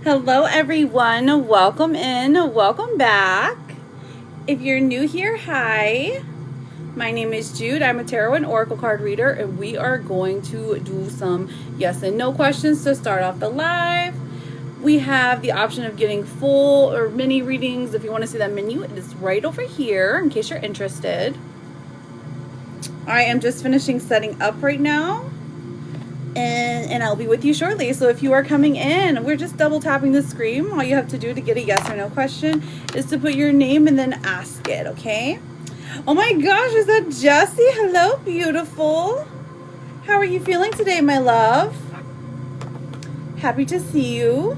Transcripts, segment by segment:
Hello, everyone. Welcome in. Welcome back. If you're new here, hi. My name is Jude. I'm a tarot and oracle card reader, and we are going to do some yes and no questions to start off the live. We have the option of getting full or mini readings. If you want to see that menu, it is right over here in case you're interested. I am just finishing setting up right now. And I'll be with you shortly. So if you are coming in, we're just double tapping the screen. All you have to do to get a yes or no question is to put your name and then ask it, okay? Oh my gosh, is that Jessie? Hello, beautiful. How are you feeling today, my love? Happy to see you.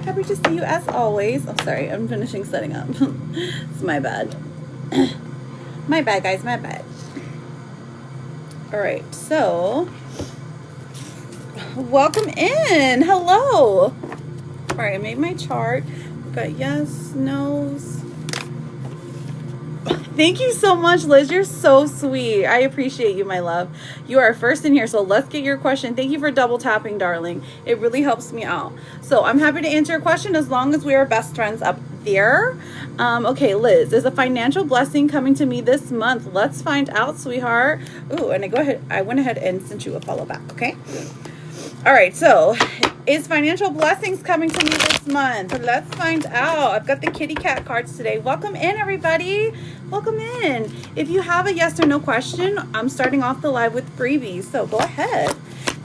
Happy to see you as always. Oh, sorry, I'm finishing setting up. It's my bad. My bad, guys, my bad. All right, so welcome in. Hello. All right, I made my chart. We've got yes, no's. Thank you so much, Liz. You're so sweet. I appreciate you, my love. You are first in here, so let's get your question. Thank you for double tapping, darling. It really helps me out. So I'm happy to answer your question as long as we are best friends up there. Okay, Liz, is a financial blessing coming to me this month? Let's find out, sweetheart. Ooh, and I went ahead and sent you a follow back, okay? All right, so is financial blessings coming to me this month? Let's find out. I've got the kitty cat cards today. Welcome in, everybody. Welcome in. If you have a yes or no question, I'm starting off the live with freebies, so go ahead.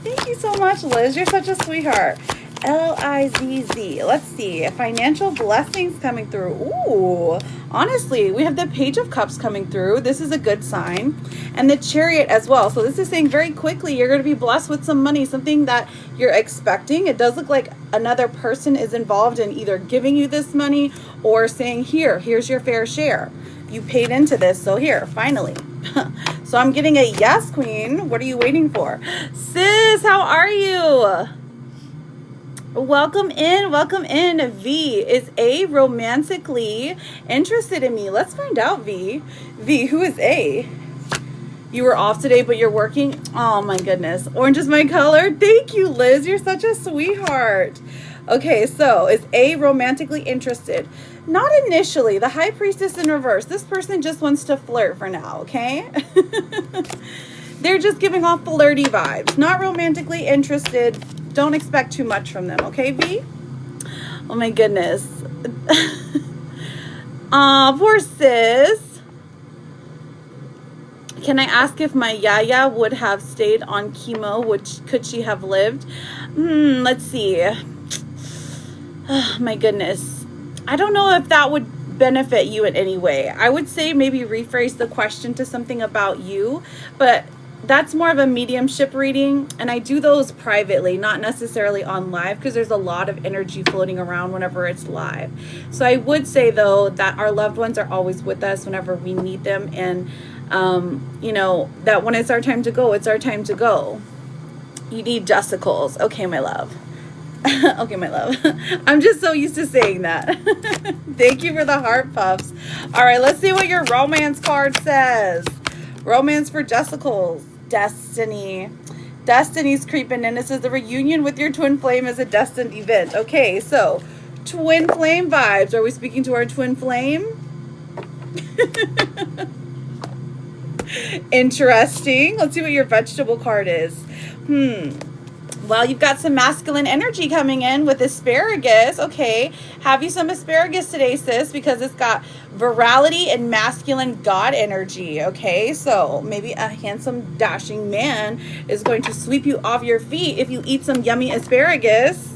Thank you so much, Liz. You're such a sweetheart. Lizz. Let's see. Financial blessings coming through. Ooh, honestly, we have the Page of Cups coming through. This is a good sign. And the Chariot as well. So this is saying very quickly you're going to be blessed with some money, something that you're expecting. It does look like another person is involved in either giving you this money or saying, here's your fair share. You paid into this, so here, finally. So I'm getting a yes, Queen. What are you waiting for? Sis, how are you? Welcome in. V, is A romantically interested in me? Let's find out, V. V, who is A? You were off today, but you're working? Oh my goodness. Orange is my color. Thank you, Liz. You're such a sweetheart. Okay, so is A romantically interested? Not initially. The High Priestess in reverse. This person just wants to flirt for now, okay? They're just giving off flirty vibes. Not romantically interested. Don't expect too much from them, okay, V? Oh my goodness. Poor sis. Can I ask if my Yaya would have stayed on chemo? Could she have lived? Let's see. Oh, my goodness. I don't know if that would benefit you in any way. I would say maybe rephrase the question to something about you, but that's more of a mediumship reading, and I do those privately, not necessarily on live, because there's a lot of energy floating around whenever it's live. So I would say, though, that our loved ones are always with us whenever we need them, and you know, that when it's our time to go, it's our time to go. You need Jessicles. Okay, my love. Okay, my love. I'm just so used to saying that. Thank you for the heart puffs. All right, let's see what your romance card says. Romance for Jessicles. Destiny. Destiny's creeping in. It says the reunion with your twin flame is a destined event. Okay, so twin flame vibes. Are we speaking to our twin flame? Interesting. Let's see what your vegetable card is. Well, you've got some masculine energy coming in with asparagus. Okay, have you some asparagus today, sis, because it's got virality and masculine god energy. Okay, so maybe a handsome, dashing man is going to sweep you off your feet if you eat some yummy asparagus.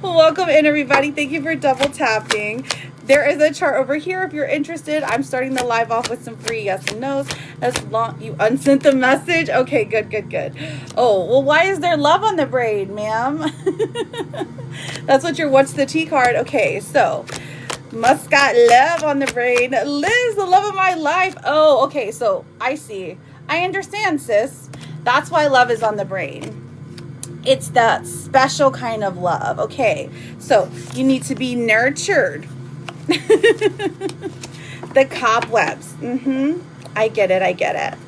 Welcome in, everybody. Thank you for double tapping. There is a chart over here if you're interested. I'm starting the live off with some free yes and no's. As long you unsent the message. Okay, good. Oh, well, why is there love on the braid, ma'am? That's what your what's the tea card. Okay, so must got love on the braid. Liz, the love of my life. Oh, okay, so I see. I understand, sis. That's why love is on the brain. It's that special kind of love. Okay, so you need to be nurtured. The cobwebs. I get it. I get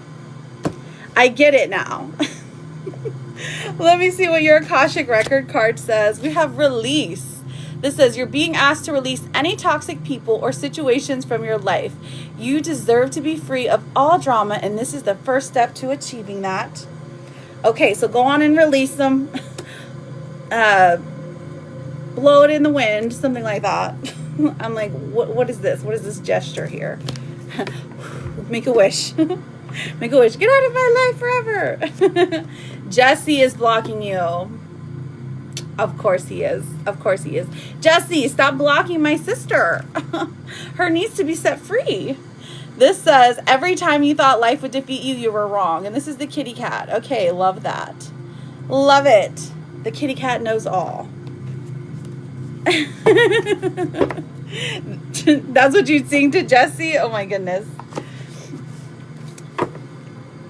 it now. Let me see what your Akashic record card says. We have release. This says you're being asked to release any toxic people or situations from your life. You deserve to be free of all drama, and this is the first step to achieving that. Okay, so go on and release them. Blow it in the wind, something like that. I'm like, what is this? What is this gesture here? Make a wish. Make a wish. Get out of my life forever. Jesse is blocking you. Of course he is. Of course he is. Jesse, stop blocking my sister. Her needs to be set free. This says, every time you thought life would defeat you, you were wrong. And this is the kitty cat. Okay, love that. Love it. The kitty cat knows all. That's what you'd sing to Jesse? Oh my goodness.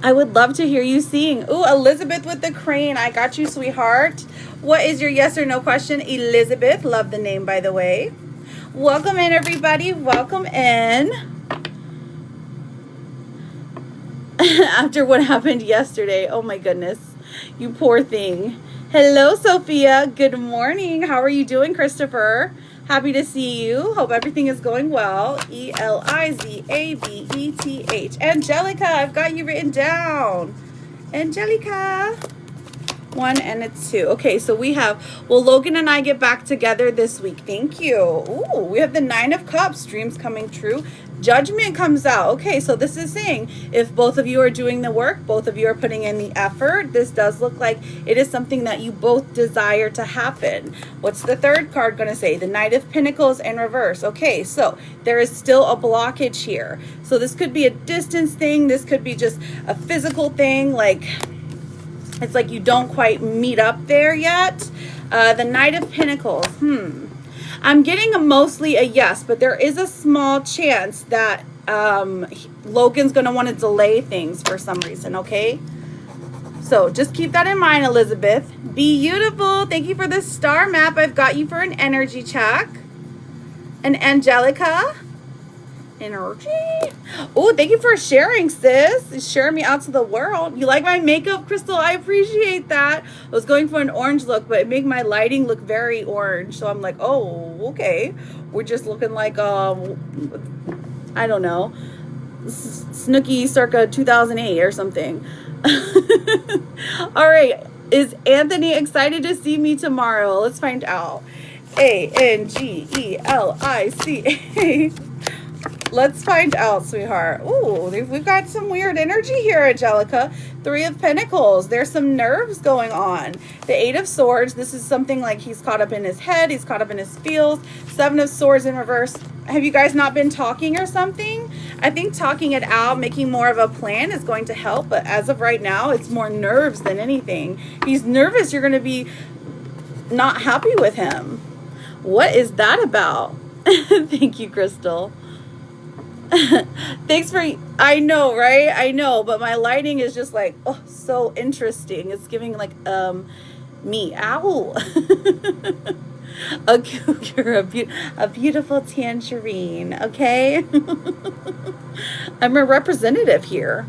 I would love to hear you sing. Ooh, Elizabeth with the crane. I got you, sweetheart. What is your yes or no question? Elizabeth. Love the name, by the way. Welcome in, everybody. Welcome in. After what happened yesterday. Oh my goodness. You poor thing. Hello, Sophia. Good morning. How are you doing, Christopher? Happy to see you. Hope everything is going well. Elizabeth. Angelica, I've got you written down. Angelica. 1 and a 2. Okay, so we have, will Logan and I get back together this week? Thank you. Ooh, we have the 9 of Cups. Dreams coming true. Judgment comes out. Okay, so this is saying if both of you are doing the work, both of you are putting in the effort, this does look like it is something that you both desire to happen. What's the third card going to say? The Knight of Pentacles in reverse. Okay, so there is still a blockage here. So this could be a distance thing. This could be just a physical thing. Like, it's like you don't quite meet up there yet. The Knight of Pentacles. I'm getting mostly a yes, but there is a small chance that Logan's going to want to delay things for some reason, okay? So just keep that in mind, Elizabeth. Beautiful. Thank you for the star map. I've got you for an energy check. And Angelica. Energy. Oh, thank you for sharing, sis. Sharing me out to the world. You like my makeup, Crystal? I appreciate that. I was going for an orange look, but it made my lighting look very orange. So I'm like, oh, okay. We're just looking like, I don't know, Snooki circa 2008 or something. All right. Is Anthony excited to see me tomorrow? Let's find out. Angelica. Let's find out, sweetheart. Ooh, we've got some weird energy here, Angelica. 3 of Pentacles. There's some nerves going on. The 8 of Swords. This is something like he's caught up in his head. He's caught up in his feels. 7 of Swords in reverse. Have you guys not been talking or something? I think talking it out, making more of a plan is going to help. But as of right now, it's more nerves than anything. He's nervous. You're going to be not happy with him. What is that about? Thank you, Crystal. Thanks for, I know, right? I know, but my lighting is just like, oh, so interesting. It's giving like, me, ow. You're a beautiful tangerine, okay? I'm a representative here.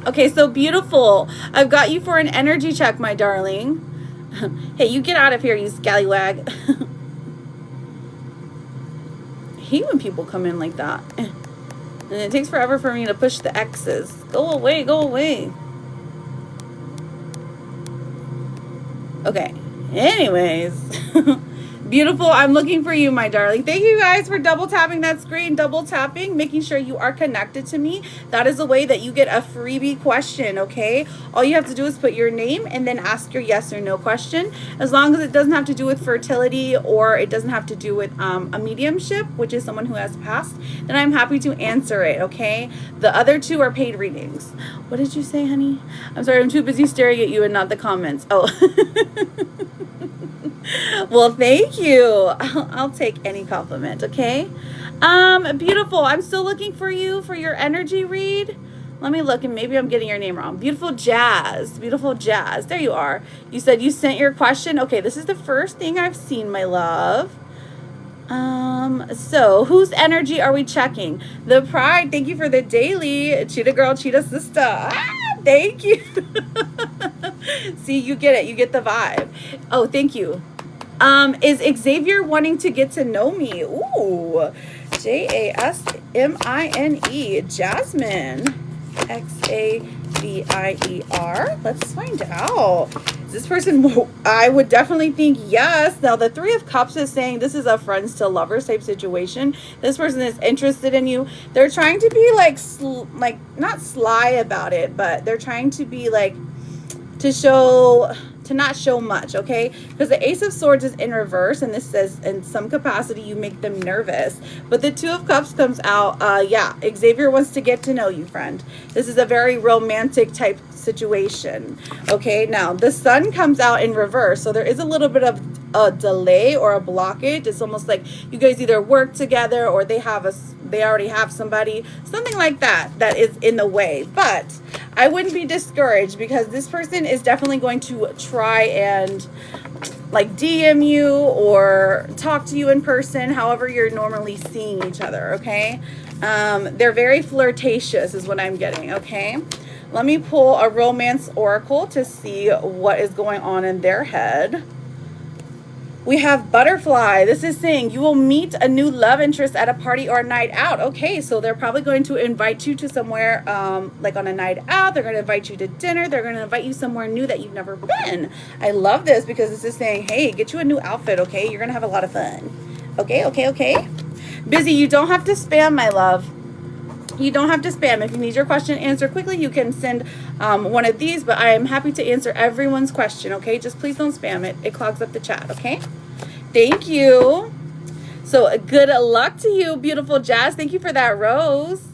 Okay, so beautiful. I've got you for an energy check, my darling. Hey, you get out of here, you scallywag. I hate when people come in like that. And it takes forever for me to push the X's. Go away, go away. Okay. Anyways. Beautiful. I'm looking for you, my darling. Thank you guys for double tapping that screen. Double tapping, making sure you are connected to me. That is a way that you get a freebie question, okay? All you have to do is put your name and then ask your yes or no question. As long as it doesn't have to do with fertility or it doesn't have to do with a mediumship, which is someone who has passed, then I'm happy to answer it, okay? The other 2 are paid readings. What did you say, honey? I'm sorry, I'm too busy staring at you and not the comments. Oh. Well, thank you. I'll take any compliment, okay? Beautiful. I'm still looking for you for your energy read. Let me look, and maybe I'm getting your name wrong. Beautiful Jazz. Beautiful Jazz. There you are. You said you sent your question. Okay, this is the first thing I've seen, my love. So whose energy are we checking? The Pride. Thank you for the daily. Cheetah girl, cheetah sister. Ah, Thank you. See, you get it. You get the vibe. Oh, thank you. Is Xavier wanting to get to know me? Ooh, Jasmine. Jasmine. Xavier. Let's find out. Is this person, I would definitely think yes. Now, the Three of Cups is saying this is a friends to lovers type situation. This person is interested in you. They're trying to be like not sly about it, but they're trying to be like, to not show much, okay? Because the Ace of Swords is in reverse, and this says in some capacity you make them nervous. But the Two of Cups comes out. Yeah, Xavier wants to get to know you, friend. This is a very romantic type situation, okay? Now, the Sun comes out in reverse, so there is a little bit of a delay or a blockage. It's almost like you guys either work together or they already have somebody, something like that is in the way. But I wouldn't be discouraged, because this person is definitely going to try and like DM you or talk to you in person, however you're normally seeing each other, okay? They're very flirtatious is what I'm getting, okay? Let me pull a romance oracle to see what is going on in their head. We have Butterfly. This is saying you will meet a new love interest at a party or a night out. Okay, so they're probably going to invite you to somewhere like on a night out. They're going to invite you to dinner. They're going to invite you somewhere new that you've never been. I love this because this is saying, hey, get you a new outfit, okay? You're going to have a lot of fun. Okay. Busy, you don't have to spam, my love. You don't have to spam. If you need your question answered quickly, you can send one of these, but I am happy to answer everyone's question, okay? Just please don't spam it. It clogs up the chat, okay? Thank you. So good luck to you, beautiful Jazz. Thank you for that rose.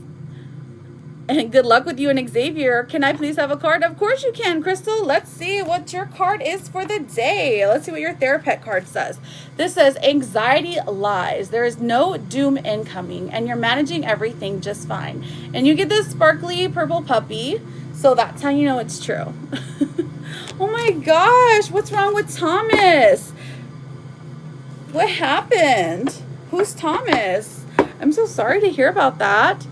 And good luck with you and Xavier. Can I please have a card? Of course you can, Crystal. Let's see what your card is for the day. Let's see what your Therapet card says. This says, anxiety lies. There is no doom incoming, and you're managing everything just fine. And you get this sparkly purple puppy, so that's how you know it's true. Oh my gosh, what's wrong with Thomas? What happened? Who's Thomas? I'm so sorry to hear about that.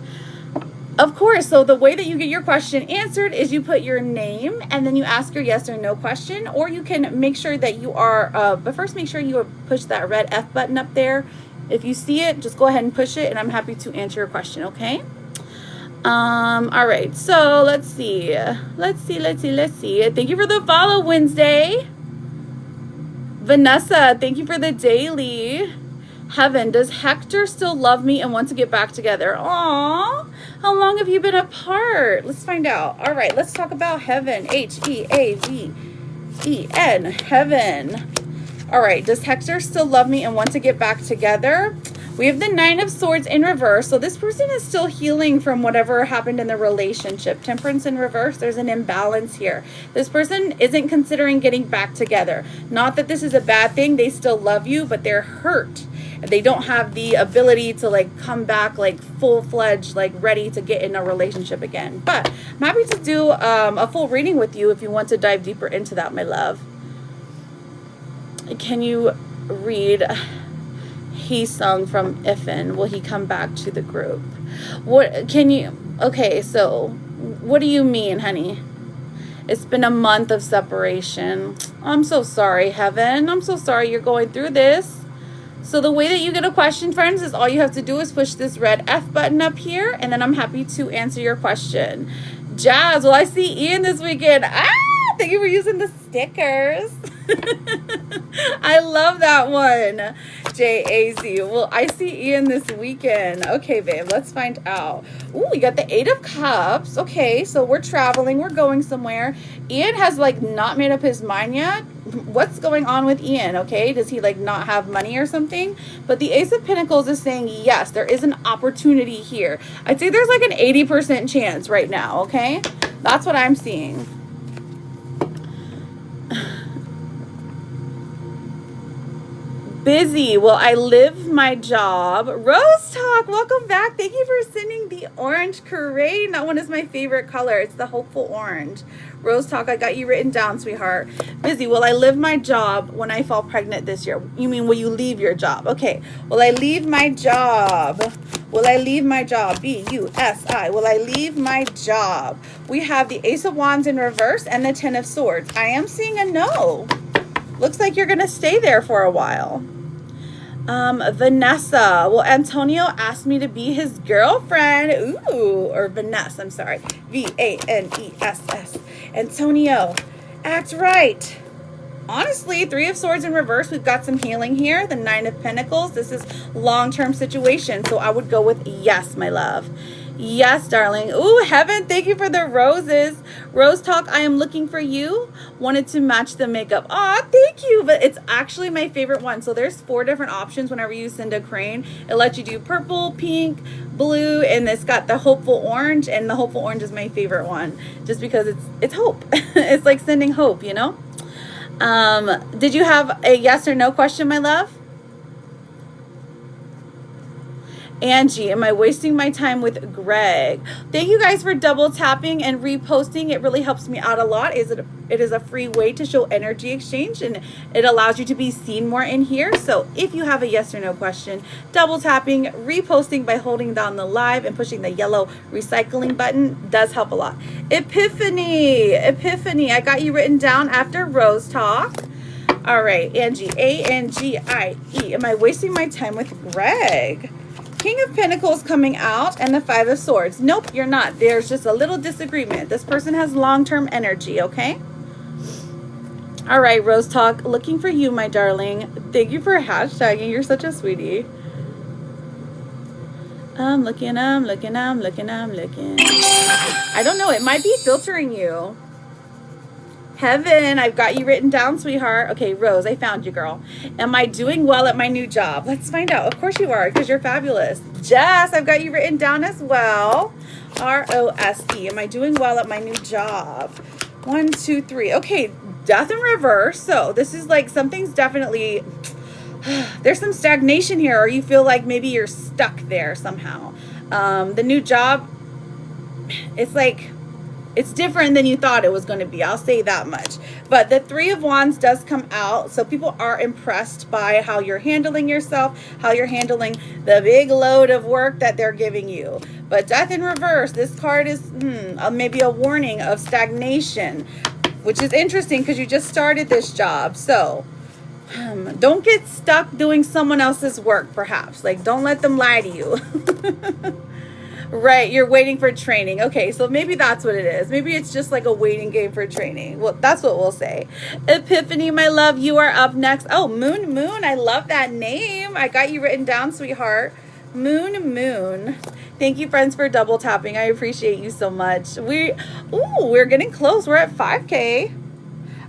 Of course, so the way that you get your question answered is you put your name and then you ask your yes or no question, or you can make sure that you are, but first make sure you push that red F button up there. If you see it, just go ahead and push it and I'm happy to answer your question, okay? All right, so let's see. Thank you for the follow, Wednesday. Vanessa, thank you for the daily. Heaven, does Hector still love me and want to get back together? Aww. How long have you been apart? Let's find out. All right, let's talk about Heaven. Heaven. Heaven. All right, does Hector still love me and want to get back together? We have the Nine of Swords in reverse. So this person is still healing from whatever happened in the relationship. Temperance in reverse, there's an imbalance here. This person isn't considering getting back together. Not that this is a bad thing. They still love you, but they're hurt. They don't have the ability to like come back like full-fledged, like ready to get in a relationship again. But I'm happy to do a full reading with you if you want to dive deeper into that, my love. Can you read He Sung from Ifin? Will he come back to the group? What can you, okay, so what do you mean, honey? It's been a month of separation. I'm so sorry, Heaven. I'm so sorry you're going through this. So the way that you get a question, friends, is all you have to do is push this red F button up here, and then I'm happy to answer your question. Jazz, will I see Ian this weekend? Thank you for using the stickers. I love that one. J-A-Z. Well, I see Ian this weekend. Okay, babe, let's find out. Ooh, we got the Eight of Cups. Okay, so we're traveling. We're going somewhere. Ian has, like, not made up his mind yet. What's going on with Ian, okay? Does he, like, not have money or something? But the Ace of Pentacles is saying, yes, there is an opportunity here. I'd say there's, like, an 80% chance right now, okay? That's what I'm seeing. Busy. Well, I live my job. Rose Talk, welcome back. Thank you for sending the orange crane. That one is my favorite color. It's the hopeful orange. Rose Talk, I got you written down, sweetheart. Busy, will I live my job when I fall pregnant this year? You mean, will you leave your job? Okay. Will I leave my job? Will I leave my job? B-U-S-I. Will I leave my job? We have the Ace of Wands in reverse and the Ten of Swords. I am seeing a no. Looks like you're going to stay there for a while. Vanessa. Well, Antonio asked me to be his girlfriend. Ooh, or Vanessa, I'm sorry. V-A-N-E-S-S. Antonio, act right. Honestly, Three of Swords in reverse. We've got some healing here. The Nine of Pentacles. This is long-term situation. So I would go with yes, my love. Yes, darling. Ooh, Heaven, thank you for the roses. Rose Talk, I am looking for you. Wanted to match the makeup. Aw, thank you. But it's actually my favorite one. So there's 4 different options whenever you send a crane. It lets you do purple, pink, blue, and it's got the hopeful orange. And the hopeful orange is my favorite one. Just because it's hope. It's like sending hope, you know? Did you have a yes or no question, my love? Angie, am I wasting my time with Greg? Thank you guys for double tapping and reposting. It really helps me out a lot. It is a free way to show energy exchange, and it allows you to be seen more in here. So if you have a yes or no question, double tapping, reposting by holding down the live and pushing the yellow recycling button does help a lot. Epiphany, I got you written down after Rose Talk. All right, Angie, A-N-G-I-E. Am I wasting my time with Greg? King of Pentacles coming out and the Five of Swords. Nope, you're not. There's just a little disagreement. This person has long-term energy, okay? All right, Rose Talk, looking for you, my darling. Thank you for hashtagging. You're such a sweetie. I'm looking. I don't know. It might be filtering you. Heaven, I've got you written down, sweetheart. Okay, Rose, I found you, girl. Am I doing well at my new job? Let's find out. Of course you are, because you're fabulous. Jess, I've got you written down as well. R-O-S-E. Am I doing well at my new job? 1, 2, 3. Okay, Death in reverse. So this is like something's definitely... There's some stagnation here, or you feel like maybe you're stuck there somehow. The new job, it's like... It's different than you thought it was going to be. I'll say that much. But the Three of Wands does come out. So people are impressed by how you're handling yourself, how you're handling the big load of work that they're giving you. But Death in reverse, this card is maybe a warning of stagnation, which is interesting because you just started this job. So don't get stuck doing someone else's work, perhaps. Like, don't let them lie to you. Right, you're waiting for training. Okay, so maybe that's what it is. Maybe it's just like a waiting game for training. Well, that's what we'll say. Epiphany, my love, you are up next. Oh, Moon, I love that name. I got you written down, sweetheart. Moon. Thank you, friends, for double tapping. I appreciate you so much. We're getting close. We're at 5K.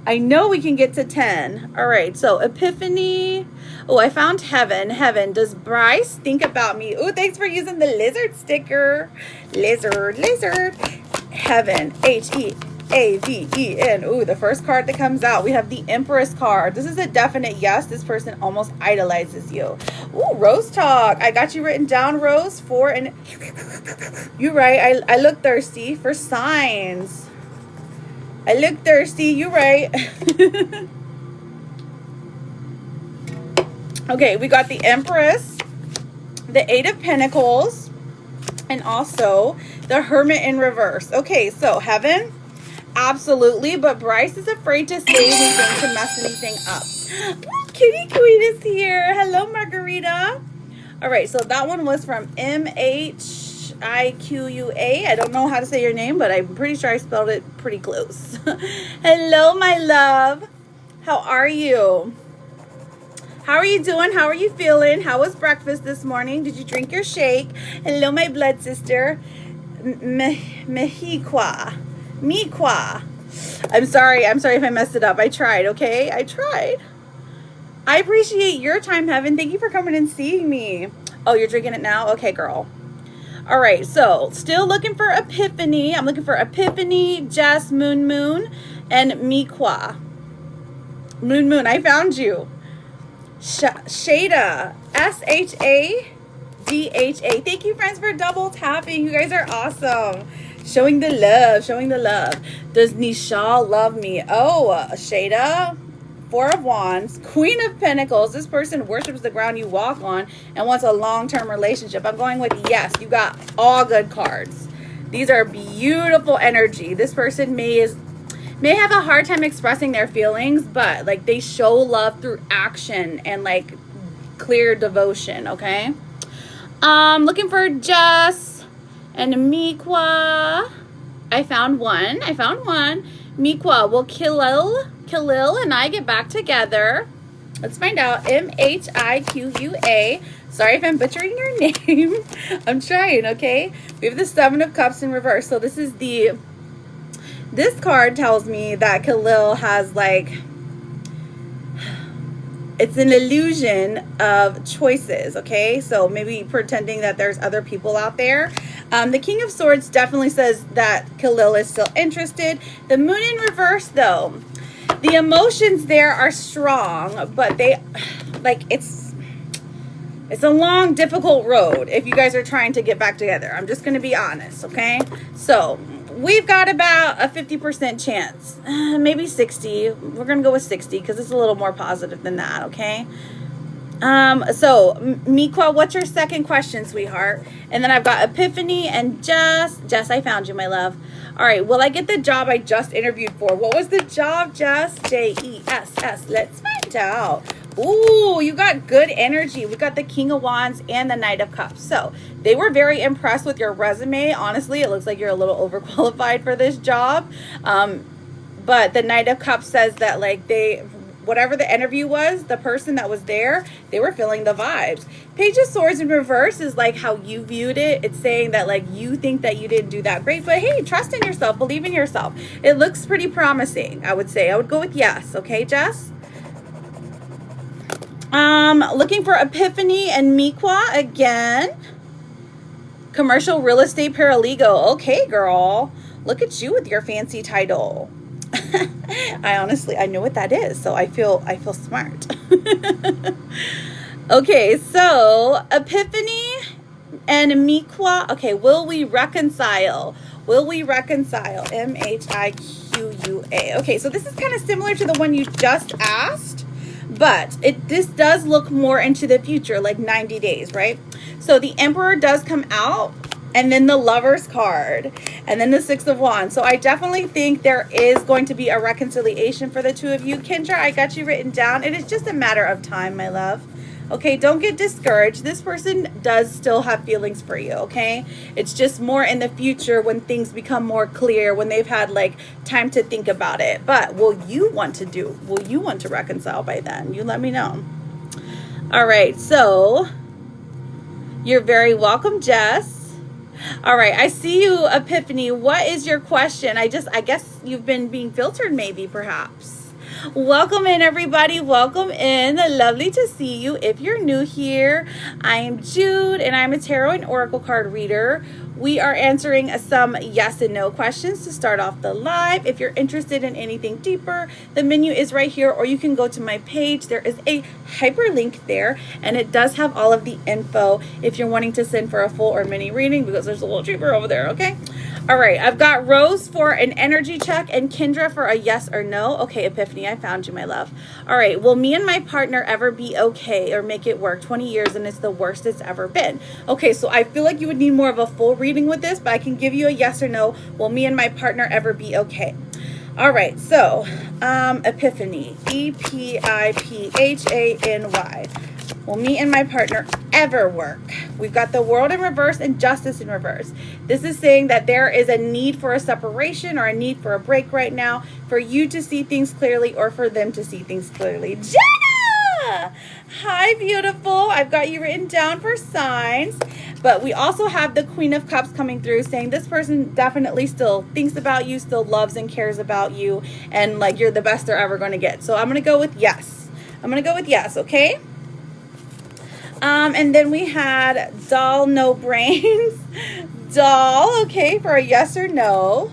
I know we can get to 10. All right, so Epiphany. Oh, I found Heaven. Does Bryce think about me? Oh, thanks for using the lizard sticker. Lizard. Heaven, H-E-A-V-E-N. Ooh, the first card that comes out. We have the Empress card. This is a definite yes. This person almost idolizes you. Ooh, Rose Talk. I got you written down, Rose, and you're right. I look thirsty for signs. I look thirsty. You're right. Okay, we got the Empress, the Eight of Pentacles, and also the Hermit in reverse. Okay, so Heaven, absolutely, but Bryce is afraid to say anything to mess anything up. Oh, Kitty Queen is here. Hello, Margarita. All right, so that one was from M-H-I-Q-U-A. I don't know how to say your name, but I'm pretty sure I spelled it pretty close. Hello, my love. How are you? How are you doing? How are you feeling? How was breakfast this morning? Did you drink your shake? Hello, my blood sister. Miqua. I'm sorry if I messed it up. I tried, okay? I tried. I appreciate your time, Heaven. Thank you for coming and seeing me. Oh, you're drinking it now? Okay, girl. All right, so still looking for Epiphany. I'm looking for Epiphany, Jess, Moon, and Miqua. Moon, I found you. Shada, S-H-A-D-H-A. Thank you, friends, for double tapping. You guys are awesome. Showing the love, showing the love. Does Nishal love me? Oh, Shada. Four of Wands, Queen of Pentacles. This person worships the ground you walk on and wants a long-term relationship. I'm going with yes. You got all good cards. These are beautiful energy. This person may have a hard time expressing their feelings, but like they show love through action and like clear devotion, okay? Looking for Jess and Miqua. I found one. Miqua, will Khalil and I get back together? Let's find out. Miqua. Sorry if I'm butchering your name. I'm trying, okay? We have the Seven of Cups in reverse. So this card tells me that Khalil has like, it's an illusion of choices, okay? So maybe pretending that there's other people out there. The King of Swords definitely says that Khalil is still interested. The Moon in reverse, though, the emotions there are strong, but they, like, it's a long, difficult road if you guys are trying to get back together. I'm just going to be honest, okay? So we've got about a 50% chance, maybe 60. We're going to go with 60 because it's a little more positive than that, okay? So Miqua, what's your second question, sweetheart? And then I've got Epiphany and Jess. Jess, I found you, my love. All right, will I get the job I just interviewed for? What was the job, Jess? Jess. Let's find out. Ooh, you got good energy. We got the King of Wands and the Knight of Cups. So they were very impressed with your resume. Honestly, it looks like you're a little overqualified for this job. But the Knight of Cups says that like whatever the interview was, the person that was there, they were feeling the vibes. Page of Swords in reverse is like how you viewed it. It's saying that like you think that you didn't do that great, but hey, trust in yourself, believe in yourself. It looks pretty promising, I would say. I would go with yes, okay, Jess? Looking for Epiphany and Miqua again. Commercial real estate paralegal. Okay, girl. Look at you with your fancy title. I know what that is, so I feel smart. Okay, so Epiphany and Miqua. Okay, will we reconcile? Miqua. Okay, so this is kind of similar to the one you just asked, but this does look more into the future, like 90 days, right? So the Emperor does come out, and then the Lover's card, and then the Six of Wands. So I definitely think there is going to be a reconciliation for the two of you. Kendra, I got you written down. It is just a matter of time, my love. Okay, don't get discouraged. This person does still have feelings for you, okay? It's just more in the future when things become more clear, when they've had like time to think about it. But will you want to reconcile by then? You let me know. All right, so you're very welcome, Jess. All right, I see you, Epiphany. What is your question? I guess you've been being filtered, maybe, perhaps. Welcome in, everybody. Welcome in. Lovely to see you. If you're new here, I am Jude, and I'm a tarot and oracle card reader. We are answering some yes and no questions to start off the live. If you're interested in anything deeper, the menu is right here, or you can go to my page. There is a hyperlink there, and it does have all of the info if you're wanting to send for a full or mini reading, because there's a little cheaper over there, okay? All right, I've got Rose for an energy check and Kendra for a yes or no. Okay, Epiphany, I found you, my love. All right, will me and my partner ever be okay or make it work? 20 years and it's the worst it's ever been. Okay, so I feel like you would need more of a full reading with this, but I can give you a yes or no. Will me and my partner ever be okay? All right, so Epiphany, Epiphany. Will me and my partner ever work? We've got the World in reverse and Justice in reverse. This is saying that there is a need for a separation or a need for a break right now, for you to see things clearly or for them to see things clearly. Jenna! Hi, beautiful. I've got you written down for signs. But we also have the Queen of Cups coming through, saying this person definitely still thinks about you, still loves and cares about you, and like you're the best they're ever going to get. So I'm going to go with yes. Okay? And then we had Doll No Brains. Doll, okay, for a yes or no.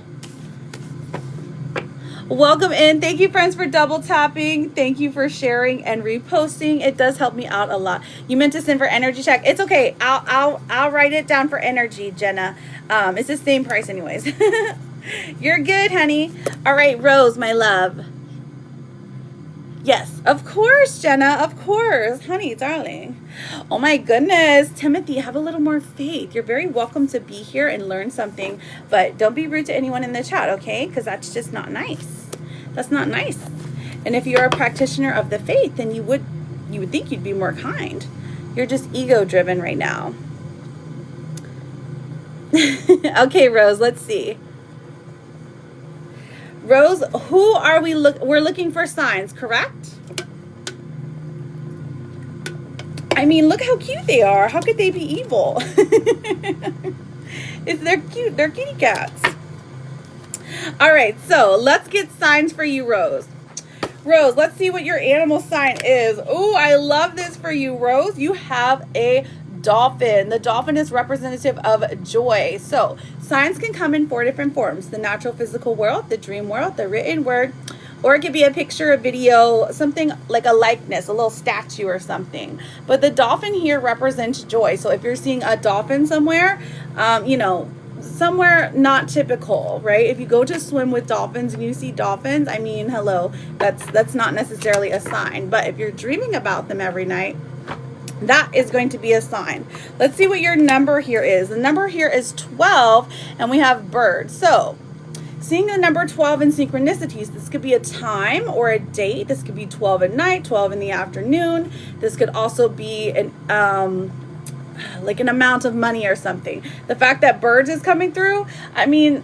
Welcome in. Thank you, friends, for double tapping. Thank you for sharing and reposting. It does help me out a lot. You meant to send for energy check. It's okay. I'll write it down for energy, Jenna. It's the same price anyways. You're good, honey. All right, Rose, my love. Yes, of course, Jenna. Of course, honey, darling. Oh my goodness, Timothy, have a little more faith. You're very welcome to be here and learn something, but don't be rude to anyone in the chat, okay? Because that's just not nice. That's not nice. And if you're a practitioner of the faith, then you would think you'd be more kind. You're just ego driven right now. Okay, Rose, let's see. Rose, who are we're looking for signs, correct? I mean, look how cute they are. How could they be evil? They're cute. They're kitty cats. All right, so let's get signs for you, Rose. Rose, let's see what your animal sign is. Oh, I love this for you, Rose. You have a dolphin. The dolphin is representative of joy. So signs can come in 4 different forms: the natural physical world, the dream world, the written word, or it could be a picture, a video, something like a likeness, a little statue or something. But the dolphin here represents joy. So if you're seeing a dolphin somewhere, somewhere not typical, right? If you go to swim with dolphins and you see dolphins, I mean, hello, that's not necessarily a sign. But if you're dreaming about them every night, that is going to be a sign. Let's see what your number here is. The number here is 12, and we have bird. So seeing the number 12 in synchronicities, this could be a time or a date. This could be 12 at night, 12 in the afternoon. This could also be an like an amount of money or something. The fact that birds is coming through, I mean,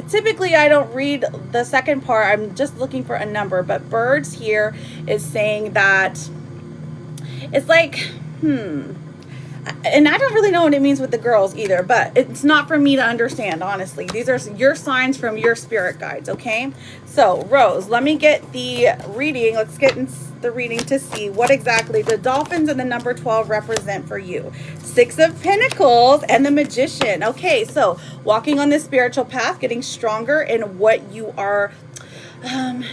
typically I don't read the second part. I'm just looking for a number, but birds here is saying that it's like, and I don't really know what it means with the girls either, but it's not for me to understand, honestly. These are your signs from your spirit guides, okay? So, Rose, let me get the reading. Let's get in the reading to see what exactly the dolphins and the number 12 represent for you. 6 of Pentacles and the Magician. Okay, so walking on this spiritual path, getting stronger in what you are,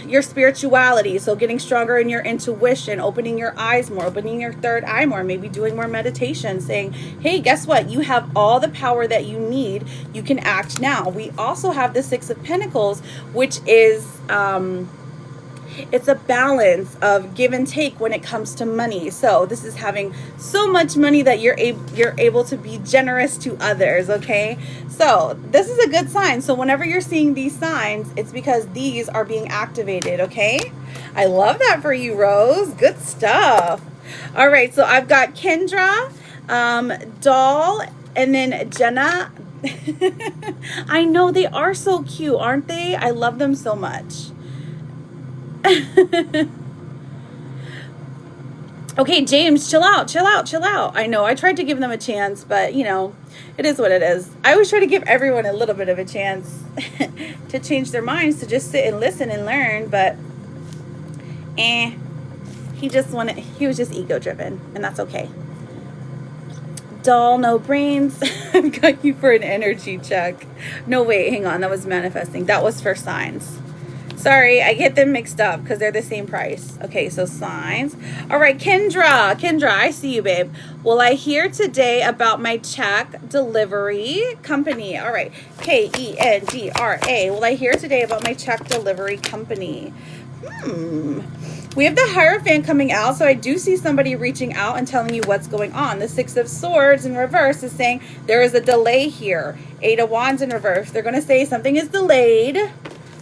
your spirituality. So getting stronger in your intuition, opening your eyes more, opening your third eye more, maybe doing more meditation, saying, hey, guess what? You have all the power that you need. You can act now. We also have the 6 of Pentacles, which is, it's a balance of give and take when it comes to money. So this is having so much money that you're able to be generous to others, okay? So this is a good sign. So whenever you're seeing these signs, it's because these are being activated, okay? I love that for you, Rose. Good stuff. All right, so I've got Kendra, Doll, and then Jenna. I know, they are so cute, aren't they? I love them so much. Okay, James, chill out, chill out, chill out. I know I tried to give them a chance, but you know, it is what it is. I always try to give everyone a little bit of a chance to change their minds, to just sit and listen and learn, but he was just ego driven, and that's okay. Doll, no brains. I've got you for an energy check. No, wait, hang on, that was manifesting. That was for signs. Sorry, I get them mixed up because they're the same price. Okay, so signs. All right, Kendra. Kendra, I see you, babe. Will I hear today about my check delivery company? All right, Kendra. Will I hear today about my check delivery company? We have the Hierophant coming out, so I do see somebody reaching out and telling you what's going on. The 6 of Swords in reverse is saying there is a delay here. 8 of Wands in reverse. They're going to say something is delayed,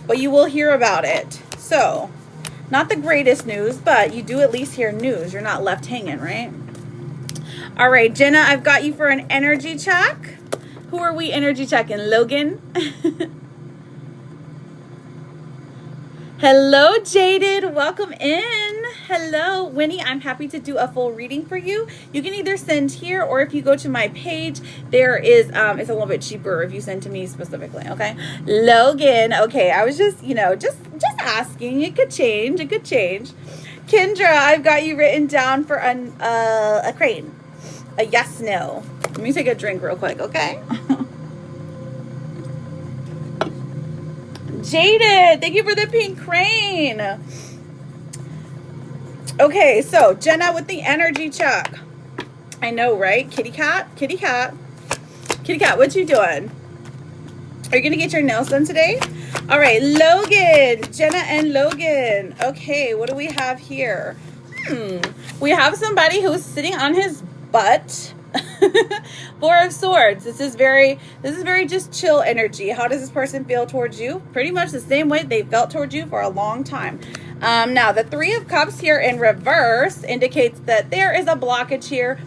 but you will hear about it. So, not the greatest news, but you do at least hear news. You're not left hanging, right? All right, Jenna, I've got you for an energy check. Who are we energy checking? Logan? Hello, Jaded. Welcome in. Hello, Winnie. I'm happy to do a full reading for you. You can either send here, or if you go to my page, there is, it's a little bit cheaper if you send to me specifically, okay? Logan. Okay, I was just, just asking. It could change. It could change. Kendra, I've got you written down for a crane. A yes, no. Let me take a drink real quick, okay? Jaded, thank you for the pink crane. Okay, so Jenna with the energy check. I know, right? Kitty cat, kitty cat. Kitty cat, what you doing? Are you going to get your nails done today? All right, Logan. Jenna and Logan. Okay, what do we have here? We have somebody who's sitting on his butt. Four of Swords. This is very just chill energy. How does this person feel towards you? Pretty much the same way they felt towards you for a long time. Now, the Three of Cups here in reverse indicates that there is a blockage here.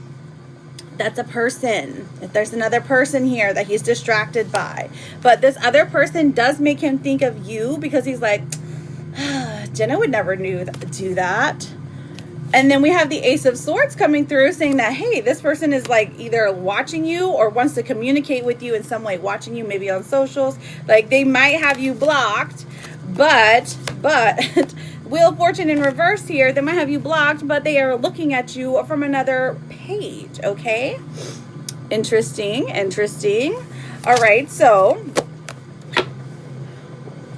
That's a person. If there's another person here that he's distracted by. But this other person does make him think of you because he's like, Jenna would never do that. And then we have the Ace of Swords coming through saying that, hey, this person is like either watching you or wants to communicate with you in some way, watching you maybe on socials. Like they might have you blocked, but Wheel of Fortune in reverse here, they might have you blocked, but they are looking at you from another page, okay? Interesting. All right, so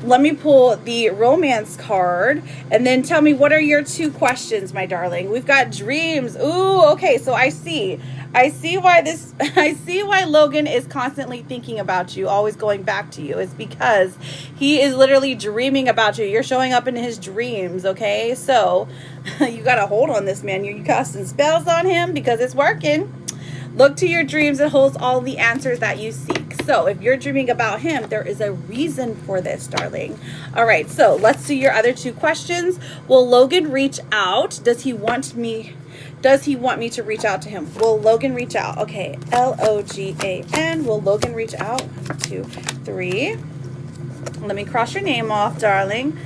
let me pull the romance card and then tell me, what are your 2 questions, my darling? We've got dreams. Ooh, okay, so I see why Logan is constantly thinking about you, always going back to you. It's because he is literally dreaming about you. You're showing up in his dreams, okay? So you got to hold on this man. You're casting spells on him because it's working. Look to your dreams. It holds all the answers that you seek. So if you're dreaming about him, there is a reason for this, darling. All right, so let's do your other 2 questions. Will Logan reach out? Does he want me to reach out to him? Will Logan reach out? Okay, Logan. Will Logan reach out? 1, 2, 3. Let me cross your name off, darling.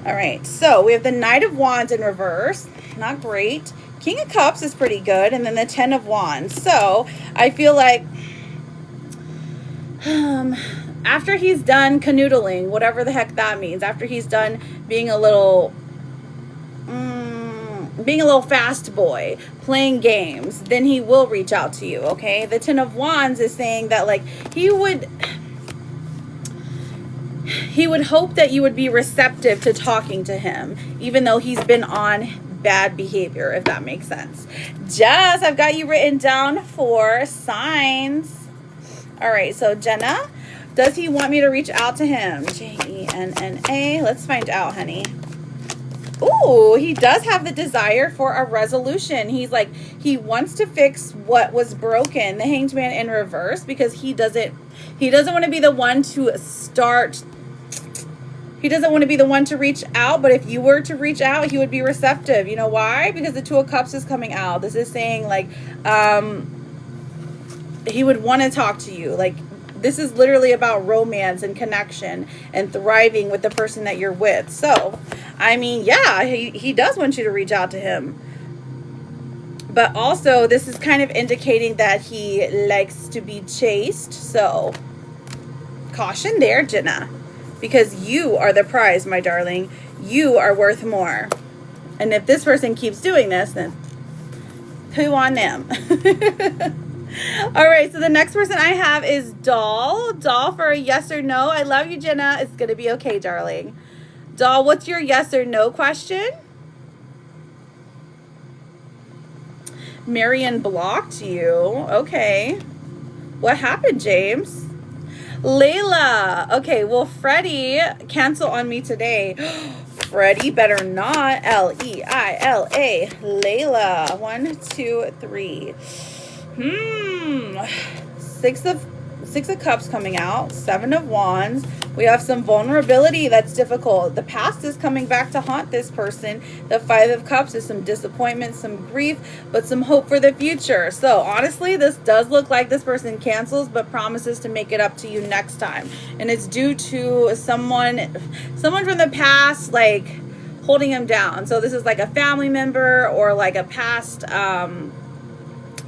All right, so we have the Knight of Wands in reverse. Not great. King of Cups is pretty good. And then the 10 of Wands. So I feel like after he's done canoodling, whatever the heck that means, after he's done being a little fast boy, playing games, then he will reach out to you, okay? The 10 of Wands is saying that, like, he would hope that you would be receptive to talking to him, even though he's been on bad behavior, if that makes sense. Jess, I've got you written down for signs. All right, so Jenna, does he want me to reach out to him? Jenna. Let's find out, honey. Ooh, he does have the desire for a resolution. He's like, he wants to fix what was broken. The Hanged Man in reverse, because he doesn't want to be the one to start. He doesn't want to be the one to reach out, but if you were to reach out, he would be receptive. You know why? Because the 2 of Cups is coming out. This is saying, like, he would want to talk to you. Like, this is literally about romance and connection and thriving with the person that you're with. So, I mean, yeah, he does want you to reach out to him. But also, this is kind of indicating that he likes to be chased. So, caution there, Jenna. Because you are the prize, my darling. You are worth more. And if this person keeps doing this, then who on them? All right, so the next person I have is Doll. Doll for a yes or no. I love you, Jenna. It's going to be okay, darling. Doll, what's your yes or no question? Marion blocked you. Okay. What happened, James? Layla. Okay, well, Freddie cancel on me today. Freddie better not. L-E-I-L-A. Layla. 1, 2, 3. Six of Cups coming out. 7 of Wands. We have some vulnerability that's difficult. The past is coming back to haunt this person. The 5 of Cups is some disappointment, some grief, but some hope for the future. So honestly, this does look like this person cancels, but promises to make it up to you next time. And it's due to someone from the past, like, holding him down. So this is like a family member or like a past,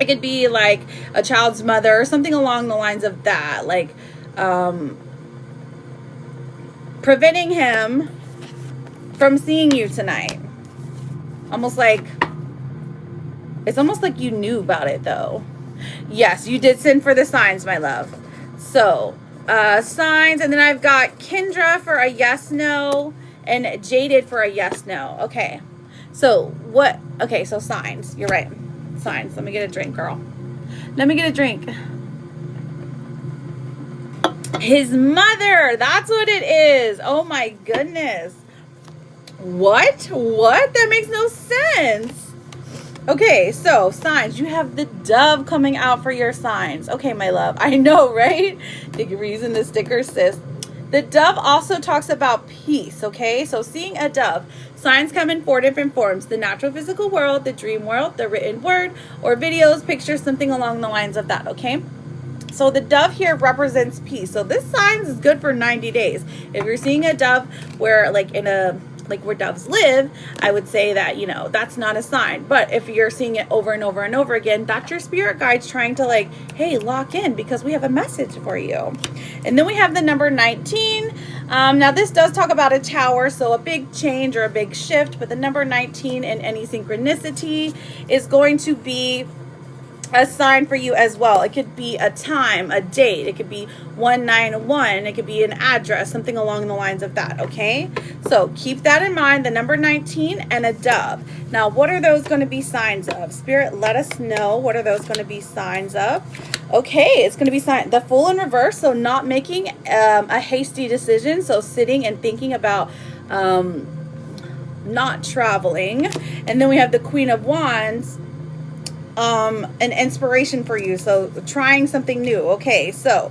it could be like a child's mother or something along the lines of that. Like, preventing him from seeing you tonight. It's almost like you knew about it, though. Yes, you did send for the signs, my love. So Signs, and then I've got Kendra for a yes, no, and Jaded for a yes, no. Okay. So what? Okay, so signs. You're right. Signs. Let me get a drink, girl. Let me get a drink. His mother. That's what it is. Oh my goodness. What? What? That makes no sense. Okay, so signs. You have the dove coming out for your signs. Okay, my love. I know, right? The reason the sticker, sis. The dove also talks about peace, okay? So seeing a dove. Signs come in 4 different forms. The natural physical world, the dream world, the written word, or videos, pictures, something along the lines of that, okay? So the dove here represents peace. So this signs is good for 90 days. If you're seeing a dove where where doves live, I would say that, you know, that's not a sign. But if you're seeing it over and over and over again, that's your spirit guides trying to like, hey, lock in because we have a message for you. And then we have the number 19. Now this does talk about a tower, so a big change or a big shift, but the number 19 in any synchronicity is going to be a sign for you as well. It could be a time, a date. It could be 191. It could be an address, something along the lines of that, okay? So keep that in mind, the number 19 and a dove. Now, what are those going to be signs of? Spirit, let us know. What are those going to be signs of? Okay, it's going to be the Fool in reverse, so not making a hasty decision, so sitting and thinking about not traveling. And then we have the Queen of Wands, an inspiration for you, so trying something new. Okay, so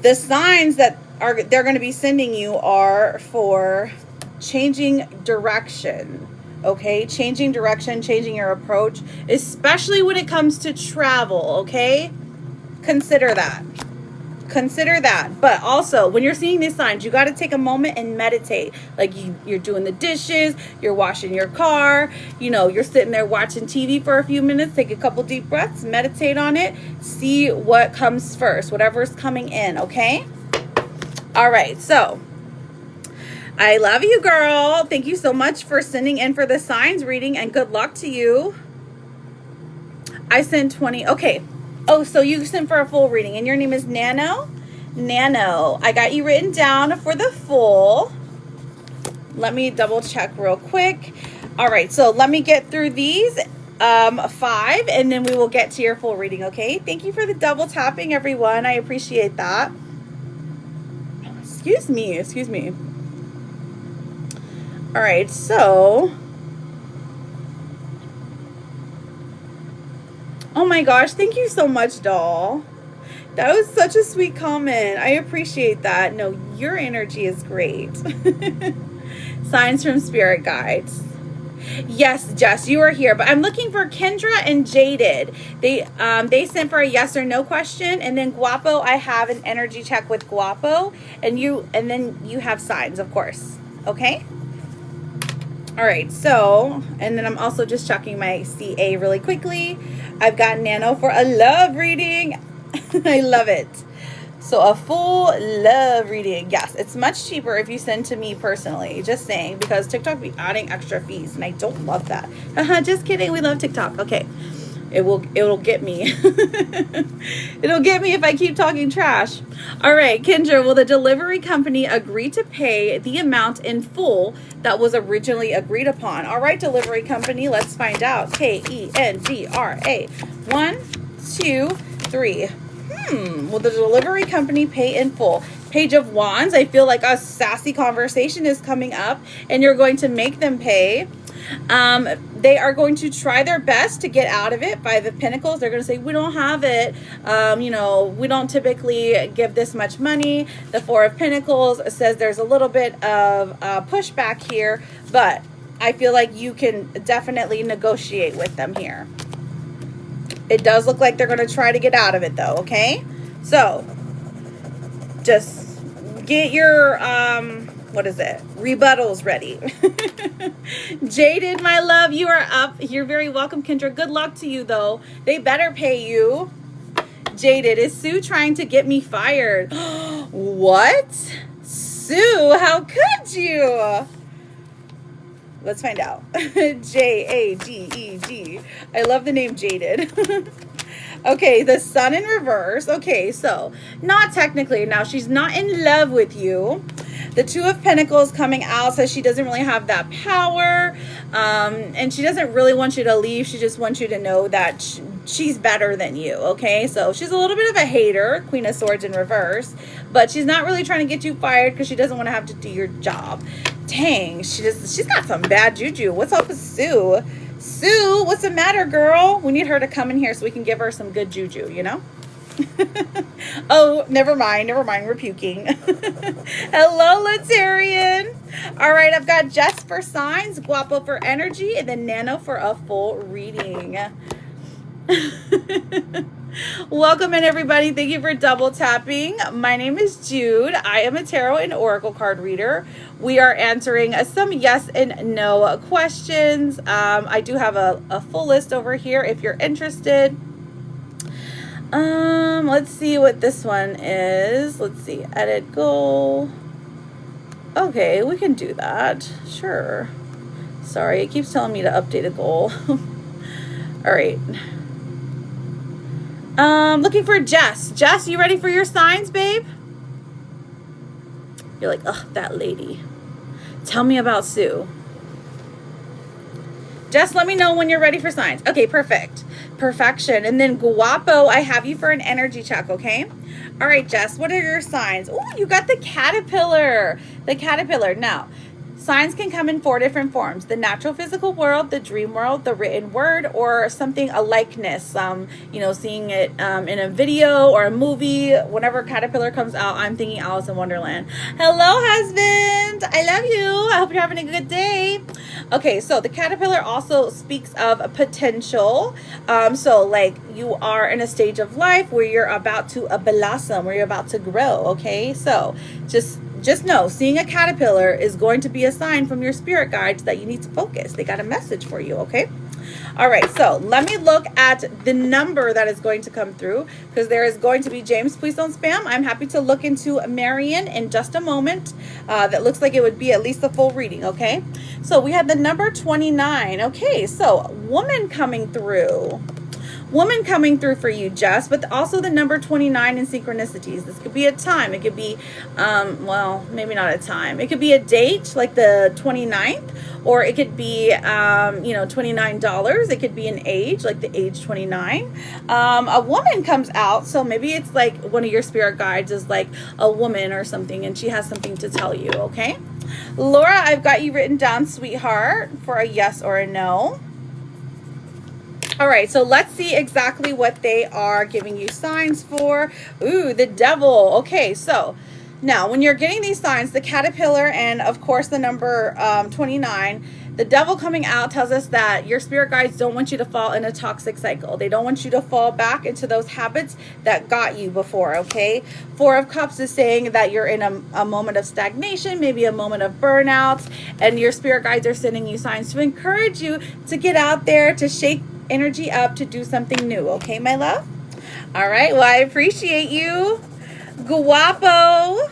the signs that they're going to be sending you are for changing direction. Okay, changing direction, changing your approach, especially when it comes to travel. Okay, consider that. Consider that. But also, when you're seeing these signs, you got to take a moment and meditate. Like you're doing the dishes, you're washing your car, you know, you're sitting there watching TV for a few minutes, take a couple deep breaths, meditate on it, see what comes first, whatever's coming in, okay? All right, so I love you, girl. Thank you so much for sending in for the signs reading, and good luck to you. I sent 20. Okay. Oh, so you sent for a full reading, and your name is Nano? Nano. I got you written down for the full. Let me double check real quick. All right, so let me get through these 5, and then we will get to your full reading, okay? Thank you for the double tapping, everyone. I appreciate that. Excuse me. All right, so... Oh my gosh, thank you so much, doll. That was such a sweet comment. I appreciate that. No, your energy is great. Signs from spirit guides. Yes, Jess, you are here. But I'm looking for Kendra and Jaded. They sent for a yes or no question. And then Guapo, I have an energy check with Guapo. And then you have signs, of course. Okay? All right, so, and then I'm also just checking my CA really quickly. I've got Nano for a love reading. I love it. So a full love reading. Yes, it's much cheaper if you send to me personally. Just saying, because TikTok be adding extra fees, and I don't love that. Just kidding. We love TikTok. Okay. It'll get me. It'll get me if I keep talking trash. All right, Kendra, will the delivery company agree to pay the amount in full that was originally agreed upon? All right, delivery company, let's find out. Kendra. 1, 2, 3. Will the delivery company pay in full? Page of Wands, I feel like a sassy conversation is coming up, and you're going to make them pay. They are going to try their best to get out of it. By the Pentacles, they're going to say, we don't have it. You know, we don't typically give this much money. The Four of Pentacles says there's a little bit of pushback here, but I feel like you can definitely negotiate with them here. It does look like they're going to try to get out of it though, okay? So, just get your, rebuttals ready. Jaded, my love, you are up. You're very welcome, Kendra. Good luck to you, though. They better pay you. Jaded, is Sue trying to get me fired? What? Sue, how could you? Let's find out. Jadeg. I love the name Jaded. Okay, the Sun in reverse. Okay, so not technically. Now, she's not in love with you. The Two of Pentacles coming out says she doesn't really have that power. And she doesn't really want you to leave. She just wants you to know that she's better than you, okay? So she's a little bit of a hater, Queen of Swords in reverse. But she's not really trying to get you fired because she doesn't want to have to do your job. Dang, she's got some bad juju. What's up with Sue? Sue, what's the matter, girl? We need her to come in here so we can give her some good juju, you know? Oh, never mind, we're puking. Hello, Latarian. All right, I've got Jess for signs, Guapo for energy, and then Nano for a full reading. Welcome in, everybody. Thank you for double tapping. My name is Jude. I am a tarot and oracle card reader. We are answering some yes and no questions. I do have a full list over here if you're interested. Let's see what this one is. Let's see, edit goal. Okay, we can do that. Sure. Sorry, it keeps telling me to update a goal. All right. Looking for Jess. Jess, you ready for your signs, babe? You're like, ugh, that lady. Tell me about Sue. Jess, let me know when you're ready for signs. Okay, perfect. Perfection. And then Guapo, I have you for an energy check, okay? All right, Jess, what are your signs? Oh, you got the caterpillar. The caterpillar. Now, signs can come in 4 different forms: the natural physical world, the dream world, the written word, or something, a likeness. You know, seeing it in a video or a movie. Whenever caterpillar comes out, I'm thinking Alice in Wonderland. Hello, husband. I love you. I hope you're having a good day. Okay, so the caterpillar also speaks of a potential. So like you are in a stage of life where you're about to blossom, where you're about to grow. Okay, so just know, seeing a caterpillar is going to be a sign from your spirit guides that you need to focus. They got a message for you, okay? All right, so let me look at the number that is going to come through, because there is going to be, James, please don't spam. I'm happy to look into Marion in just a moment. That looks like it would be at least a full reading, okay? So we had the number 29. Okay, so woman coming through. Woman coming through for you, Jess, but also the number 29 in synchronicities. This could be a time. It could be, well, maybe not a time. It could be a date, like the 29th, or it could be, you know, $29. It could be an age, like the age 29. A woman comes out, so maybe it's like one of your spirit guides is like a woman or something, and she has something to tell you, okay? Laura, I've got you written down, sweetheart, for a yes or a no. All right, so let's see exactly what they are giving you signs for. Ooh, the devil. Okay, so now when you're getting these signs, the caterpillar and of course the number 29, the devil coming out tells us that your spirit guides don't want you to fall in a toxic cycle. They don't want you to fall back into those habits that got you before, okay? 4 of Cups is saying that you're in a moment of stagnation, maybe a moment of burnout, and your spirit guides are sending you signs to encourage you to get out there, to shake energy up, to do something new, okay, my love? All right, well, I appreciate you. Guapo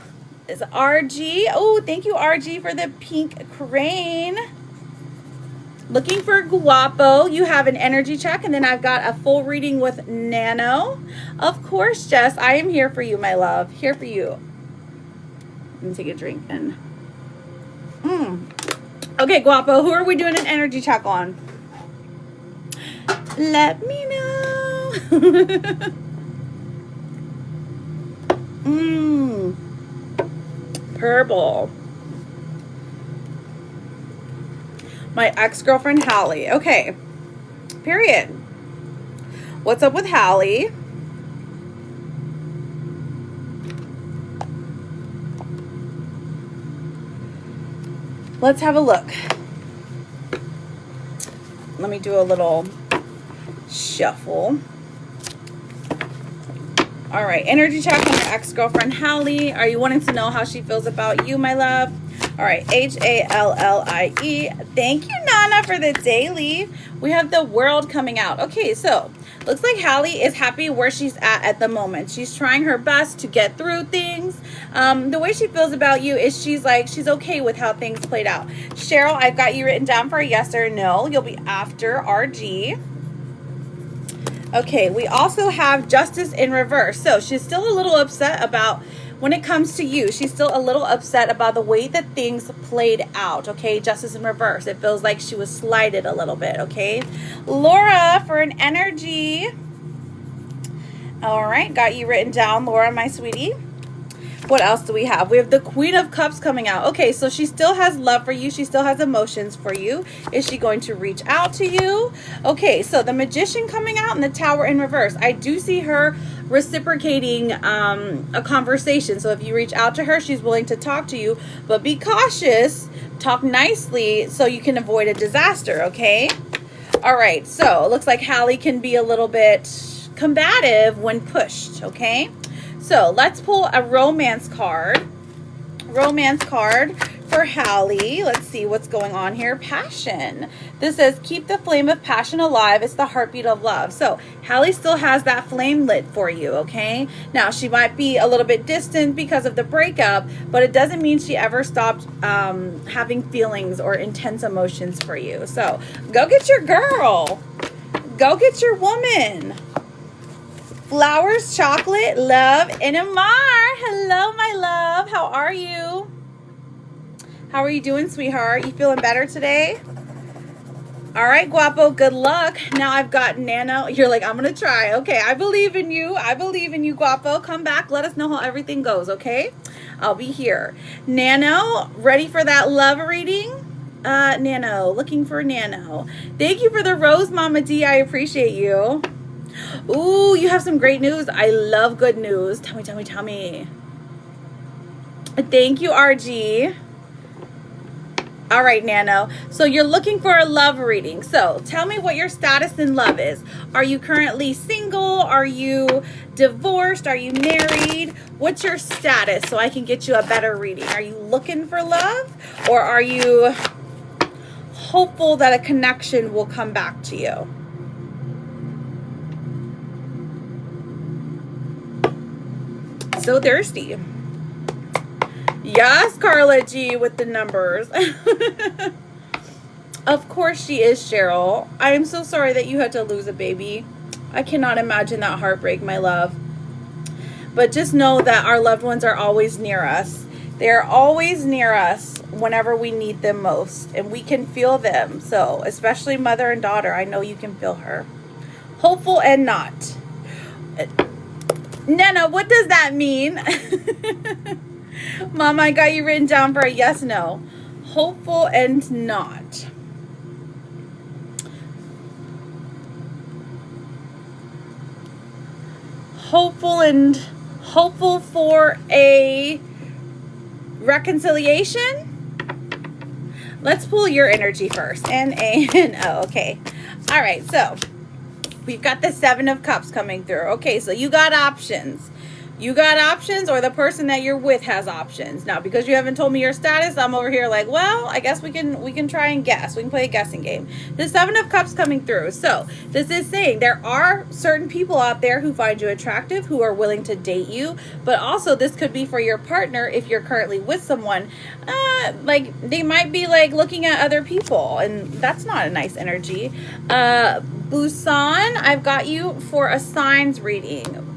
is RG. Oh, thank you, RG, for the pink crane. Looking for Guapo. You have an energy check, and then I've got a full reading with Nano. Of course, Jess, I am here for you, my love. Here for you. Let me take a drink then. Okay, Guapo, who are we doing an energy check on? Let me know. Purple. My ex-girlfriend, Hallie. Okay. Period. What's up with Hallie? Let's have a look. Let me do a little shuffle. All right, energy check on your ex-girlfriend, Hallie. Are you wanting to know how she feels about you, my love? All right, Hallie. Thank you, Nana, for the daily. We have the world coming out. Okay, so looks like Hallie is happy where she's at the moment. She's trying her best to get through things. The way she feels about you is she's okay with how things played out. Cheryl, I've got you written down for a yes or no. You'll be after RG. Okay, we also have Justice in reverse. So she's still a little upset about, when it comes to you, she's still a little upset about the way that things played out, okay? Justice in reverse. It feels like she was slighted a little bit, okay? Laura, for an energy. All right, got you written down, Laura, my sweetie. What else do we have? We have the Queen of Cups coming out. Okay, so she still has love for you. She still has emotions for you. Is she going to reach out to you? Okay, so the Magician coming out and the Tower in reverse. I do see her reciprocating a conversation. So if you reach out to her, she's willing to talk to you. But be cautious. Talk nicely so you can avoid a disaster, okay? All right, so it looks like Hallie can be a little bit combative when pushed, okay? So let's pull a romance card. Romance card for Hallie. Let's see what's going on here. Passion. This says, keep the flame of passion alive. It's the heartbeat of love. So Hallie still has that flame lit for you, okay? Now, she might be a little bit distant because of the breakup, but it doesn't mean she ever stopped having feelings or intense emotions for you. So go get your girl. Go get your woman. Flowers, chocolate, love, and Amar. Hello, my love. How are you? How are you doing, sweetheart? You feeling better today? All right, Guapo, good luck. Now I've got Nano. You're like, I'm going to try. Okay, I believe in you. I believe in you, Guapo. Come back. Let us know how everything goes, okay? I'll be here. Nano, ready for that love reading? Nano, looking for Nano. Thank you for the rose, Mama D. I appreciate you. Ooh, you have some great news. I love good news. Tell me. Thank you, RG. All right, Nano. So you're looking for a love reading. So tell me what your status in love is. Are you currently single? Are you divorced? Are you married? What's your status so I can get you a better reading? Are you looking for love? Or are you hopeful that a connection will come back to you? So thirsty. Yes, Carla G with the numbers. Of course she is, Cheryl. I am so sorry that you had to lose a baby. I cannot imagine that heartbreak, my love. But just know that our loved ones are always near us. They're always near us whenever we need them most. And we can feel them. So, especially mother and daughter, I know you can feel her. Hopeful and not. Nana, what does that mean? Mama, I got you written down for a yes, no. Hopeful and not. Hopeful for a reconciliation. Let's pull your energy first. N-A-N-O. Okay. All right. So we've got the Seven of Cups coming through. Okay. So you got options. You got options, or the person that you're with has options. Now, because you haven't told me your status, I'm over here like, well, I guess we can try and guess. We can play a guessing game. The Seven of Cups coming through. So this is saying there are certain people out there who find you attractive, who are willing to date you. But also this could be for your partner if you're currently with someone. Like they might be like looking at other people, and that's not a nice energy. Busan, I've got you for a signs reading.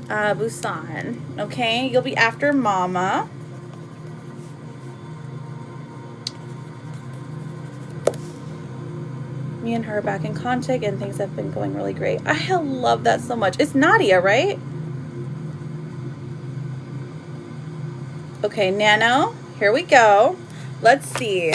Busan. Okay, you'll be after Mama. Me and her are back in contact and things have been going really great. I love that so much. It's Nadia, right? Okay, Nano, here we go. Let's see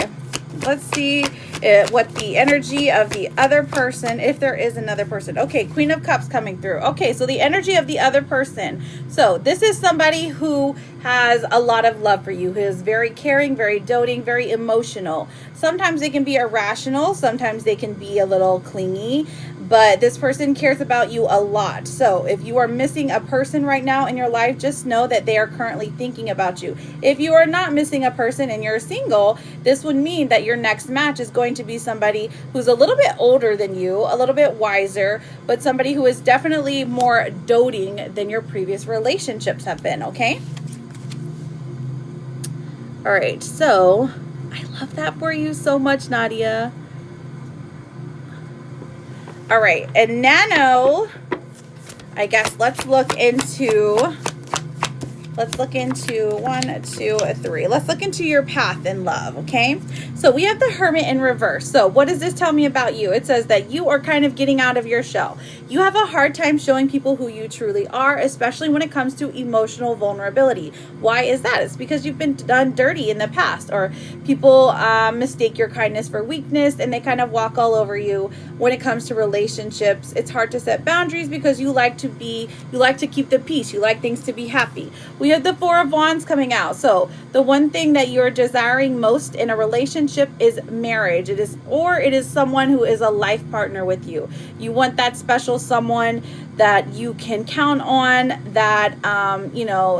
what the energy of the other person, if there is another person. Okay, Queen of Cups coming through. Okay, so the energy of the other person. So this is somebody who has a lot of love for you, who is very caring, very doting, very emotional. Sometimes they can be irrational, sometimes they can be a little clingy, but this person cares about you a lot. So if you are missing a person right now in your life, just know that they are currently thinking about you. If you are not missing a person and you're single, this would mean that your next match is going to be somebody who's a little bit older than you, a little bit wiser, but somebody who is definitely more doting than your previous relationships have been, okay? All right, so I love that for you so much, Nadia. All right, and Nano, I guess let's look into 1, 2, 3. Let's look into your path in love, okay? So we have the Hermit in reverse. So what does this tell me about you? It says that you are kind of getting out of your shell. You have a hard time showing people who you truly are, especially when it comes to emotional vulnerability. Why is that? It's because you've been done dirty in the past, or people mistake your kindness for weakness, and they kind of walk all over you. When it comes to relationships, it's hard to set boundaries because you like to keep the peace. You like things to be happy. We have the Four of Wands coming out. So the one thing that you're desiring most in a relationship is marriage. It is someone who is a life partner with you. You want that special someone that you can count on, that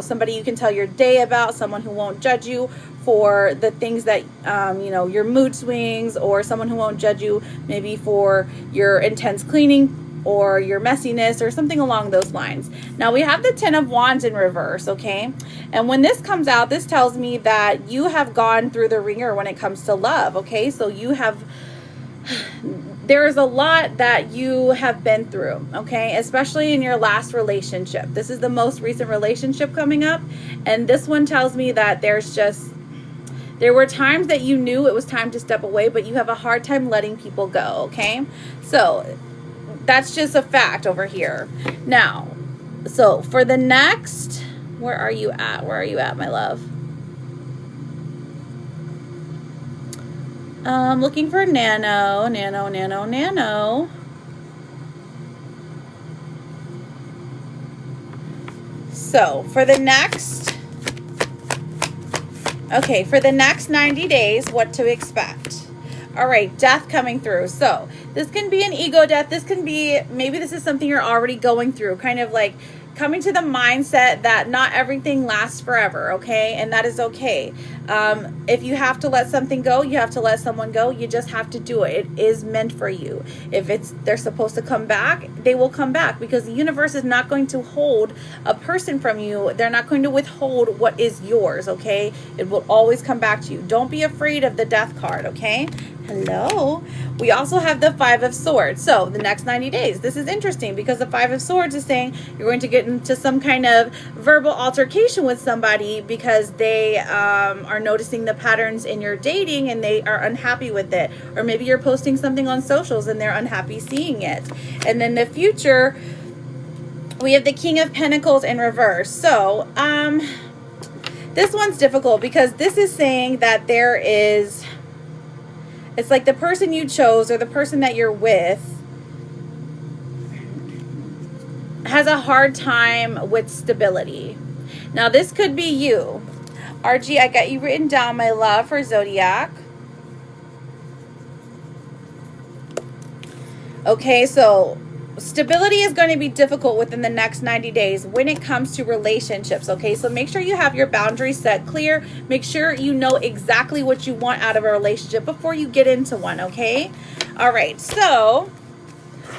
somebody you can tell your day about, someone who won't judge you for the things that your mood swings, or someone who won't judge you maybe for your intense cleaning or your messiness or something along those lines. Now we have the Ten of Wands in reverse, okay? And when this comes out, this tells me that you have gone through the ringer when it comes to love, okay? So there is a lot that you have been through, okay? Especially in your last relationship. This is the most recent relationship coming up, and this one tells me that there were times that you knew it was time to step away, but you have a hard time letting people go, okay? So that's just a fact over here. Now, so for the next, where are you at? Where are you at, my love? Looking for Nano. So for the next, for the next 90 days, what to expect. All right, death coming through. So this can be an ego death. This can be, maybe this is something you're already going through, kind of like coming to the mindset that not everything lasts forever, okay? And that is okay. If you have to let something go, you have to let someone go. You just have to do it. It is meant for you. If they're supposed to come back, they will come back, because the universe is not going to hold a person from you. They're not going to withhold what is yours, okay? It will always come back to you. Don't be afraid of the death card, okay? Hello. We also have the Five of Swords. So the next 90 days, this is interesting because the Five of Swords is saying you're going to get into some kind of verbal altercation with somebody because they are noticing the patterns in your dating and they are unhappy with it. Or maybe you're posting something on socials and they're unhappy seeing it. And then the future, we have the King of Pentacles in reverse. So this one's difficult because this is saying that it's like the person you chose or the person that you're with has a hard time with stability. Now, this could be you. RG, I got you written down, my love, for Zodiac. Okay, so stability is going to be difficult within the next 90 days when it comes to relationships, okay? So make sure you have your boundaries set clear. Make sure you know exactly what you want out of a relationship before you get into one, okay? All right, so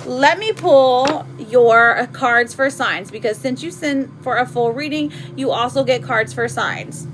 let me pull your cards for signs, because since you send for a full reading, you also get cards for signs.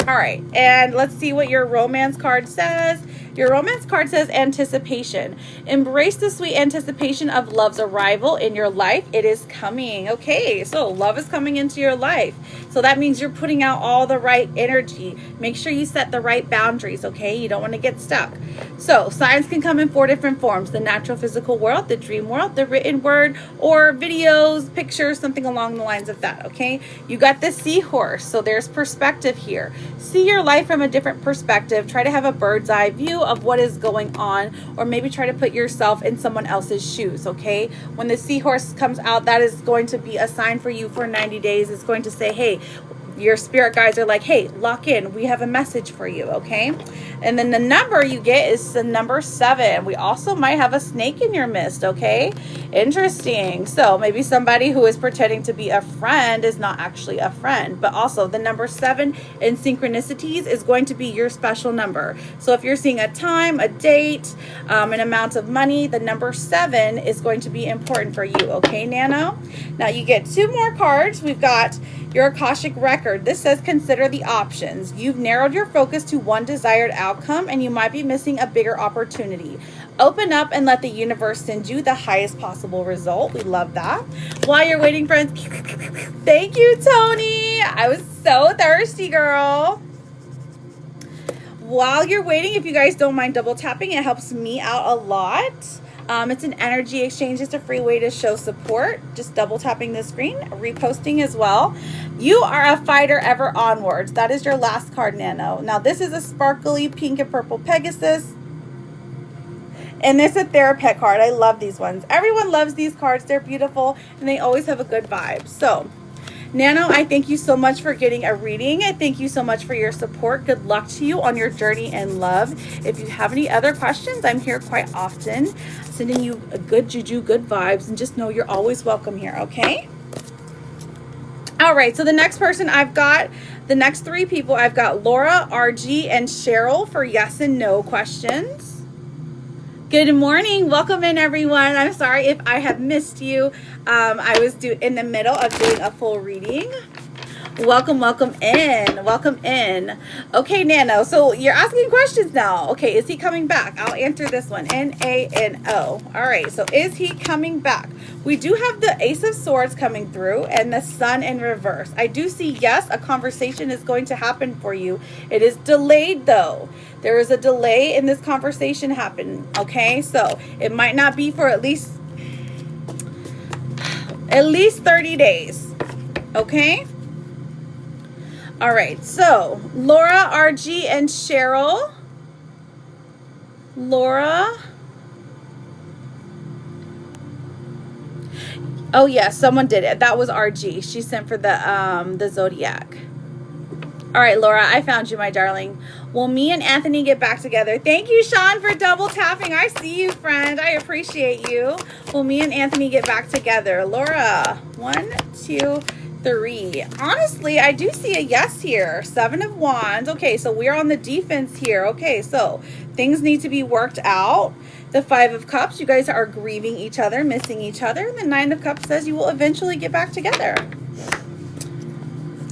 All right, and let's see what your romance card says. Your romance card says anticipation. Embrace the sweet anticipation of love's arrival in your life. It is coming. Okay, so love is coming into your life. So that means you're putting out all the right energy. Make sure you set the right boundaries, okay? You don't want to get stuck. So signs can come in 4 different forms: the natural physical world, the dream world, the written word, or videos, pictures, something along the lines of that, okay? You got the seahorse, so there's perspective here. See your life from a different perspective. Try to have a bird's eye view of what is going on, or maybe try to put yourself in someone else's shoes, okay? When the seahorse comes out, that is going to be a sign for you for 90 days. It's going to say, hey, your spirit guides are like, hey, lock in. We have a message for you, okay? And then the number you get is the number 7. We also might have a snake in your midst, okay? Interesting. So maybe somebody who is pretending to be a friend is not actually a friend. But also the number 7 in synchronicities is going to be your special number. So if you're seeing a time, a date, an amount of money, the number 7 is going to be important for you, okay, Nano? Now you get 2 more cards. We've got your Akashic record. This says consider the options. You've narrowed your focus to one desired outcome and you might be missing a bigger opportunity. Open up and let the universe send you the highest possible result. We love that. While you're waiting, friends, thank you, Tony. I was so thirsty, girl. While you're waiting, if you guys don't mind double tapping, it helps me out a lot. It's an energy exchange. It's a free way to show support. Just double tapping the screen, reposting as well. You are a fighter ever onwards. That is your last card, Nano. Now this is a sparkly pink and purple Pegasus. And this is a Therapet card. I love these ones. Everyone loves these cards. They're beautiful and they always have a good vibe. So Nano, I thank you so much for getting a reading. I thank you so much for your support. Good luck to you on your journey in love. If you have any other questions, I'm here quite often, sending you a good juju, good vibes, and just know you're always welcome here, okay? All right, so the next person I've got, the next 3 people, I've got Laura, RG, and Cheryl for yes and no questions. Good morning. Welcome in, everyone. I'm sorry if I have missed you. I was in the middle of doing a full reading. Welcome in. Welcome in. Okay, Nano. So you're asking questions now. Okay, is he coming back? I'll answer this one. N-A-N-O. All right, so is he coming back? We do have the Ace of Swords coming through and the Sun in reverse. I do see, yes, a conversation is going to happen for you. It is delayed, though. There is a delay in this conversation happening, okay? So it might not be for at least 30 days, okay? All right, so Laura, RG, and Cheryl. Laura. Oh, yeah, someone did it. That was RG. She sent for the Zodiac. All right, Laura, I found you, my darling. Will me and Anthony get back together? Thank you, Sean, for double tapping. I see you, friend. I appreciate you. Will me and Anthony get back together? Laura, 1, 2, 3. Honestly, I do see a yes here. 7 of Wands. Okay, so we're on the defense here. Okay, so things need to be worked out. The 5 of Cups, you guys are grieving each other, missing each other. The 9 of Cups says you will eventually get back together.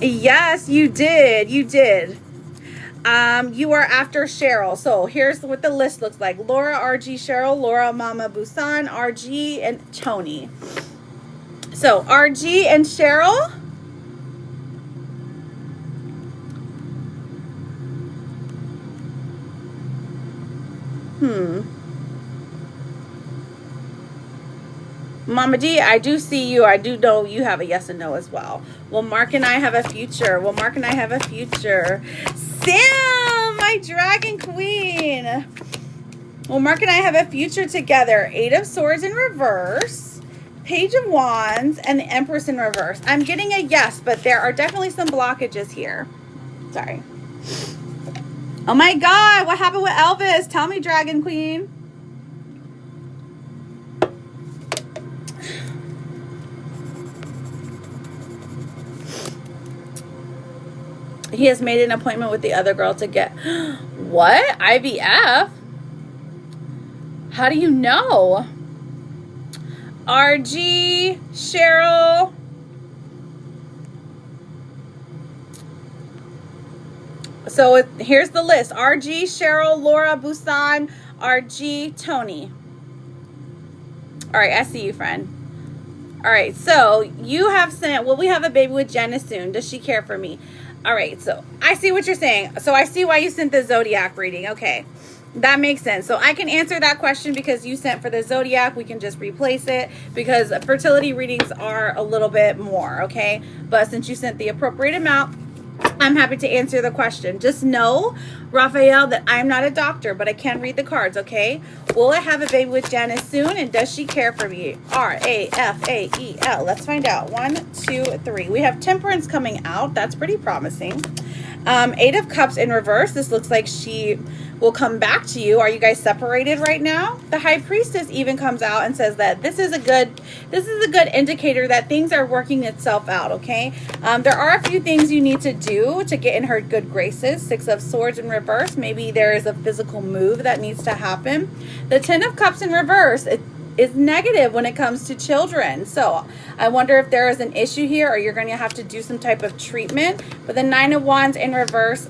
Yes, you did. You did. You are after Cheryl. So here's what the list looks like. Laura, RG, Cheryl, Laura, Mama, Busan, RG, and Tony. So RG and Cheryl. Mama D, I do see you. I do know you have a yes and no as well. Well, Mark and I have a future. Well, Mark and I have a future. Sam, my dragon queen. Well, Mark and I have a future together. 8 of Swords in reverse, Page of Wands, and the Empress in reverse. I'm getting a yes, but there are definitely some blockages here. Sorry. Oh my God, what happened with Elvis? Tell me, dragon queen. He has made an appointment with the other girl to get... What? IVF? How do you know? RG, Cheryl. So here's the list. RG, Cheryl, Laura, Busan, RG, Tony. All right, I see you, friend. All right, so you have sent... Well, we have a baby with Jenna soon. Does she care for me? All right, so I see what you're saying. So I see why you sent the Zodiac reading. Okay, that makes sense. So I can answer that question because you sent for the Zodiac. We can just replace it because fertility readings are a little bit more, okay? But since you sent the appropriate amount, I'm happy to answer the question. Just know, Raphael, that I'm not a doctor, but I can read the cards, okay? Will I have a baby with Janice soon, and does she care for me? Raphael. Let's find out. 1, 2, 3. We have Temperance coming out. That's pretty promising. 8 of Cups in reverse. This looks like she will come back to you. Are you guys separated right now? The High Priestess even comes out and says that this is a good indicator that things are working itself out, okay? There are a few things you need to do to get in her good graces. 6 of Swords in reverse. Maybe there is a physical move that needs to happen. The 10 of Cups in reverse, it is negative when it comes to children. So I wonder if there is an issue here, or you're going to have to do some type of treatment. But the 9 of Wands in reverse,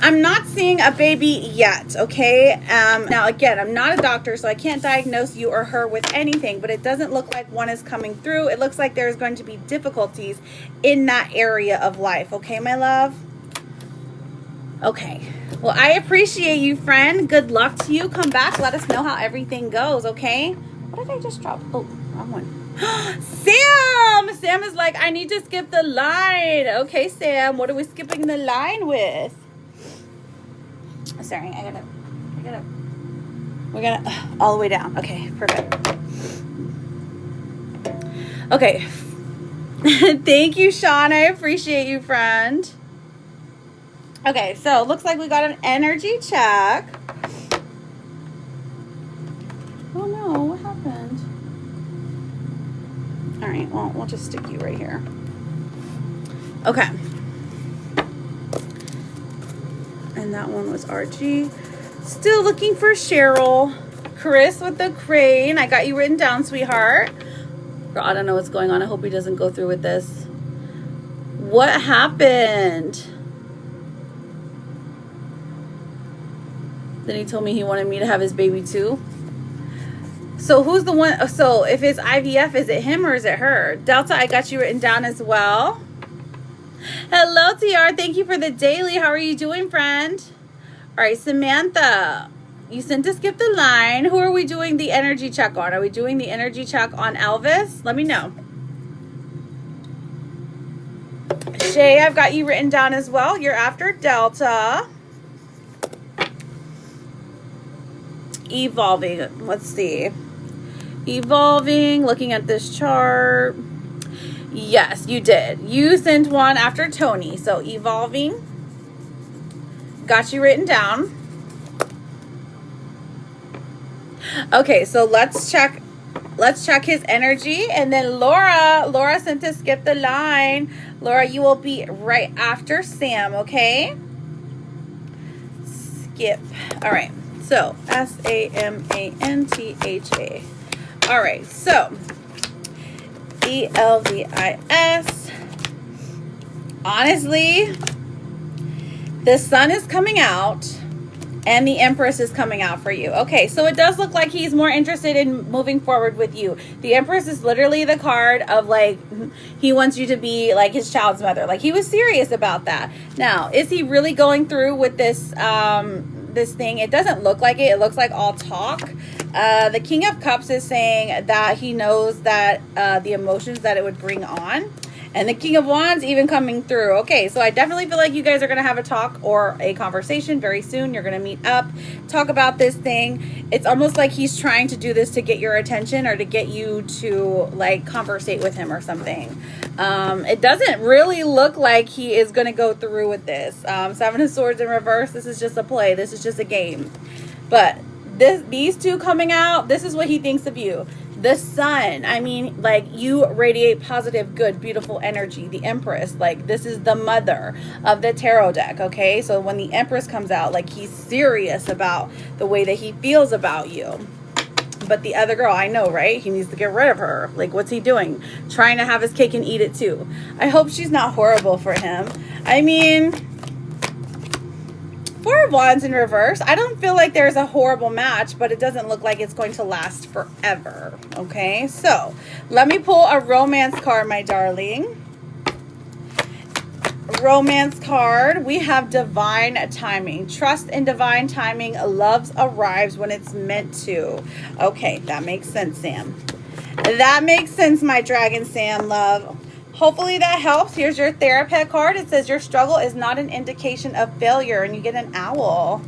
I'm not seeing a baby yet, okay? Now, again, I'm not a doctor, so I can't diagnose you or her with anything, but it doesn't look like one is coming through. It looks like there's going to be difficulties in that area of life, okay, my love? Okay. Well, I appreciate you, friend. Good luck to you. Come back. Let us know how everything goes, okay? What did I just drop? Oh, wrong one. Sam! Sam is like, I need to skip the line. Okay, Sam. What are we skipping the line with? Sorry, we're gonna all the way down. Okay, perfect. Okay. Thank you, Sean. I appreciate you, friend. Okay, so looks like we got an energy check. Oh no, what happened? All right, well, we'll just stick you right here. Okay. And that one was RG. Still looking for Cheryl. Chris with the crane. I got you written down, sweetheart. Girl, I don't know what's going on. I hope he doesn't go through with this. What happened? Then he told me he wanted me to have his baby too. So who's the one? So if it's IVF, is it him or is it her? Delta, I got you written down as well. Hello, TR. Thank you for the daily. How are you doing, friend? All right, Samantha. You sent to skip the line. Who are we doing the energy check on? Are we doing the energy check on Elvis? Let me know. Shay, I've got you written down as well. You're after Delta. Evolving. Let's see. Evolving. Looking at this chart. Yes, you did. You sent one after Tony. So evolving. Got you written down. Okay, so let's check his energy. And then Laura sent to skip the line. Laura, you will be right after Sam, okay? Skip. All right. So SAMANTHA. All right. So ELVIS. Honestly, the sun is coming out and the Empress is coming out for you. Okay, so it does look like he's more interested in moving forward with you. The Empress is literally the card of like, he wants you to be like his child's mother. Like he was serious about that. Now, is he really going through with this, this thing? It doesn't look like it. It looks like all talk. The King of Cups is saying that he knows that the emotions that it would bring on. And the King of Wands even coming through. Okay, so I definitely feel like you guys are going to have a talk or a conversation very soon. You're going to meet up, talk about this thing. It's almost like he's trying to do this to get your attention or to get you to like conversate with him or something. It doesn't really look like he is going to go through with this. 7 of Swords in reverse. This is just a play. This is just a game. But these two coming out, this is what he thinks of you. The sun, I mean, like you radiate positive, good, beautiful energy. The Empress, like this is the mother of the tarot deck, okay? So when the Empress comes out, like he's serious about the way that he feels about you. But the other girl, I know, right? He needs to get rid of her. Like, what's he doing? Trying to have his cake and eat it too. I hope she's not horrible for him. I mean, 4 of Wands in reverse. I don't feel like there's a horrible match, but it doesn't look like it's going to last forever. Okay, so let me pull a romance card, my darling. Romance card. We have divine timing. Trust in divine timing. Love arrives when it's meant to. Okay, that makes sense, Sam. That makes sense, my dragon Sam love. hopefully that helps. Here's your therapist card. It says your struggle is not an indication of failure, and you get an owl.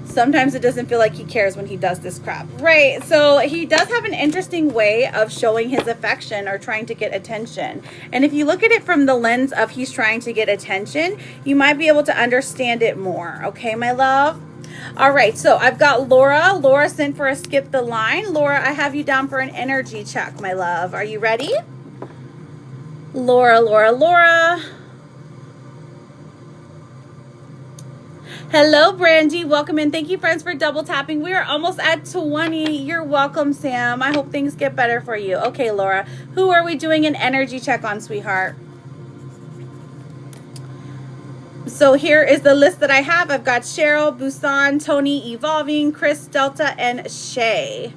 Sometimes it doesn't feel like he cares when he does this crap. Right, so he does have an interesting way of showing his affection or trying to get attention. And if you look at it from the lens of he's trying to get attention, you might be able to understand it more. Okay, my love? All right, so I've got Laura. Laura sent for a skip the line. Laura, I have you down for an energy check, my love. Are you ready? Laura, Laura, Laura. Hello, Brandy. Welcome in. Thank you, friends, for double tapping. We are almost at 20. You're welcome, Sam. I hope things get better for you. Okay, Laura. Who are we doing an energy check on, sweetheart? So here is the list that I have. I've got Cheryl, Busan, Tony, Evolving, Chris, Delta, and Shay.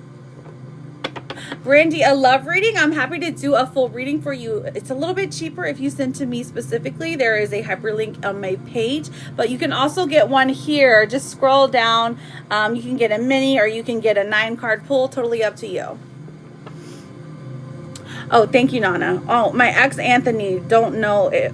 Brandy, a love reading. I'm happy to do a full reading for you. It's a little bit cheaper if you send to me specifically. There is a hyperlink on my page, but you can also get one here. Just scroll down. You can get a mini or you can get a 9-card pull. Totally up to you. Oh, thank you, Nana. Oh, my ex Anthony, don't know it.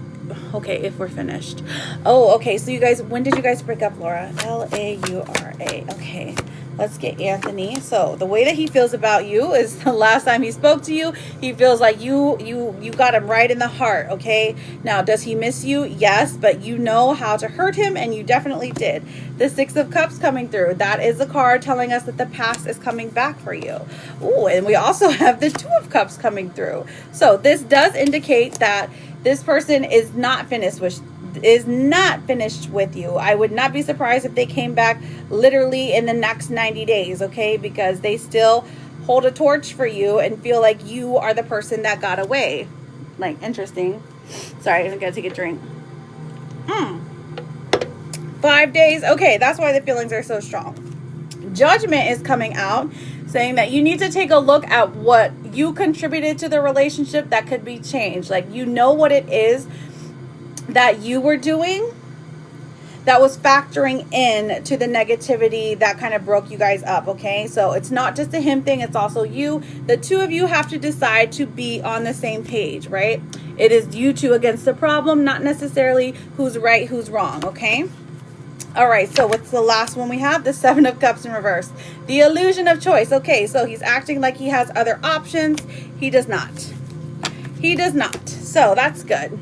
Okay, if we're finished. Oh, okay. So you guys, when did you guys break up, Laura? Laura. Okay. Let's get Anthony. So the way that he feels about you is the last time he spoke to you, he feels like you got him right in the heart, okay? Now, does he miss you? Yes, but you know how to hurt him, and you definitely did. The 6 of Cups coming through. That is a card telling us that the past is coming back for you. Ooh, and we also have the 2 of Cups coming through. So this does indicate that this person is not finished with you. I would not be surprised if they came back literally in the next 90 days, okay? Because they still hold a torch for you and feel like you are the person that got away. Like, interesting. Sorry, I'm gonna take a drink. 5 days. Okay, that's why the feelings are so strong. Judgment is coming out, saying that you need to take a look at what you contributed to the relationship that could be changed. Like, you know what it is that you were doing that was factoring in to the negativity that kind of broke you guys up, okay? So it's not just a him thing, it's also you. The 2 of you have to decide to be on the same page, right? It is you 2 against the problem, not necessarily who's right, who's wrong, okay? All right, so what's the last one we have? The 7 of Cups in reverse. The illusion of choice. Okay, so he's acting like he has other options. He does not. He does not. So that's good.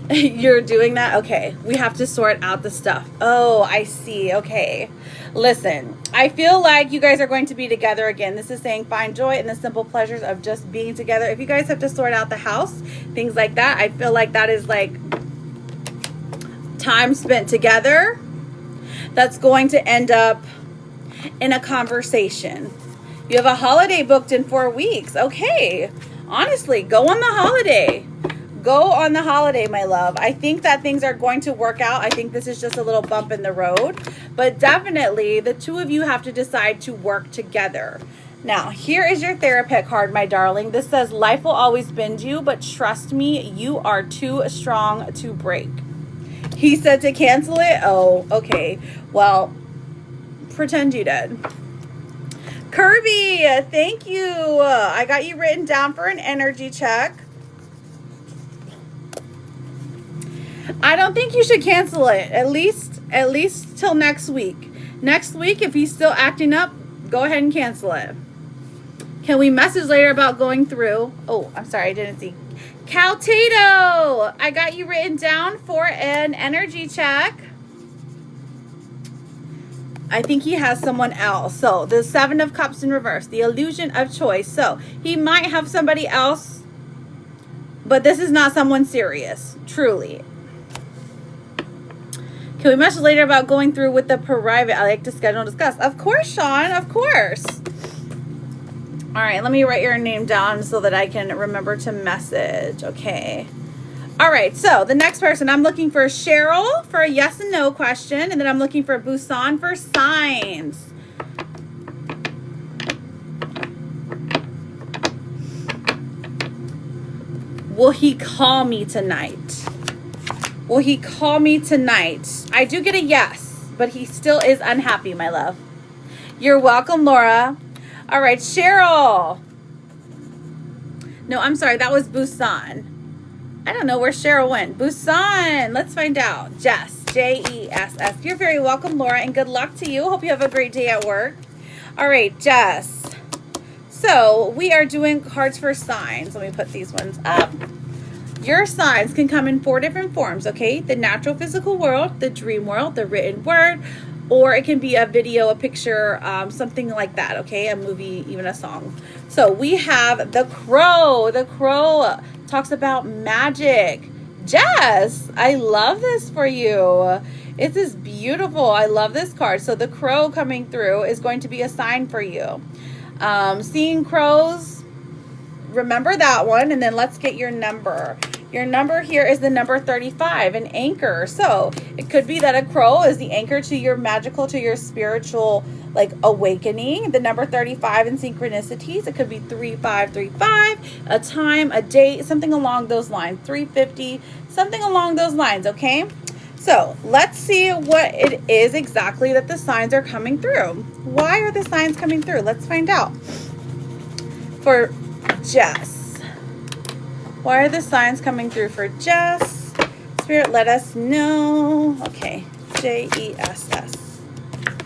You're doing that? Okay. We have to sort out the stuff. Oh, I see. Okay. Listen, I feel like you guys are going to be together again. This is saying find joy in the simple pleasures of just being together. If you guys have to sort out the house, things like that, I feel like that is like time spent together that's going to end up in a conversation. You have a holiday booked in 4 weeks. Okay. Honestly, go on the holiday. Go on the holiday, my love. I think that things are going to work out. I think this is just a little bump in the road. But definitely, the 2 of you have to decide to work together. Now, here is your therapist card, my darling. This says, life will always bend you, but trust me, you are too strong to break. He said to cancel it? Oh, okay. Well, pretend you did. Kirby, thank you. I got you written down for an energy check. I don't think you should cancel it. At least till next week. Next week, if he's still acting up, go ahead and cancel it. Can we message later about going through? Oh, I'm sorry, I didn't see. Caltato, I got you written down for an energy check. I think he has someone else. So the 7 of Cups in reverse, the illusion of choice. So he might have somebody else, but this is not someone serious, truly. Can we message later about going through with the private? I like to schedule and discuss. Of course, Sean, of course. All right, let me write your name down so that I can remember to message. Okay. All right, so the next person, I'm looking for Cheryl for a yes and no question, and then I'm looking for Busan for signs. Will he call me tonight? Will he call me tonight? I do get a yes, but he still is unhappy, my love. You're welcome, Laura. All right, Cheryl. No, I'm sorry. That was Busan. I don't know where Cheryl went. Busan. Let's find out. Jess. Jess. You're very welcome, Laura, and good luck to you. Hope you have a great day at work. All right, Jess. So we are doing cards for signs. Let me put these ones up. Your signs can come in 4 different forms, okay? The natural physical world, the dream world, the written word, or it can be a video, a picture, something like that, okay? A movie, even a song. So we have the crow. The crow talks about magic. Jess, I love this for you. It is beautiful. I love this card. So the crow coming through is going to be a sign for you. Seeing crows, remember that one, and then let's get your number. Your number here is the number 35, an anchor. So it could be that a crow is the anchor to your magical, to your spiritual, like, awakening. The number 35 in synchronicities. It could be 3535, a time, a date, something along those lines. 350, something along those lines, okay? So let's see what it is exactly that the signs are coming through. Why are the signs coming through? Let's find out. For Jess. Why are the signs coming through for Jess? Spirit, let us know. Okay, Jess.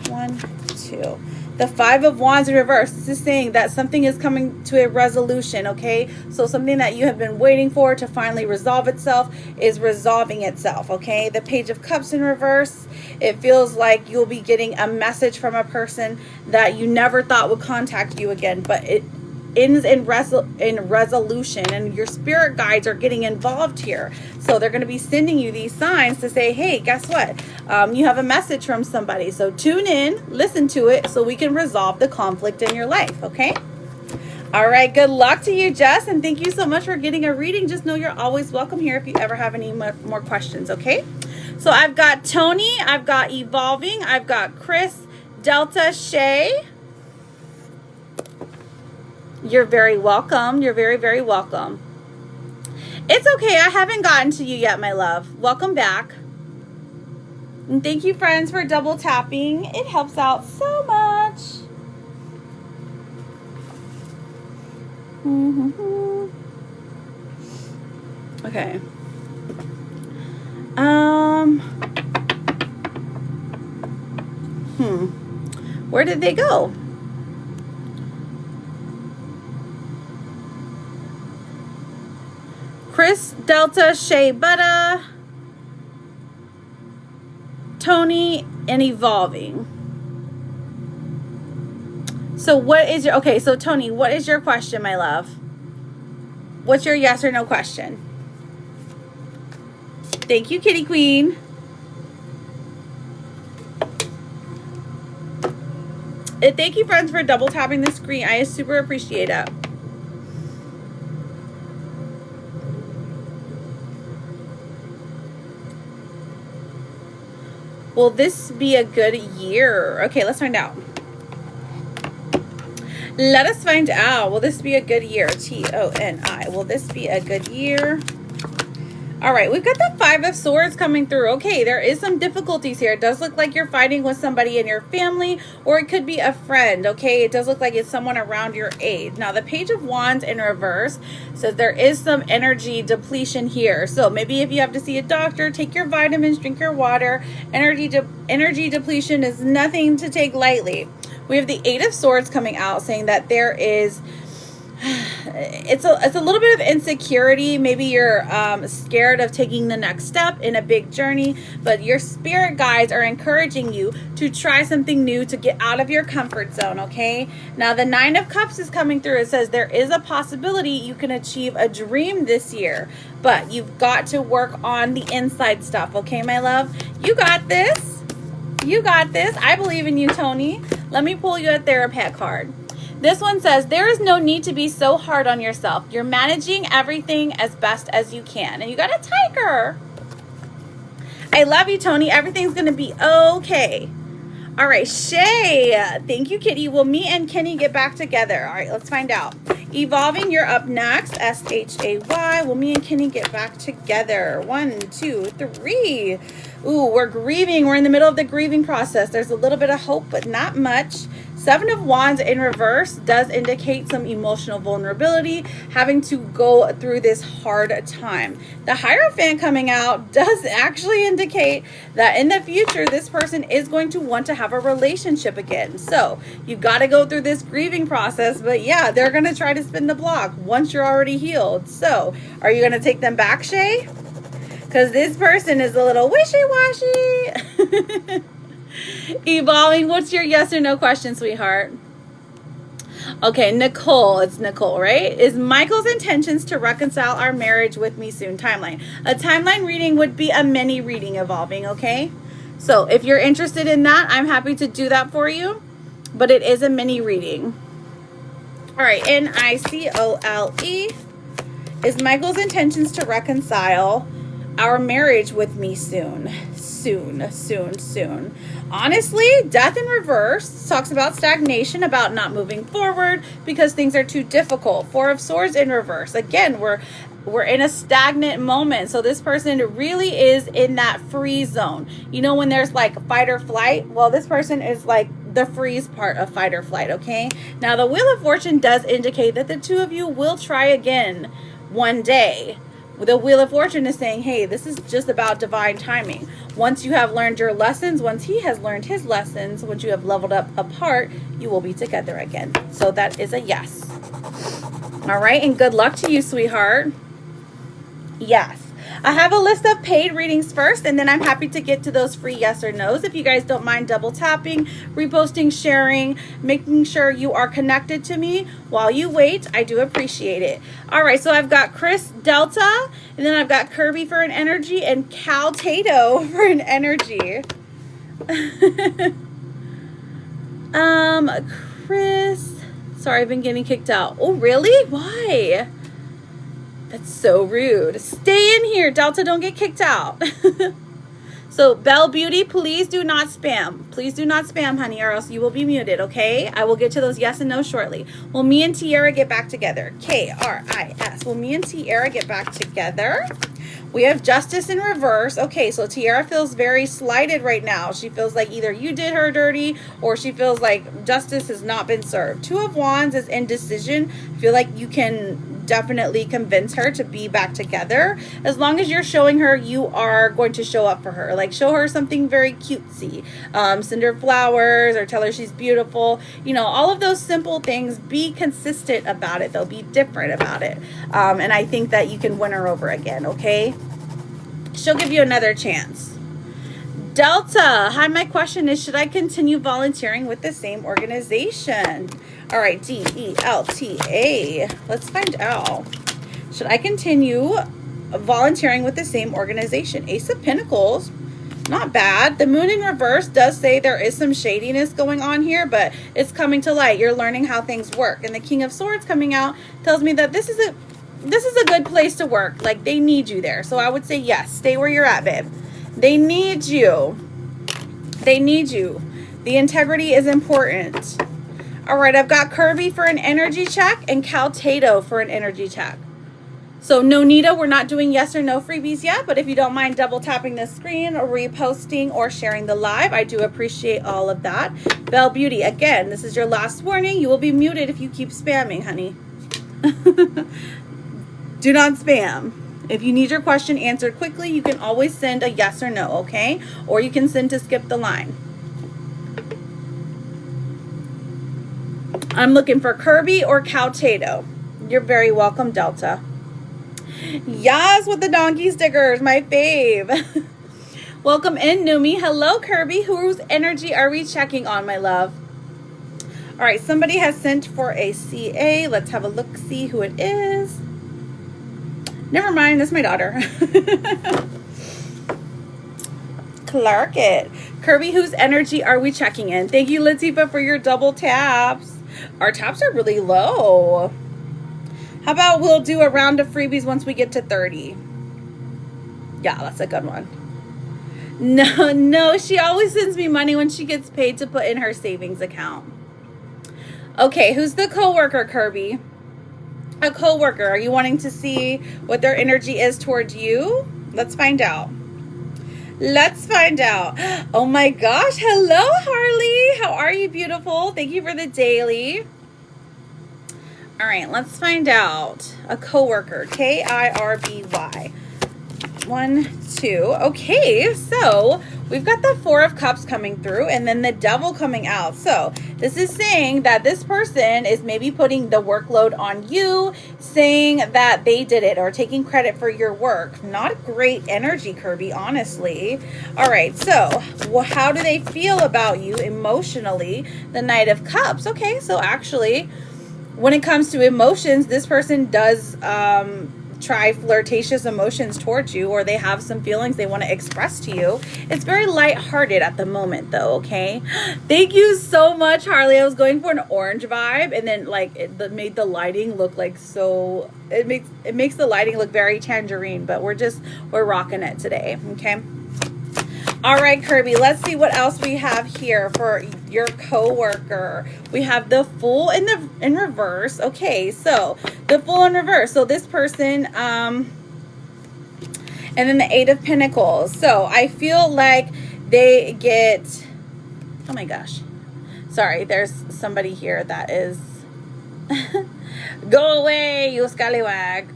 1, 2. The 5 of Wands in reverse. This is saying that something is coming to a resolution, okay? So something that you have been waiting for to finally resolve itself is resolving itself, okay? The Page of Cups in reverse. It feels like you'll be getting a message from a person that you never thought would contact you again, but it ends in resolution, and your spirit guides are getting involved here. So they're going to be sending you these signs to say, hey, guess what? You have a message from somebody. So tune in, listen to it, so we can resolve the conflict in your life, okay? All right, good luck to you, Jess, and thank you so much for getting a reading. Just know you're always welcome here if you ever have any more questions, okay? So I've got Tony, I've got Evolving, I've got Chris, Delta, Shay. You're very welcome. You're very, very welcome. It's okay. I haven't gotten to you yet, my love. Welcome back. And thank you, friends, for double tapping. It helps out so much. Okay. Where did they go? Chris, Delta, Shay, Butta, Tony, and Evolving. So what is your, okay, so Tony, what is your question, my love? What's your yes or no question? Thank you, Kitty Queen. And thank you, friends, for double tapping the screen. I super appreciate it. Will this be a good year? Okay, let's find out. Let us find out. Will this be a good year? T-O-N-I. Will this be a good year? All right, we've got the 5 of Swords coming through. Okay, there is some difficulties here. It does look like you're fighting with somebody in your family, or it could be a friend, okay? It does look like it's someone around your age. Now, the Page of Wands in reverse says there is some energy depletion here. So maybe if you have to see a doctor, take your vitamins, drink your water. Energy depletion is nothing to take lightly. We have the 8 of Swords coming out saying that there is... It's a little bit of insecurity. Maybe you're scared of taking the next step in a big journey, but your spirit guides are encouraging you to try something new, to get out of your comfort zone, okay? Now, the 9 of Cups is coming through. It says there is a possibility you can achieve a dream this year, but you've got to work on the inside stuff, okay, my love? You got this. You got this. I believe in you, Tony. Let me pull you a Therapet card. This one says, there is no need to be so hard on yourself. You're managing everything as best as you can. And you got a tiger. I love you, Tony. Everything's going to be okay. All right, Shay. Thank you, Kitty. Will me and Kenny get back together? All right, let's find out. Evolving, you're up next. S-H-A-Y. Will me and Kenny get back together? 1, 2, 3. Ooh, we're grieving. We're in the middle of the grieving process. There's a little bit of hope, but not much. Seven of Wands in reverse does indicate some emotional vulnerability, having to go through this hard time. The Hierophant coming out does actually indicate that in the future, this person is going to want to have a relationship again. So you've got to go through this grieving process, but yeah, they're going to try to spin the block once you're already healed. So are you going to take them back, Shay? Because this person is a little wishy-washy. Evolving, what's your yes or no question, sweetheart? Okay, Nicole, it's Nicole, right? Is Michael's intentions to reconcile our marriage with me soon? Timeline. A timeline reading would be a mini reading, Evolving, okay? So if you're interested in that, I'm happy to do that for you, but it is a mini reading. All right, Nicole. Is Michael's intentions to reconcile our marriage with me soon? Soon. Honestly, Death in reverse talks about stagnation, about not moving forward because things are too difficult. Four of Swords in reverse. Again, we're in a stagnant moment. So this person really is in that freeze zone. You know, when there's like fight or flight, well, this person is like the freeze part of fight or flight, okay? Now, the Wheel of Fortune does indicate that the two of you will try again one day. The Wheel of Fortune is saying, hey, this is just about divine timing. Once you have learned your lessons, once he has learned his lessons, once you have leveled up apart, you will be together again. So that is a yes. All right, and good luck to you, sweetheart. Yes. I have a list of paid readings first, and then I'm happy to get to those free yes or no's. If you guys don't mind double tapping, reposting, sharing, making sure you are connected to me while you wait, I do appreciate it. All right, so I've got Chris Delta, and then I've got Kirby for an energy, and Cal Tato for an energy. Chris, sorry, I've been getting kicked out. Oh, really? Why? That's so rude. Stay in here, Delta. Don't get kicked out. So, Belle Beauty, please do not spam. Please do not spam, honey, or else you will be muted, okay? I will get to those yes and no shortly. Will me and Tiara get back together? K-R-I-S. Will me and Tiara get back together? We have Justice in reverse. Okay, so Tiara feels very slighted right now. She feels like either you did her dirty or she feels like justice has not been served. Two of Wands is indecision. I feel like you can definitely convince her to be back together as long as you're showing her you are going to show up for her. Like, show her something very cutesy. Send her flowers or tell her she's beautiful. You know, all of those simple things. Be consistent about it, though. Be different about it. And I think that you can win her over again, okay? She'll give you another chance. Delta, hi, my question is, should I continue volunteering with the same organization? All right, D-E-L-T-A. Let's find out. Should I continue volunteering with the same organization? Ace of Pentacles, not bad. The Moon in reverse does say there is some shadiness going on here, but it's coming to light. You're learning how things work. And the King of Swords coming out tells me that this is a good place to work. Like, they need you there. So I would say yes, stay where you're at, babe. They need you. They need you. The integrity is important. All right, I've got Kirby for an energy check and Cal Tato for an energy check. So Nonita, we're not doing yes or no freebies yet, but if you don't mind double tapping the screen or reposting or sharing the live, I do appreciate all of that. Belle Beauty, again, this is your last warning. You will be muted if you keep spamming, honey. Do not spam. If you need your question answered quickly, you can always send a yes or no, okay? Or you can send to skip the line. I'm looking for Kirby or Cal Tato. You're very welcome, Delta. Yes, with the donkey stickers, my fave. Welcome in, Numi. Hello, Kirby. Whose energy are we checking on, my love? All right, somebody has sent for a CA. Let's have a look, see who it is. Never mind, that's my daughter. Clark it. Kirby, whose energy are we checking in? Thank you, Latifa, for your double taps. Our taps are really low. How about we'll do a round of freebies once we get to 30? Yeah, that's a good one. No, she always sends me money when she gets paid to put in her savings account. Okay, who's the coworker, Kirby? A coworker. Are you wanting to see what their energy is towards you? Let's find out. Let's find out. Oh my gosh. Hello, Harley. How are you, beautiful? Thank you for the daily. All right, let's find out. A coworker, Kirby. 1, 2. Okay, so we've got the Four of Cups coming through and then the Devil coming out. So this is saying that this person is maybe putting the workload on you, saying that they did it or taking credit for your work. Not great energy, Kirby, honestly. All right, so how do they feel about you emotionally? The Knight of Cups. Okay, so actually, when it comes to emotions, this person does try flirtatious emotions towards you, or they have some feelings they want to express to you. It's very lighthearted at the moment though, okay? Thank you so much, Harley. I was going for an orange vibe, and then like it made the lighting look like so, it makes the lighting look very tangerine, but we're rocking it today, okay? All right, Kirby, let's see what else we have here for your coworker. We have the Fool in reverse. Okay, so the Fool in reverse. So this person, and then the Eight of Pentacles. So I feel like they get, oh my gosh. Sorry, there's somebody here that is, go away, you scallywag.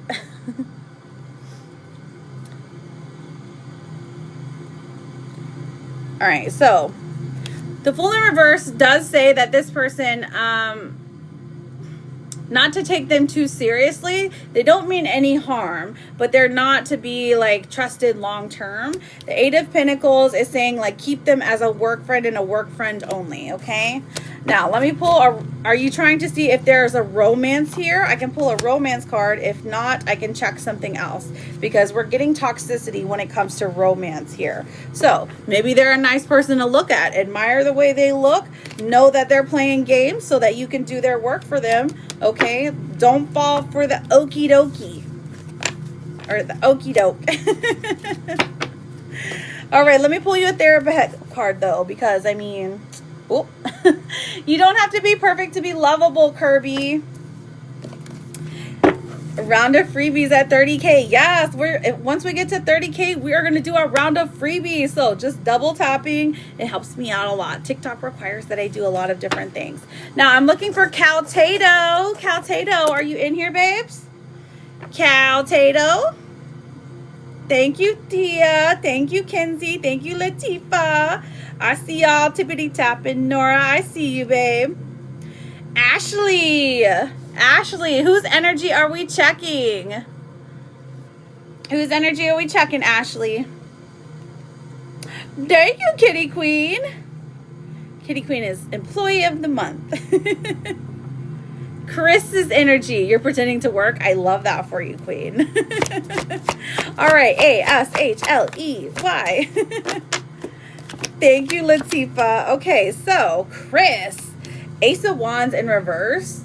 All right, so the Fool in reverse does say that this person, not to take them too seriously. They don't mean any harm, but they're not to be like trusted long term. The Eight of Pentacles is saying like keep them as a work friend and a work friend only, okay? Now, let me pull are you trying to see if there's a romance here? I can pull a romance card. If not, I can check something else because we're getting toxicity when it comes to romance here. So maybe they're a nice person to look at. Admire the way they look. Know that they're playing games so that you can do their work for them, okay? Don't fall for the okie dokie or the okie doke. All right, let me pull you a therapist card though, because I mean, oh, you don't have to be perfect to be lovable, Kirby. A round of freebies at 30K. Yes, once we get to 30K, we are going to do a round of freebies. So just double tapping, it helps me out a lot. TikTok requires that I do a lot of different things. Now I'm looking for Cal Tato. Cal Tato, are you in here, babes? Cal Tato. Thank you, Tia. Thank you, Kenzie. Thank you, Latifa. I see y'all tippity tapping. Nora, I see you, babe. Ashley. Ashley, whose energy are we checking? Whose energy are we checking, Ashley? Thank you, Kitty Queen. Kitty Queen is employee of the month. Chris's energy. You're pretending to work. I love that for you, Queen. All right, Ashley. Thank you, Latifa. Okay, so Chris, Ace of Wands in reverse,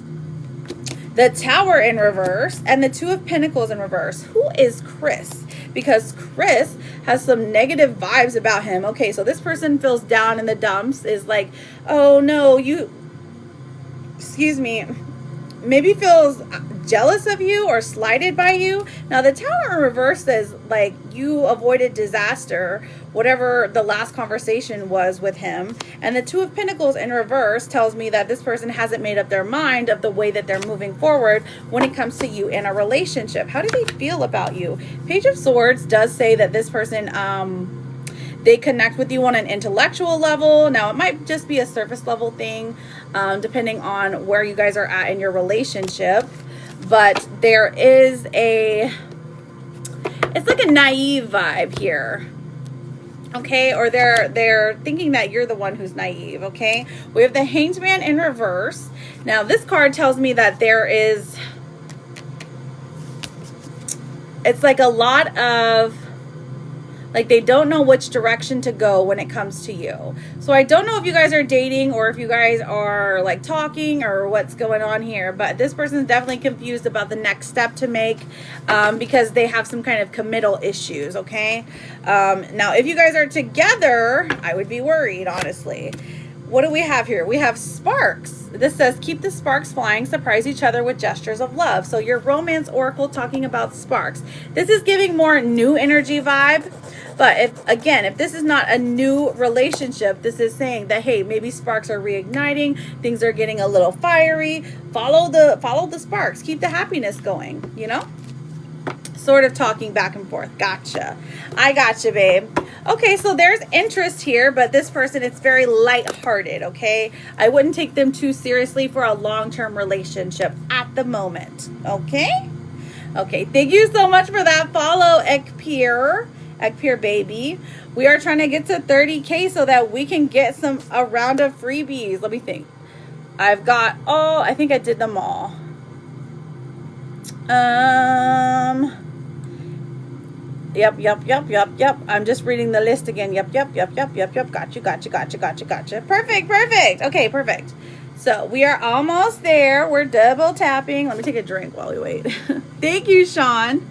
the Tower in reverse, and the Two of Pentacles in reverse. Who is Chris? Because Chris has some negative vibes about him. Okay, so this person feels down in the dumps, is like, oh no, excuse me, maybe feels jealous of you or slighted by you. Now the Tower in reverse says like you avoided disaster, whatever the last conversation was with him. And the Two of Pentacles in reverse tells me that this person hasn't made up their mind of the way that they're moving forward when it comes to you in a relationship. How do they feel about you? Page of Swords does say that this person, they connect with you on an intellectual level. Now, it might just be a surface level thing, depending on where you guys are at in your relationship. But there is it's like a naive vibe here. Okay, or they're thinking that you're the one who's naive, okay? We have the Hanged Man in reverse. Now, this card tells me that it's like a lot of, like they don't know which direction to go when it comes to you. So I don't know if you guys are dating or if you guys are like talking or what's going on here, but this person is definitely confused about the next step to make because they have some kind of committal issues, okay? Now, if you guys are together, I would be worried, honestly. what do we have here? We have sparks. This says, keep the sparks flying, surprise each other with gestures of love. So your romance oracle talking about sparks. This is giving more new energy vibe. But if this is not a new relationship, this is saying that, hey, maybe sparks are reigniting, things are getting a little fiery. Follow the sparks. Keep the happiness going, you know? Sort of talking back and forth. Gotcha. I gotcha, babe. Okay, so there's interest here, but this person, it's very lighthearted, okay? I wouldn't take them too seriously for a long-term relationship at the moment, okay? Okay, thank you so much for that follow, Ekpir baby. We are trying to get to 30K so that we can get a round of freebies. Let me think. I've got all, I think I did them all. Yep. I'm just reading the list again. Yep. Gotcha. Perfect. Okay, perfect. So we are almost there. We're double tapping. Let me take a drink while we wait. Thank you, Sean.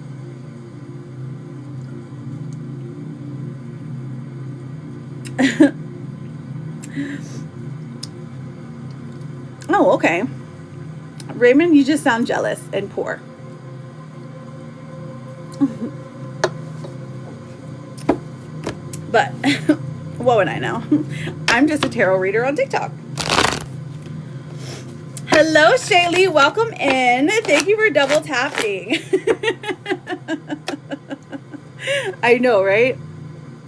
Oh, okay. Raymond, you just sound jealous and poor. But what would I know? I'm just a tarot reader on TikTok. Hello, Shaylee. Welcome in. Thank you for double tapping. I know, right?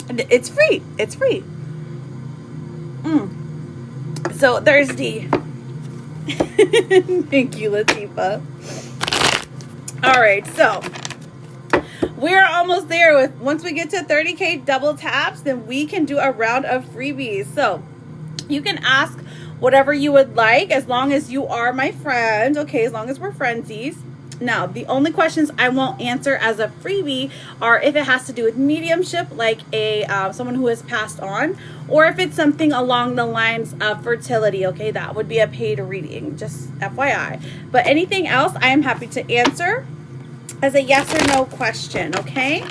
It's free. It's free. So thirsty. Thank you, Latifa. All right, so we're almost there. Once we get to 30K double taps, then we can do a round of freebies. So you can ask whatever you would like, as long as you are my friend, okay, as long as we're friendsies. Now, the only questions I won't answer as a freebie are if it has to do with mediumship, like someone who has passed on, or if it's something along the lines of fertility, okay, that would be a paid reading, just FYI. But anything else, I am happy to answer as a yes or no question, okay?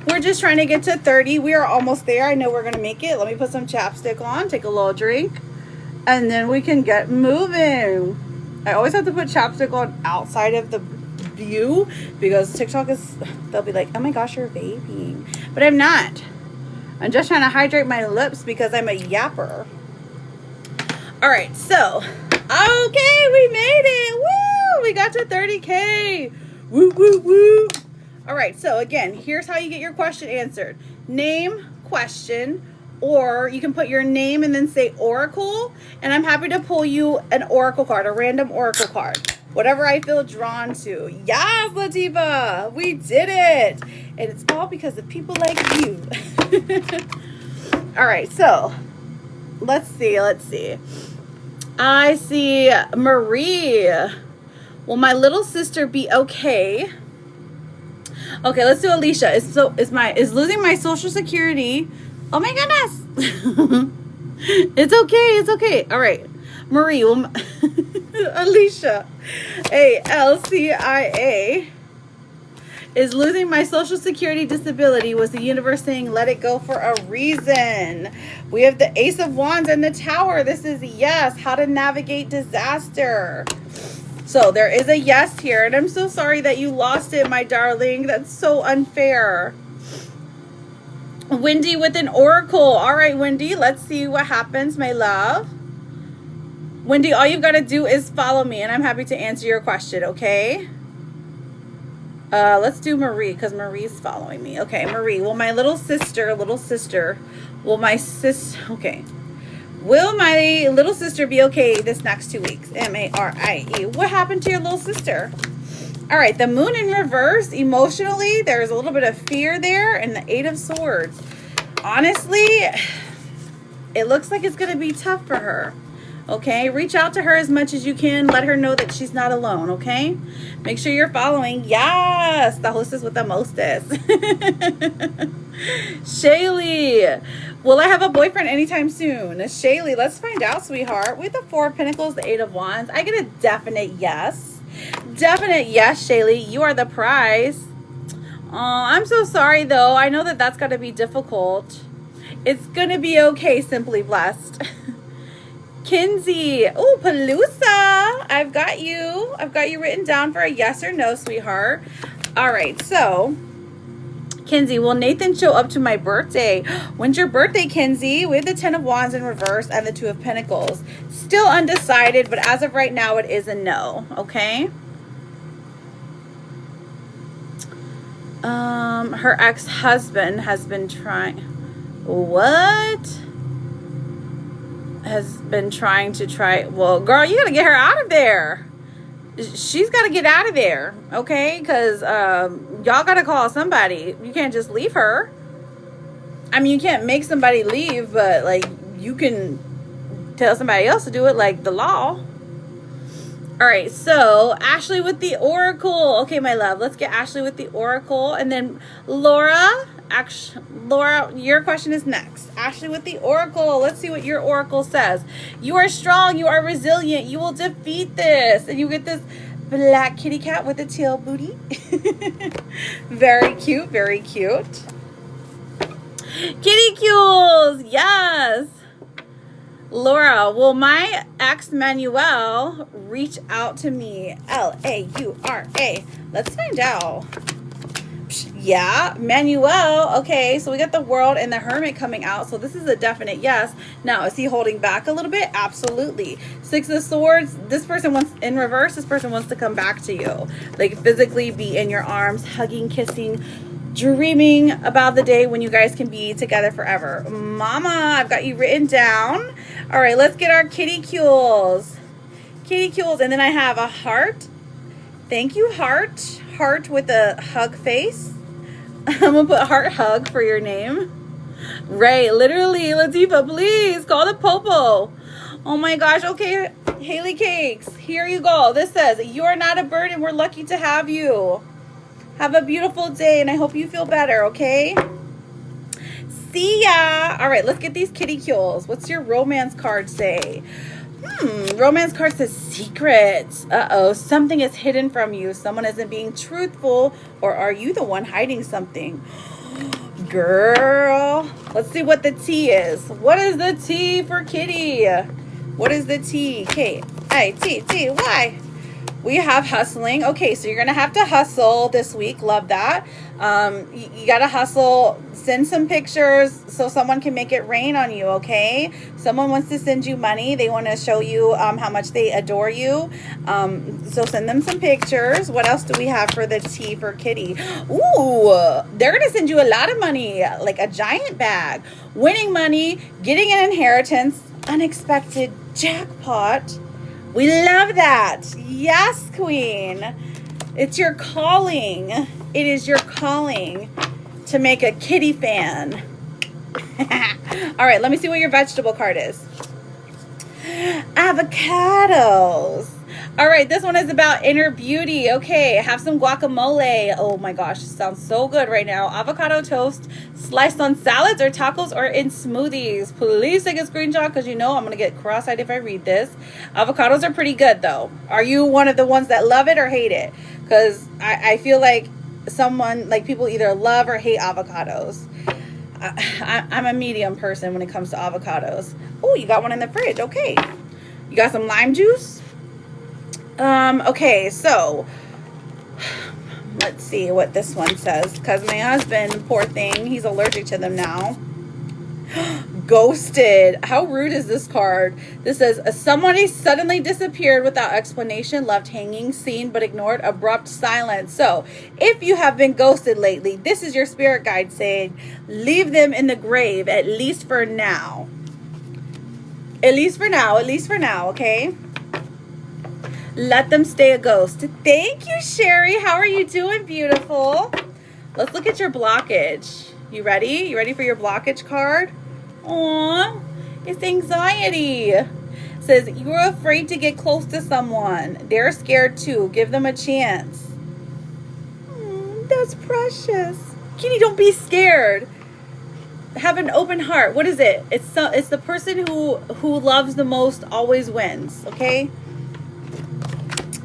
We're just trying to get to 30. We are almost there. I know we're going to make it. Let me put some chapstick on, take a little drink, and then we can get moving. I always have to put chapstick on outside of the view because TikTok they'll be like, oh my gosh, you're vaping. But I'm not. I'm just trying to hydrate my lips because I'm a yapper. All right, so, okay, we made it. Woo! We got to 30K. Woo. All right, so again, here's how you get your question answered. Name, question, or you can put your name and then say oracle, and I'm happy to pull you an oracle card, a random oracle card. Whatever I feel drawn to. Yes, Latifa, we did it. And it's all because of people like you. All right, so let's see. I see Marie. Will my little sister be okay? Okay, let's do Alicia. Is losing my social security. Oh my goodness. It's okay. All right. Marie, Alicia, ALCIA, is losing my social security disability. Was the universe saying let it go for a reason? We have the Ace of Wands and the Tower. This is yes. How to navigate disaster. So there is a yes here, and I'm so sorry that you lost it, my darling. That's so unfair. Wendy with an oracle. All right, Wendy, let's see what happens, my love. Wendy, all you've got to do is follow me, and I'm happy to answer your question, okay? Let's do Marie, because Marie's following me. Okay, Marie, will my little sister, will my little sister be okay this next 2 weeks? M-A-R-I-E. What happened to your little sister? All right, the moon in reverse, emotionally, there's a little bit of fear there, and the 8 of Swords. Honestly, it looks like it's going to be tough for her. Okay, reach out to her as much as you can. Let her know that she's not alone, okay? Make sure you're following. Yes, the hostess with the mostest. Shaylee, will I have a boyfriend anytime soon? Shaylee, let's find out, sweetheart. With the 4 of Pentacles, the 8 of Wands, I get a definite yes. Definite yes, Shaylee. You are the prize. Oh, I'm so sorry, though. I know that that's got to be difficult. It's going to be okay, Simply Blessed. Kinsey. Oh, Palooza. I've got you written down for a yes or no, sweetheart. All right, so Kinsey, will Nathan show up to my birthday? When's your birthday, Kinsey? We have the 10 of Wands in reverse and the 2 of Pentacles. Still undecided, but as of right now, it is a no, okay? Her ex-husband has been trying... What? Has been trying to try... Well, girl, you gotta get her out of there. She's got to get out of there, okay? Because y'all got to call somebody. You can't just leave her. I mean, you can't make somebody leave, but, like, you can tell somebody else to do it, like the law. All right, so Ashley with the Oracle. Okay, my love, let's get Ashley with the Oracle. And then Laura, Laura, your question is next. Ashley with the Oracle. Let's see what your Oracle says. You are strong. You are resilient. You will defeat this. And you get this black kitty cat with a tail booty. Very cute. Very cute. Kitty cules. Yes. Laura, will my ex Manuel reach out to me? Laura. Let's find out. Yeah, Manuel. Okay, so we got the World and the Hermit coming out. So this is a definite yes. Now, is he holding back a little bit? Absolutely. 6 of Swords. This person wants, in reverse, this person wants to come back to you. Like physically be in your arms, hugging, kissing, dreaming about the day when you guys can be together forever. Mama, I've got you written down. All right, let's get our kitty cules. Kitty cules. And then I have a heart. Thank you, heart. Heart with a hug face. I'm gonna put heart hug for your name. Ray, literally, Latifa, please call the popo. Oh my gosh. Okay, Haley Cakes, here you go. This says, you are not a burden. We're lucky to have you. Have a beautiful day, and I hope you feel better, okay? See ya. All right, let's get these kitty cules. What's your romance card say? Romance card says secrets. Uh-oh, something is hidden from you. Someone isn't being truthful, or are you the one hiding something? Girl, let's see what the T is. What is the T for kitty? What is the T? K-I-T-T-Y. We have hustling. Okay, so you're going to have to hustle this week. Love that. You got to hustle. Send some pictures so someone can make it rain on you, okay? Someone wants to send you money. They want to show you how much they adore you. So send them some pictures. What else do we have for the T for kitty? Ooh, they're going to send you a lot of money, like a giant bag. Winning money, getting an inheritance, unexpected jackpot. We love that. Yes, queen. It's your calling. It is your calling to make a kitty fan. All right, let me see what your vegetable card is. Avocados. All right, this one is about inner beauty. Okay, have some guacamole. Oh my gosh, sounds so good right now. Avocado toast, sliced on salads or tacos or in smoothies. Please take a screenshot because you know I'm going to get cross-eyed if I read this. Avocados are pretty good though. Are you one of the ones that love it or hate it? Because I feel like people either love or hate avocados. I'm a medium person when it comes to avocados. Oh, you got one in the fridge. Okay. You got some lime juice? Okay, so let's see what this one says, because my husband, poor thing, he's allergic to them now. Ghosted. How rude is this card? This says, somebody suddenly disappeared without explanation, left hanging, seen but ignored, abrupt silence. So if you have been ghosted lately, this is your spirit guide saying, leave them in the grave, at least for now. At least for now, okay? Let them stay a ghost. Thank you, Sherry. How are you doing, beautiful? Let's look at your blockage. You ready? You ready for your blockage card? Aw, it's anxiety. It says, you're afraid to get close to someone. They're scared too. Give them a chance. That's precious. Kitty, don't be scared. Have an open heart. What is it? It's the person who loves the most always wins, okay?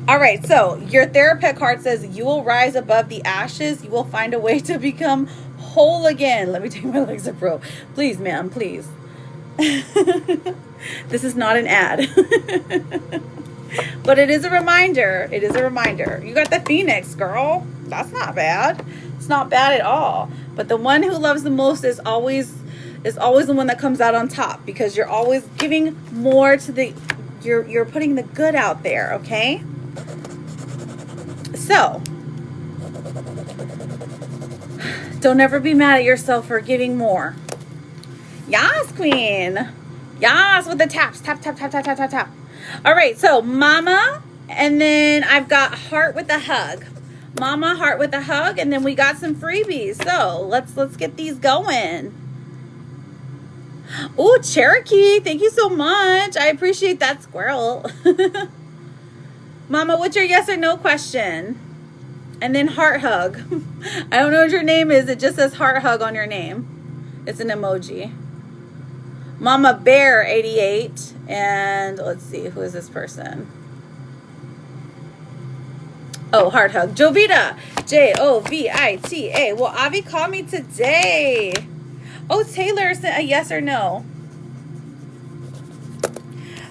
All right, so your therapist card says you will rise above the ashes. You will find a way to become whole again. Let me take my legs up, bro. Please, ma'am, please. This is not an ad. But it is a reminder. It is a reminder. You got the Phoenix, girl. That's not bad. It's not bad at all. But the one who loves the most is always the one that comes out on top, because you're always giving more to the, you're putting the good out there, okay? So, don't ever be mad at yourself for giving more. Yes, queen. Yes, with the taps. Tap, tap, tap, tap, tap, tap, tap. All right, so mama, and then I've got heart with a hug. Mama, heart with a hug, and then we got some freebies. So let's get these going. Oh, Cherokee, thank you so much. I appreciate that, squirrel. Mama, what's your yes or no question? And then heart hug. I don't know what your name is. It just says heart hug on your name. It's an emoji. Mama Bear 88. And let's see, who is this person? Oh, heart hug. Jovita. Jovita. Well, Avi called me today. Oh, Taylor sent a yes or no.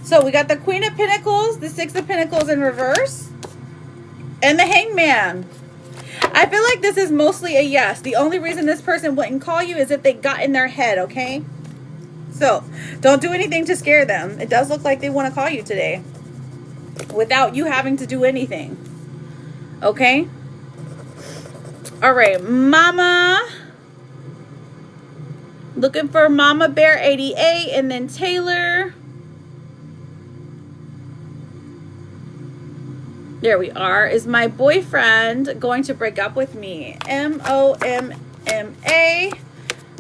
So we got the Queen of Pentacles, the Six of Pentacles in reverse, and the Hangman. I feel like this is mostly a yes. The only reason this person wouldn't call you is if they got in their head, okay? So don't do anything to scare them. It does look like they want to call you today without you having to do anything. Okay? All right, Mama. Looking for Mama Bear 88, and then Taylor. There we are. Is my boyfriend going to break up with me? M-O-M-M-A.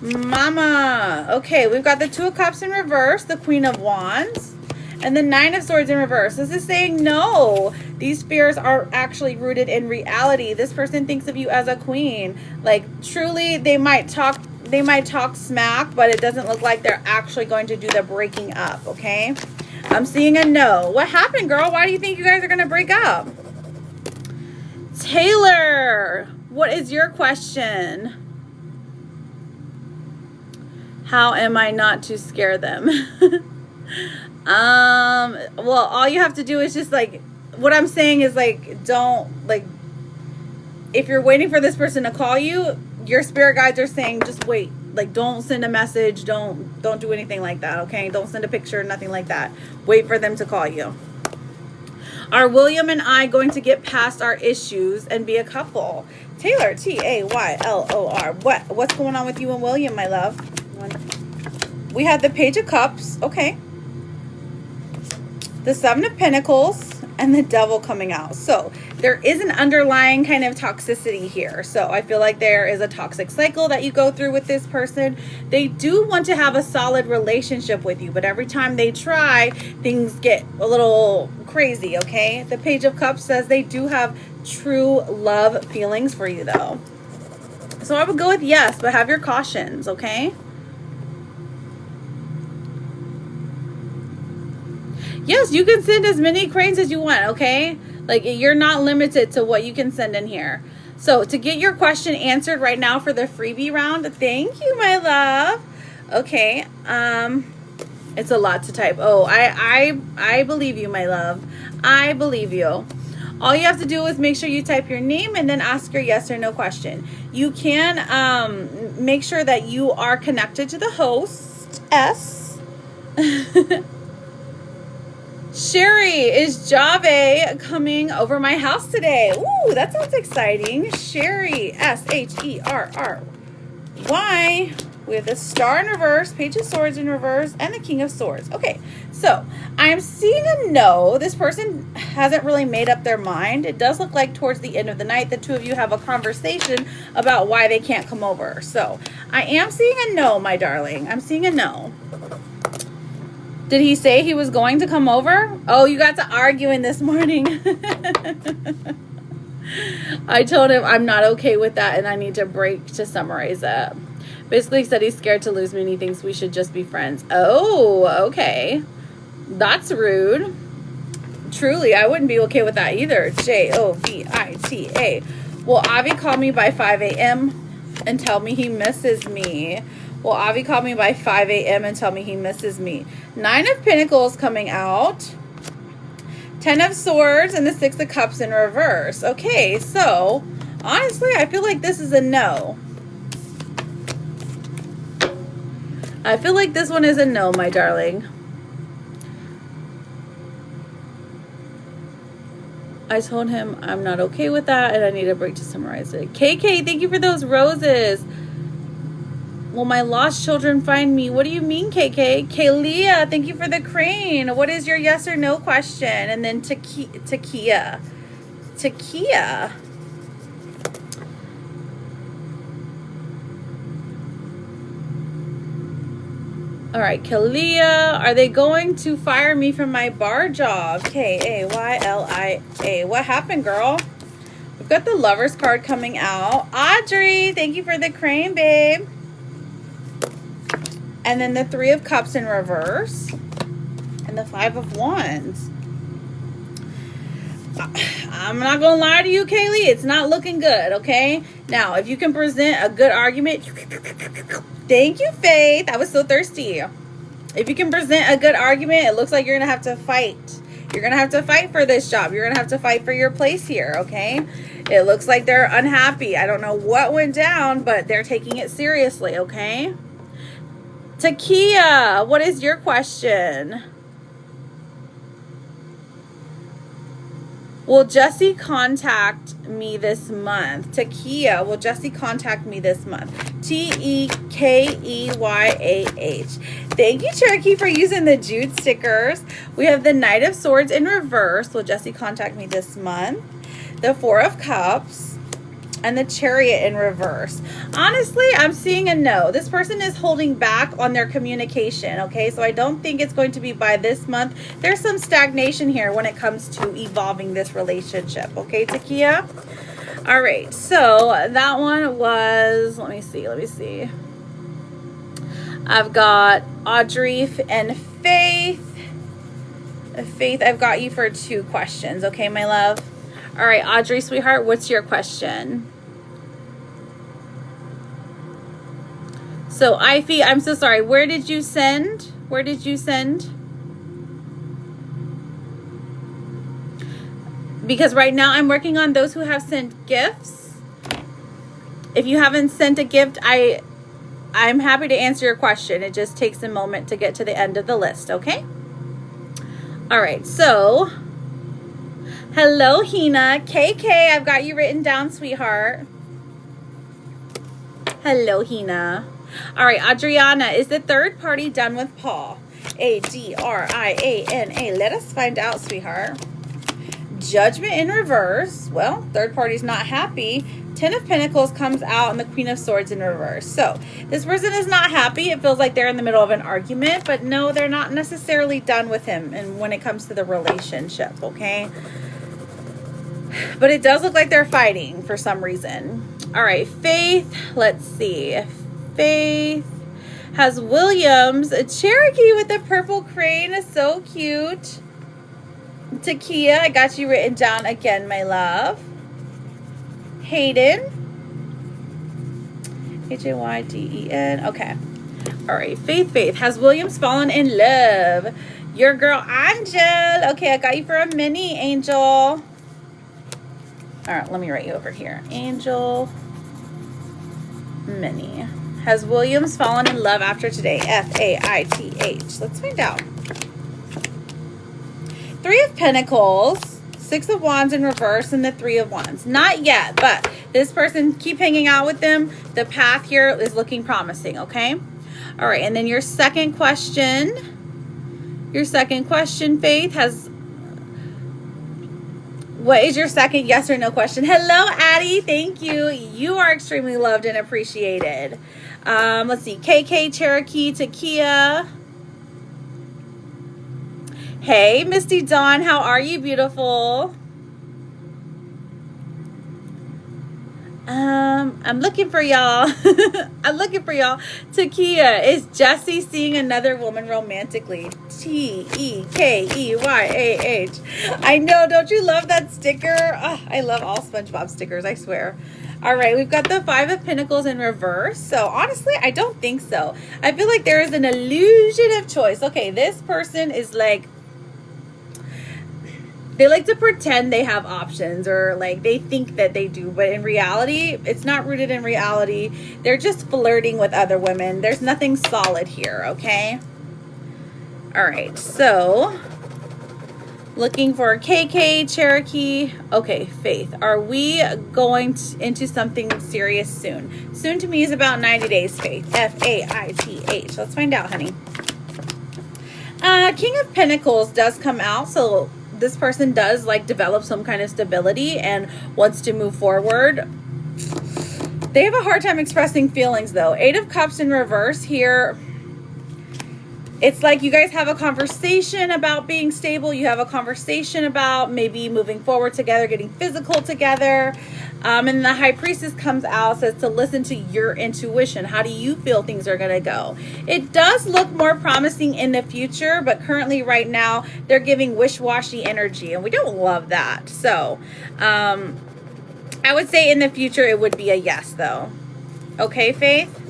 Mama. Okay, we've got the Two of Cups in reverse, the Queen of Wands, and the Nine of Swords in reverse. This is saying no. These fears are actually rooted in reality. This person thinks of you as a queen. Like, truly, they might talk smack, but it doesn't look like they're actually going to do the breaking up, okay? I'm seeing a no. What happened, girl? Why do you think you guys are going to break up? Taylor, what is your question? How am I not to scare them? Well, all you have to do is just, like, what I'm saying is, like, don't, like, if you're waiting for this person to call you, your spirit guides are saying just wait. Like, don't send a message, don't do anything like that, okay? Don't send a picture, nothing like that. Wait for them to call you. Are William and I going to get past our issues and be a couple? Taylor, Taylor. What's going on with you and William, my love? We have the Page of Cups, okay. The Seven of Pentacles and the Devil coming out. So there is an underlying kind of toxicity here. So I feel like there is a toxic cycle that you go through with this person. They do want to have a solid relationship with you, but every time they try, things get a little crazy, okay? The Page of Cups says they do have true love feelings for you, though. So I would go with yes, but have your cautions, okay? Yes, you can send as many cranes as you want, okay? Like, you're not limited to what you can send in here. So to get your question answered right now for the freebie round, thank you, my love. Okay, it's a lot to type. Oh, I believe you, my love. I believe you. All you have to do is make sure you type your name and then ask your yes or no question. You can make sure that you are connected to the host. Sherry, is Jave coming over my house today? Ooh, that sounds exciting. Sherry, S-H-E-R-R-Y, with the Star in reverse, Page of Swords in reverse, and the King of Swords. Okay, so I'm seeing a no. This person hasn't really made up their mind. It does look like towards the end of the night, the two of you have a conversation about why they can't come over. So I am seeing a no, my darling. I'm seeing a no. Did he say he was going to come over? Oh, you got to arguing this morning. I told him I'm not okay with that and I need to break to summarize that. Basically said he's scared to lose me and he thinks we should just be friends. Oh, okay. That's rude. Truly, I wouldn't be okay with that either. Jovita. Well, Avi called me by 5 a.m. and tell me he misses me. Well, Avi called me by 5 a.m. and told me he misses me. 9 of Pentacles coming out. 10 of Swords and the 6 of Cups in reverse. Okay, so honestly, I feel like this is a no. I feel like this one is a no, my darling. I told him I'm not okay with that and I need a break to summarize it. KK, thank you for those roses. Will my lost children find me? What do you mean, KK? Kalia, thank you for the crane. What is your yes or no question? And then Takia. All right, Kalia, are they going to fire me from my bar job? K-A-Y-L-I-A. What happened, girl? We've got the Lovers card coming out. Audrey, thank you for the crane, babe. And then the 3 of Cups in reverse. And the 5 of Wands. I'm not going to lie to you, Kaylee. It's not looking good, okay? Now, if you can present a good argument. Thank you, Faith. I was so thirsty. If you can present a good argument, it looks like you're going to have to fight. You're going to have to fight for this job. You're going to have to fight for your place here, okay? It looks like they're unhappy. I don't know what went down, but they're taking it seriously, okay? Takia, what is your question? Will Jesse contact me this month? Takia, will Jesse contact me this month? T-E-K-E-Y-A-H. Thank you, Cherokee, for using the Jude stickers. We have the Knight of Swords in reverse. Will Jesse contact me this month? The 4 of Cups. And the Chariot in reverse. Honestly, I'm seeing a no. This person is holding back on their communication, okay? So I don't think it's going to be by this month. There's some stagnation here when it comes to evolving this relationship, okay, Takia? All right, so that one was, let me see. I've got Audrey and Faith. Faith, I've got you for 2 questions, okay, my love? All right, Audrey, sweetheart, what's your question? So, Ify, I'm so sorry. Where did you send? Because right now I'm working on those who have sent gifts. If you haven't sent a gift, I'm happy to answer your question. It just takes a moment to get to the end of the list, okay? All right, so... Hello, Hina. KK, I've got you written down, sweetheart. Hello, Hina. All right, Adriana, is the third party done with Paul? A-D-R-I-A-N-A. Let us find out, sweetheart. Judgment in reverse. Well, third party's not happy. 10 of Pentacles comes out and the Queen of Swords in reverse. So this person is not happy. It feels like they're in the middle of an argument, but no, they're not necessarily done with him. And when it comes to the relationship, okay? But it does look like they're fighting for some reason. All right, Faith. Let's see. Faith has Williams. A Cherokee with the purple crane is so cute. Takia, I got you written down again, my love. Hayden. H-A-Y-D-E-N. Okay. All right, Faith. Has Williams fallen in love? Your girl, Angel. Okay, I got you for a mini, Angel. All right, let me write you over here. Angel Mini. Has Williams fallen in love after today? F-A-I-T-H. Let's find out. 3 of Pentacles, 6 of Wands in reverse, and the 3 of Wands. Not yet, but this person, keep hanging out with them. The path here is looking promising, okay? All right, and then your second question. Faith, has... What is your second yes or no question? Hello, Addie. Thank you. You are extremely loved and appreciated. Let's see. KK, Cherokee, Takia. Hey, Misty Dawn. How are you, beautiful? I'm looking for y'all. I'm looking for y'all. Takia, is Jesse seeing another woman romantically? Tekeyah. I know, don't you love that sticker? Oh, I love all SpongeBob stickers, I swear. All right, we've got the Five of Pentacles in reverse. So honestly, I don't think so. I feel like there is an illusion of choice. Okay, this person is like, they like to pretend they have options, or like they think that they do, but in reality, it's not rooted in reality. They're just flirting with other women. There's nothing solid here, okay? All right, so looking for KK, Cherokee. Okay, Faith, are we going into something serious soon? Soon to me is about 90 days, Faith. Faith. Let's find out, honey. King of Pentacles does come out, so this person does like develop some kind of stability and wants to move forward. They have a hard time expressing feelings though. Eight of Cups in reverse here. It's like you guys have a conversation about being stable. You have a conversation about maybe moving forward together, getting physical together. And the High Priestess comes out, says to listen to your intuition. How do you feel things are going to go? It does look more promising in the future, but currently right now they're giving wish-washy energy, and we don't love that. So I would say in the future it would be a yes, though. Okay, Faith?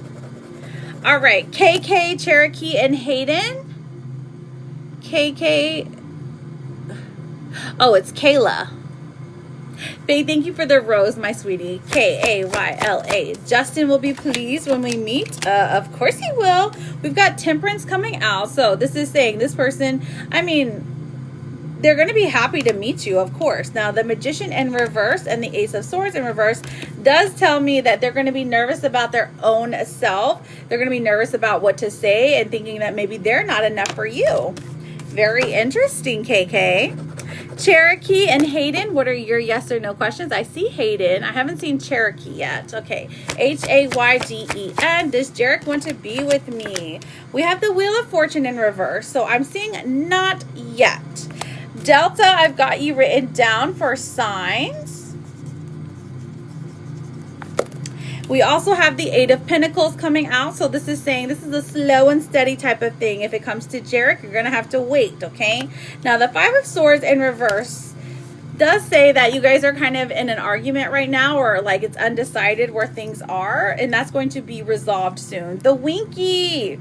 All right, KK, Cherokee, and Hayden. KK. Oh, it's Kayla. Faye, thank you for the rose, my sweetie. Kayla. Justin will be pleased when we meet. Of course he will. We've got Temperance coming out. So this is saying this person, I mean, they're going to be happy to meet you, of course. Now, the Magician in reverse and the Ace of Swords in reverse does tell me that they're going to be nervous about their own self. They're going to be nervous about what to say and thinking that maybe they're not enough for you. Very interesting, KK. Cherokee and Hayden, what are your yes or no questions? I see Hayden. I haven't seen Cherokee yet. Okay. Hayden. Does Jarek want to be with me? We have the Wheel of Fortune in reverse, so I'm seeing not yet. Delta, I've got you written down for signs. We also have the Eight of Pentacles coming out. So this is saying this is a slow and steady type of thing. If it comes to Jarek, you're going to have to wait, okay? Now, the Five of Swords in reverse does say that you guys are kind of in an argument right now, or like it's undecided where things are, and that's going to be resolved soon. The Winky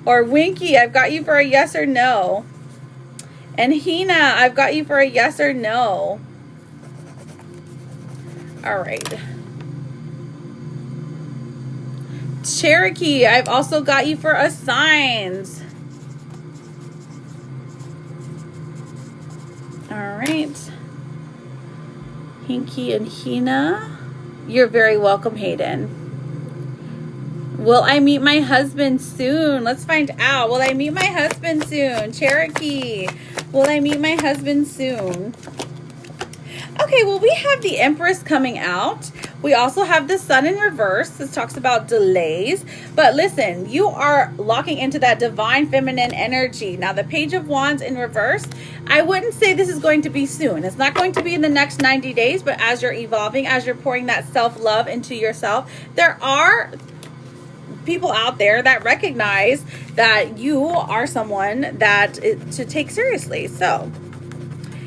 or Winky, I've got you for a yes or no. And Hina, I've got you for a yes or no. All right. Cherokee, I've also got you for a signs. All right. Hinky and Hina, you're very welcome, Hayden. Will I meet my husband soon? Let's find out. Will I meet my husband soon? Cherokee, will I meet my husband soon? Okay, well, we have the Empress coming out. We also have the Sun in reverse. This talks about delays. But listen, you are locking into that divine feminine energy. Now, the Page of Wands in reverse, I wouldn't say this is going to be soon. It's not going to be in the next 90 days, but as you're evolving, as you're pouring that self-love into yourself, there are people out there that recognize that you are someone that to take seriously. So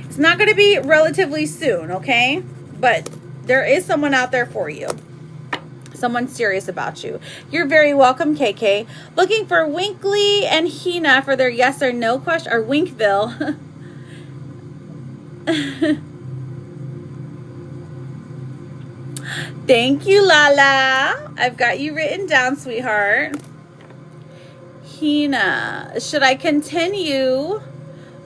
it's not going to be relatively soon, okay? But there is someone out there for you. Someone serious about you. You're very welcome, KK. Looking for Winkley and Hina for their yes or no question, or Winkville. Thank you, Lala. I've got you written down, sweetheart. Hina, should I continue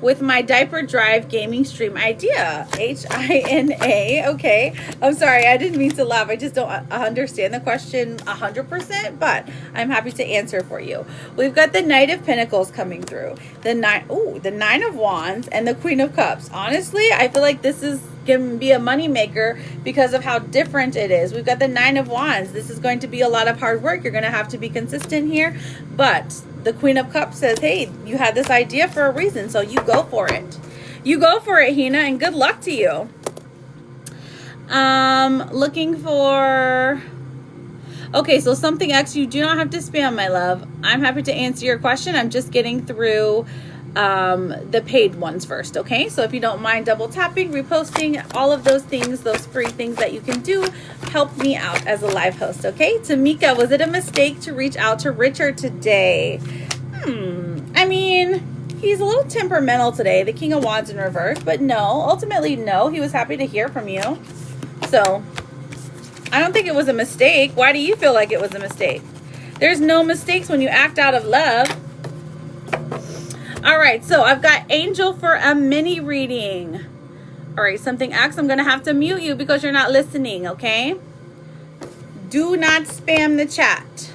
with my diaper drive gaming stream idea? Hina. Okay. I'm sorry. I didn't mean to laugh. I just don't understand the question 100%, but I'm happy to answer for you. We've got the Knight of Pentacles coming through. The Nine of Wands and the Queen of Cups. Honestly, I feel like this is going to be a money maker because of how different it is. We've got the Nine of Wands. This is going to be a lot of hard work. You're going to have to be consistent here, but the Queen of Cups says, hey, you had this idea for a reason, so you go for it. You go for it, Hina, and good luck to you. Looking for... Okay, so something X, you do not have to spam, my love. I'm happy to answer your question. I'm just getting through the paid ones first, okay? So if you don't mind double tapping, reposting, all of those things, those free things that you can do, help me out as a live host, okay? Tamika, was it a mistake to reach out to Richard today? I mean, he's a little temperamental today, the King of Wands in reverse, but no, ultimately no, he was happy to hear from you. So I don't think it was a mistake. Why do you feel like it was a mistake? There's no mistakes when you act out of love. All right, so I've got Angel for a mini reading. All right, something X, I'm going to have to mute you because you're not listening, okay? Do not spam the chat.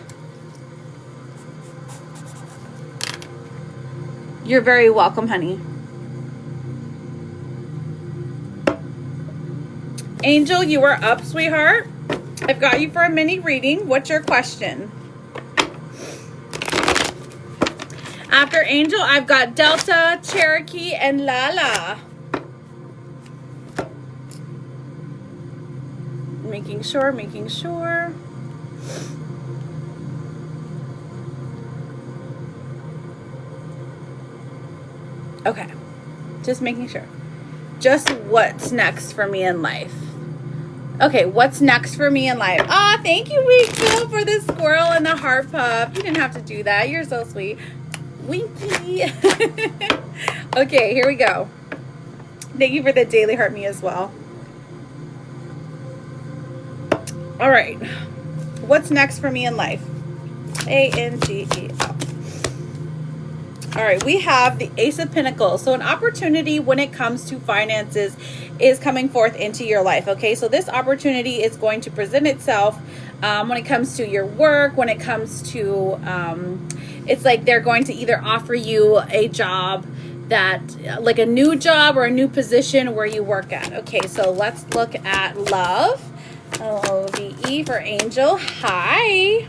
You're very welcome, honey. Angel, you are up, sweetheart. I've got you for a mini reading. What's your question? After Angel, I've got Delta, Cherokee, and Lala. Making sure. Okay, just making sure. Just what's next for me in life? Okay, what's next for me in life? Ah, thank you, Rachel, for the squirrel and the heart puff. You didn't have to do that. You're so sweet. Winky. Okay, here we go. Thank you for the daily heart me as well. All right. What's next for me in life? A-N-G-E-L. All right, we have the Ace of Pentacles. So an opportunity when it comes to finances is coming forth into your life, okay? So this opportunity is going to present itself when it comes to your work, when it comes to, it's like they're going to either offer you a job that, like a new job or a new position where you work at. Okay, so let's look at love. L-O-V-E for Angel. Hi.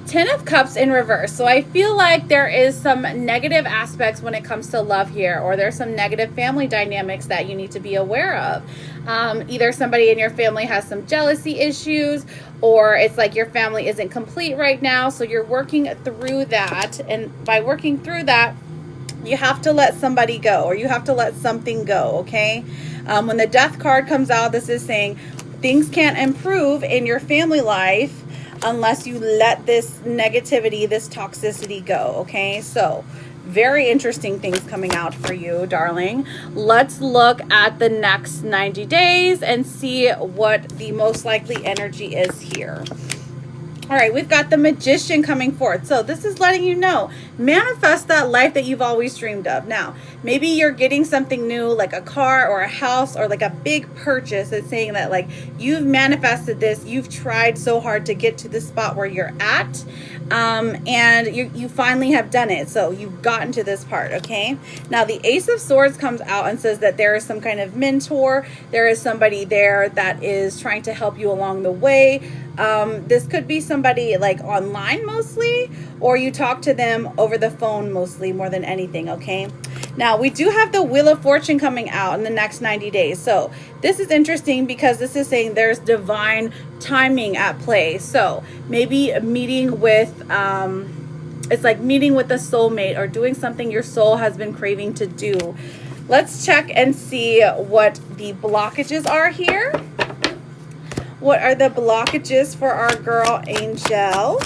10 of Cups in reverse. So I feel like there is some negative aspects when it comes to love here, or there's some negative family dynamics that you need to be aware of. Either somebody in your family has some jealousy issues, or it's like your family isn't complete right now. So you're working through that. And by working through that, you have to let somebody go, or you have to let something go, okay? When the Death card comes out, this is saying things can't improve in your family life unless you let this negativity, this toxicity go, okay? So very interesting things coming out for you, darling. Let's look at the next 90 days and see what the most likely energy is here. All right, we've got the Magician coming forth. So this is letting you know, manifest that life that you've always dreamed of. Now, maybe you're getting something new, like a car or a house or like a big purchase. It's saying that like you've manifested this, you've tried so hard to get to the spot where you're at, and you finally have done it. So you've gotten to this part, okay? Now the Ace of Swords comes out and says that there is some kind of mentor. There is somebody there that is trying to help you along the way. This could be somebody like online mostly, or you talk to them over the phone mostly, more than anything, okay? Now we do have the Wheel of Fortune coming out in the next 90 days. So this is interesting because this is saying there's divine timing at play. So maybe meeting with, it's like meeting with a soulmate or doing something your soul has been craving to do. Let's check and see what the blockages are here. What are the blockages for our girl, Angel?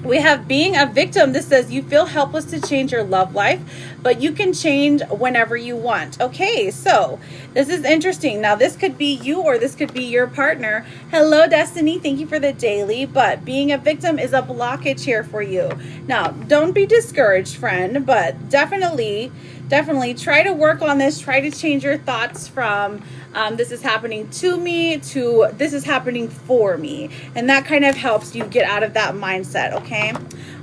We have being a victim. This says you feel helpless to change your love life, but you can change whenever you want. Okay, so this is interesting. Now, this could be you or this could be your partner. Hello, Destiny. Thank you for the daily, but being a victim is a blockage here for you. Now, don't be discouraged, friend, but definitely try to work on this. Try to change your thoughts from this is happening to me to this is happening for me. And that kind of helps you get out of that mindset, okay?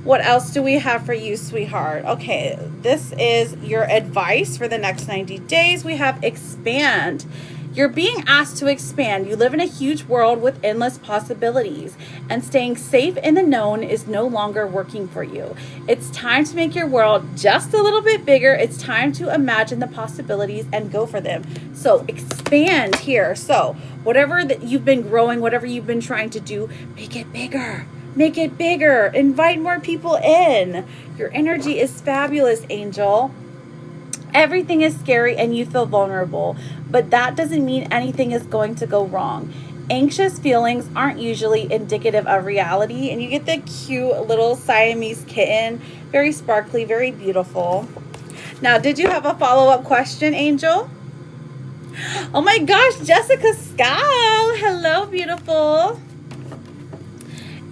What else do we have for you, sweetheart? Okay, this is your advice for the next 90 days. We have expand. You're being asked to expand. You live in a huge world with endless possibilities, and staying safe in the known is no longer working for you. It's time to make your world just a little bit bigger. It's time to imagine the possibilities and go for them. So expand here. So whatever that you've been growing, whatever you've been trying to do, make it bigger. Make it bigger. Invite more people in. Your energy is fabulous, Angel. Everything is scary and you feel vulnerable, but that doesn't mean anything is going to go wrong. Anxious feelings aren't usually indicative of reality, and you get the cute little Siamese kitten, very sparkly, very beautiful. Now, did you have a follow-up question, Angel? Oh my gosh, Jessica Scal. Hello, beautiful.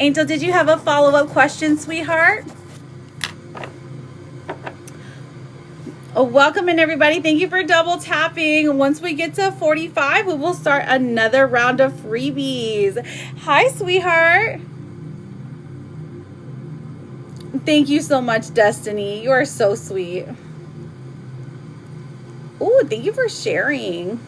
Angel, did you have a follow-up question, sweetheart? Oh, welcome in, everybody. Thank you for double tapping. Once we get to 45, we will start another round of freebies. Hi, sweetheart. Thank you so much, Destiny. You are so sweet. Oh, thank you for sharing.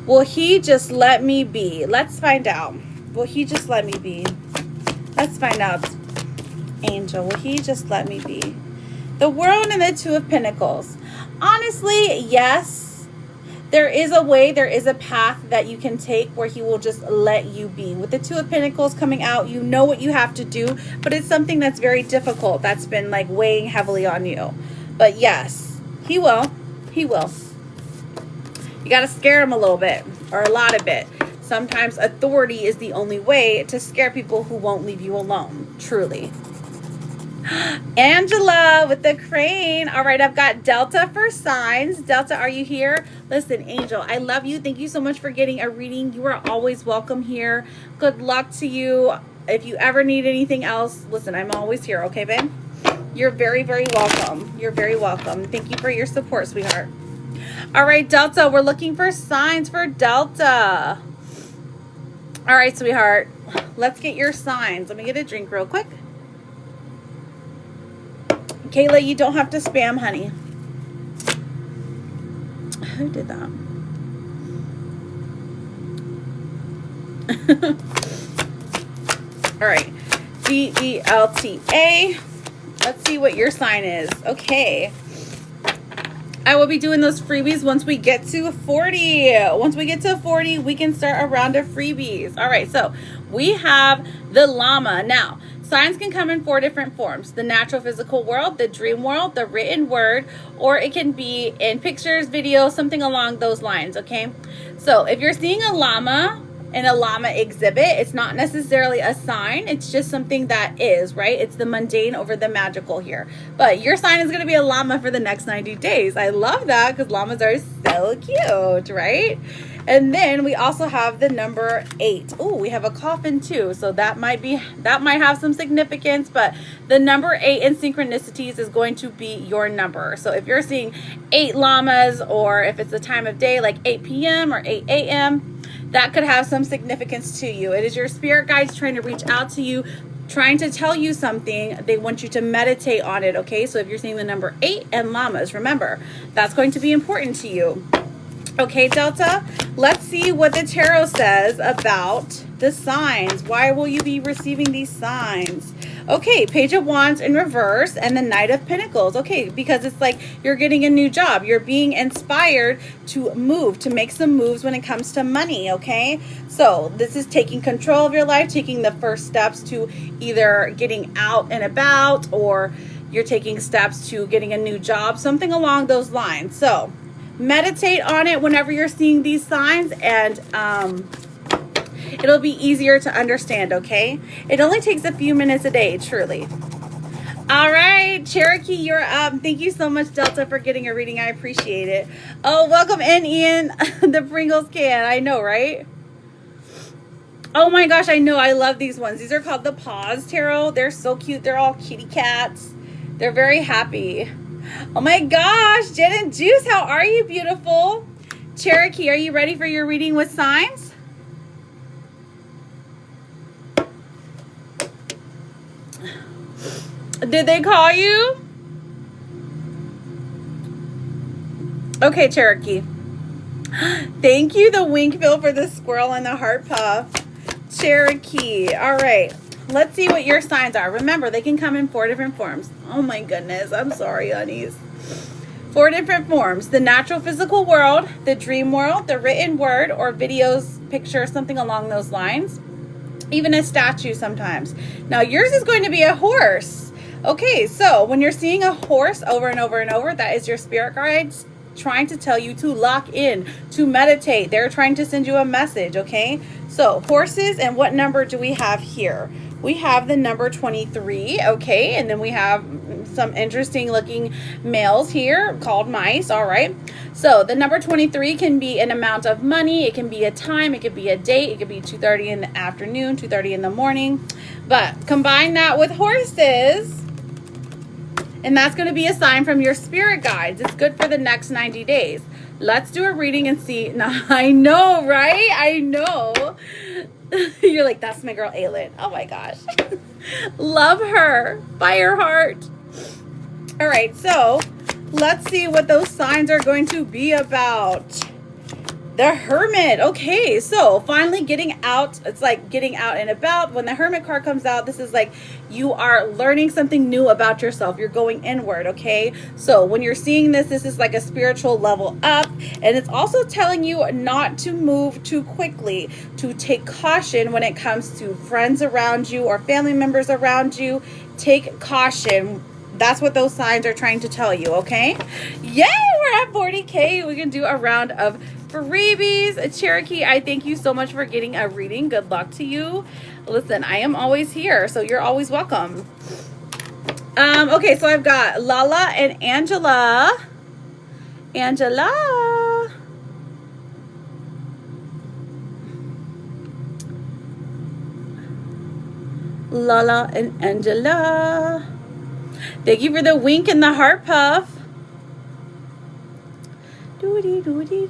Will he just let me be? Let's find out. Will he just let me be? Let's find out. Angel, will he just let me be? The World and the Two of Pentacles. Honestly, yes. There is a way, there is a path that you can take where he will just let you be. With the Two of Pentacles coming out, you know what you have to do, but it's something that's very difficult. That's been like weighing heavily on you. But yes, he will. He will. You got to scare him a little bit, or a lot of it. Sometimes authority is the only way to scare people who won't leave you alone. Truly. Angela with the crane. All right, I've got Delta for signs. Delta, are you here? Listen, Angel, I love you. Thank you so much for getting a reading. You are always welcome here. Good luck to you. If you ever need anything else, listen, I'm always here. Okay, babe? You're very, very welcome. You're very welcome. Thank you for your support, sweetheart. All right, Delta, we're looking for signs for Delta. All right, sweetheart, let's get your signs. Let me get a drink real quick. Kayla, you don't have to spam, honey. Who did that? All right, DELTA. Let's see what your sign is. Okay. I will be doing those freebies once we get to 40. Once we get to 40, we can start a round of freebies. All right, so we have the llama. Now, signs can come in 4 different forms: the natural physical world, the dream world, the written word, or it can be in pictures, videos, something along those lines, okay? So if you're seeing a llama in a llama exhibit, it's not necessarily a sign. It's just something that is, right? It's the mundane over the magical here. But your sign is going to be a llama for the next 90 days. I love that because llamas are so cute, right? And then we also have the number 8. Oh, we have a coffin too. So that might have some significance, but the number 8 in synchronicities is going to be your number. So if you're seeing 8 llamas, or if it's a time of day like 8 p.m. or 8 a.m., that could have some significance to you. It is your spirit guides trying to reach out to you, trying to tell you something. They want you to meditate on it, okay? So if you're seeing the number 8 and llamas, remember, that's going to be important to you. Okay, Delta, let's see what the tarot says about the signs. Why will you be receiving these signs? Okay, Page of Wands in reverse and the Knight of Pentacles. Okay, because it's like you're getting a new job. You're being inspired to move, to make some moves when it comes to money, okay? So this is taking control of your life, taking the first steps to either getting out and about, or you're taking steps to getting a new job, something along those lines. So meditate on it whenever you're seeing these signs, and it'll be easier to understand, okay? It only takes a few minutes a day, truly. All right, Cherokee, you're up. Thank you so much, Delta, for getting a reading. I appreciate it. Oh, welcome in, Ian. The Pringles can. I know, right? Oh my gosh, I know. I love these ones. These are called the Paws Tarot. They're so cute. They're all kitty cats. They're very happy. Oh my gosh, Jen and Juice, how are you, beautiful? Cherokee, are you ready for your reading with signs? Did they call you? Okay, Cherokee. Thank you, the Winkville, for the squirrel and the heart puff. Cherokee. All right. Let's see what your signs are. Remember, they can come in 4 different forms. Oh my goodness. I'm sorry, honeys. 4 different forms: the natural physical world, the dream world, the written word, or videos, pictures, something along those lines. Even a statue sometimes. Now yours is going to be a horse. Okay, so when you're seeing a horse over and over and over, that is your spirit guides trying to tell you to lock in, to meditate. They're trying to send you a message, okay? So horses, and what number do we have here? We have the number 23, okay? And then we have some interesting looking males here called mice, all right? So the number 23 can be an amount of money, it can be a time, it could be a date, it could be 2:30 in the afternoon, 2:30 in the morning. But combine that with horses, and that's going to be a sign from your spirit guides. It's good for the next 90 days. Let's do a reading and see. Now, I know, right? I know. You're like, that's my girl, Aylin. Oh my gosh. Love her. Fire heart. All right, so let's see what those signs are going to be about. The Hermit. Okay, so finally getting out. It's like getting out and about. When the Hermit card comes out, this is like you are learning something new about yourself. You're going inward, okay? So when you're seeing this, this is like a spiritual level up. And it's also telling you not to move too quickly, to take caution when it comes to friends around you or family members around you. Take caution. That's what those signs are trying to tell you, okay? Yay, we're at 40K. We can do a round of freebies. Cherokee, I thank you so much for getting a reading. Good luck to you. Listen, I am always here, so you're always welcome. Okay, so I've got Lala and Angela. Angela. Lala and Angela. Thank you for the wink and the heart puff. Doody doody.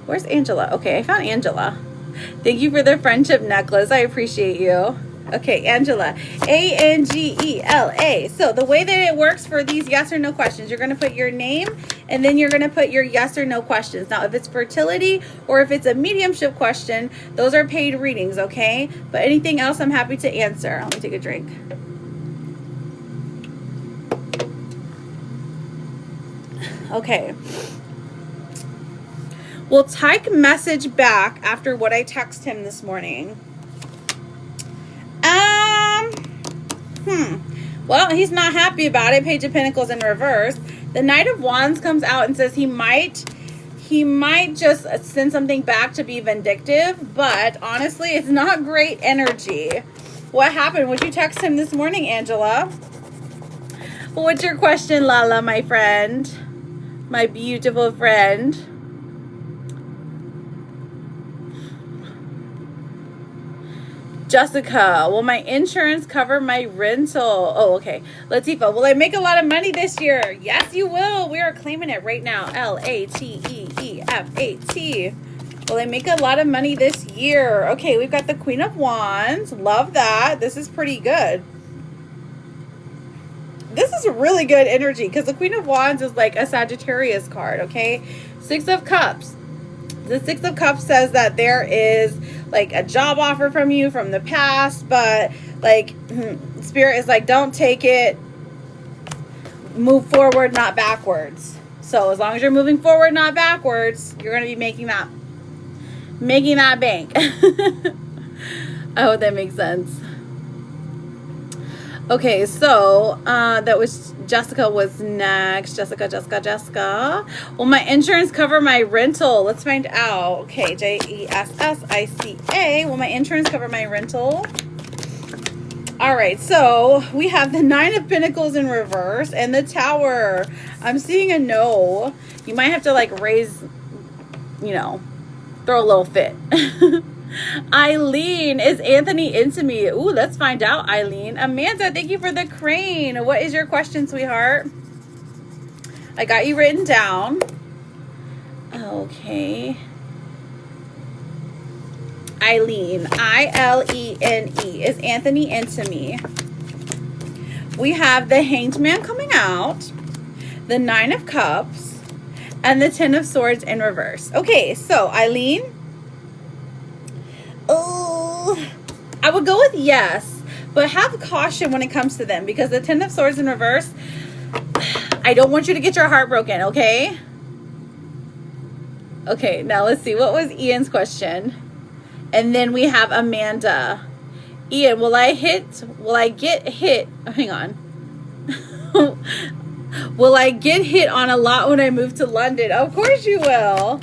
Where's Angela? Okay, I found Angela. Thank you for the friendship necklace. I appreciate you. Okay, Angela. Angela. So the way that it works for these yes or no questions, you're going to put your name and then you're going to put your yes or no questions. Now, if it's fertility or if it's a mediumship question, those are paid readings, okay? But anything else, I'm happy to answer. Let me take a drink. Okay. Will Tyke message back after what I text him this morning? Well, he's not happy about it. Page of Pentacles in reverse. The Knight of Wands comes out and says he might just send something back to be vindictive, but honestly, it's not great energy. What happened? Would you text him this morning, Angela? What's your question, Lala, my friend? My beautiful friend. Jessica, will my insurance cover my rental? Oh, okay. Latifa, will I make a lot of money this year? Yes, you will. We are claiming it right now. Lateefat. Will I make a lot of money this year? Okay, we've got the Queen of Wands. Love that. This is pretty good. This is a really good energy because the Queen of Wands is like a Sagittarius card, okay? 6 of Cups. The 6 of Cups says that there is like a job offer from you from the past, but like Spirit is like, don't take it. Move forward, not backwards. So as long as you're moving forward, not backwards, you're going to be making that bank. I hope that makes sense. Okay, so that was Jessica was next. Jessica. Will my insurance cover my rental? Let's find out. Okay, Jessica. Will my insurance cover my rental? All right, so we have the 9 of Pentacles in reverse and the Tower. I'm seeing a no. You might have to like raise, throw a little fit. Eileen, is Anthony into me? Ooh, let's find out, Eileen. Amanda, thank you for the crane. What is your question, sweetheart? I got you written down. Okay. Eileen, I-L-E-N-E. Is Anthony into me? We have the Hanged Man coming out. The 9 of Cups. and the Ten of Swords in reverse. Okay, so Eileen. Oh, I would go with yes, but have caution when it comes to them because the Ten of Swords in reverse, I don't want you to get your heart broken, okay? Okay, now let's see. What was Ian's question? And then we have Amanda. Ian, will I get hit? Oh, hang on. Will I get hit on a lot when I move to London? Of course you will.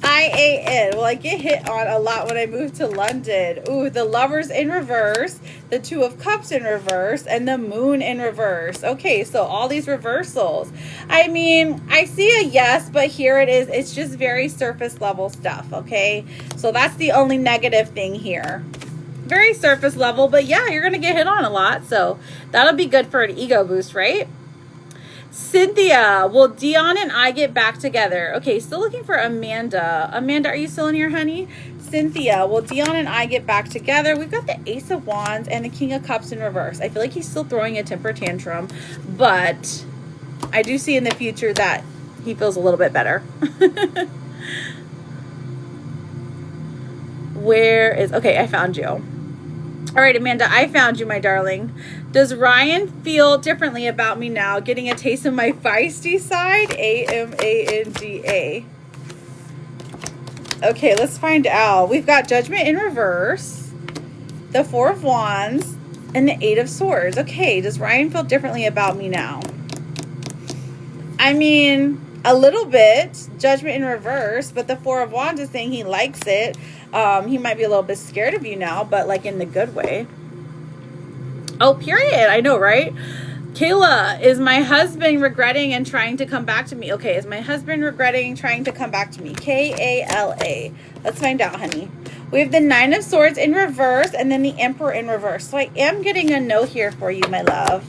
IAN. Will I get hit on a lot when I move to London? Ooh, the Lovers in reverse, the Two of Cups in reverse, and the Moon in reverse. Okay, so all these reversals. I mean, I see a yes, but here it is. It's just very surface level stuff, okay? So that's the only negative thing here. Very surface level, but yeah, you're going to get hit on a lot. So that'll be good for an ego boost, right? Cynthia, will Dion and I get back together? Okay, still looking for Amanda. Amanda, are you still in here, honey? Cynthia, will Dion and I get back together? We've got the Ace of Wands and the King of Cups in reverse. I feel like he's still throwing a temper tantrum, but I do see in the future that he feels a little bit better. Where is, okay, I found you. All right, Amanda, I found you, my darling. Does Ryan feel differently about me now, getting a taste of my feisty side? AMANDA. Okay, let's find out. We've got Judgment in reverse, the Four of Wands, and the Eight of Swords. Okay, does Ryan feel differently about me now? I mean, a little bit. Judgment in reverse, but the Four of Wands is saying he likes it. He might be a little bit scared of you now, but like in the good way. Oh, period. I know, right? Kayla, is my husband regretting and trying to come back to me? Okay, is my husband regretting trying to come back to me? KALA. Let's find out, honey. We have the Nine of Swords in reverse and then the Emperor in reverse. So I am getting a no here for you, my love.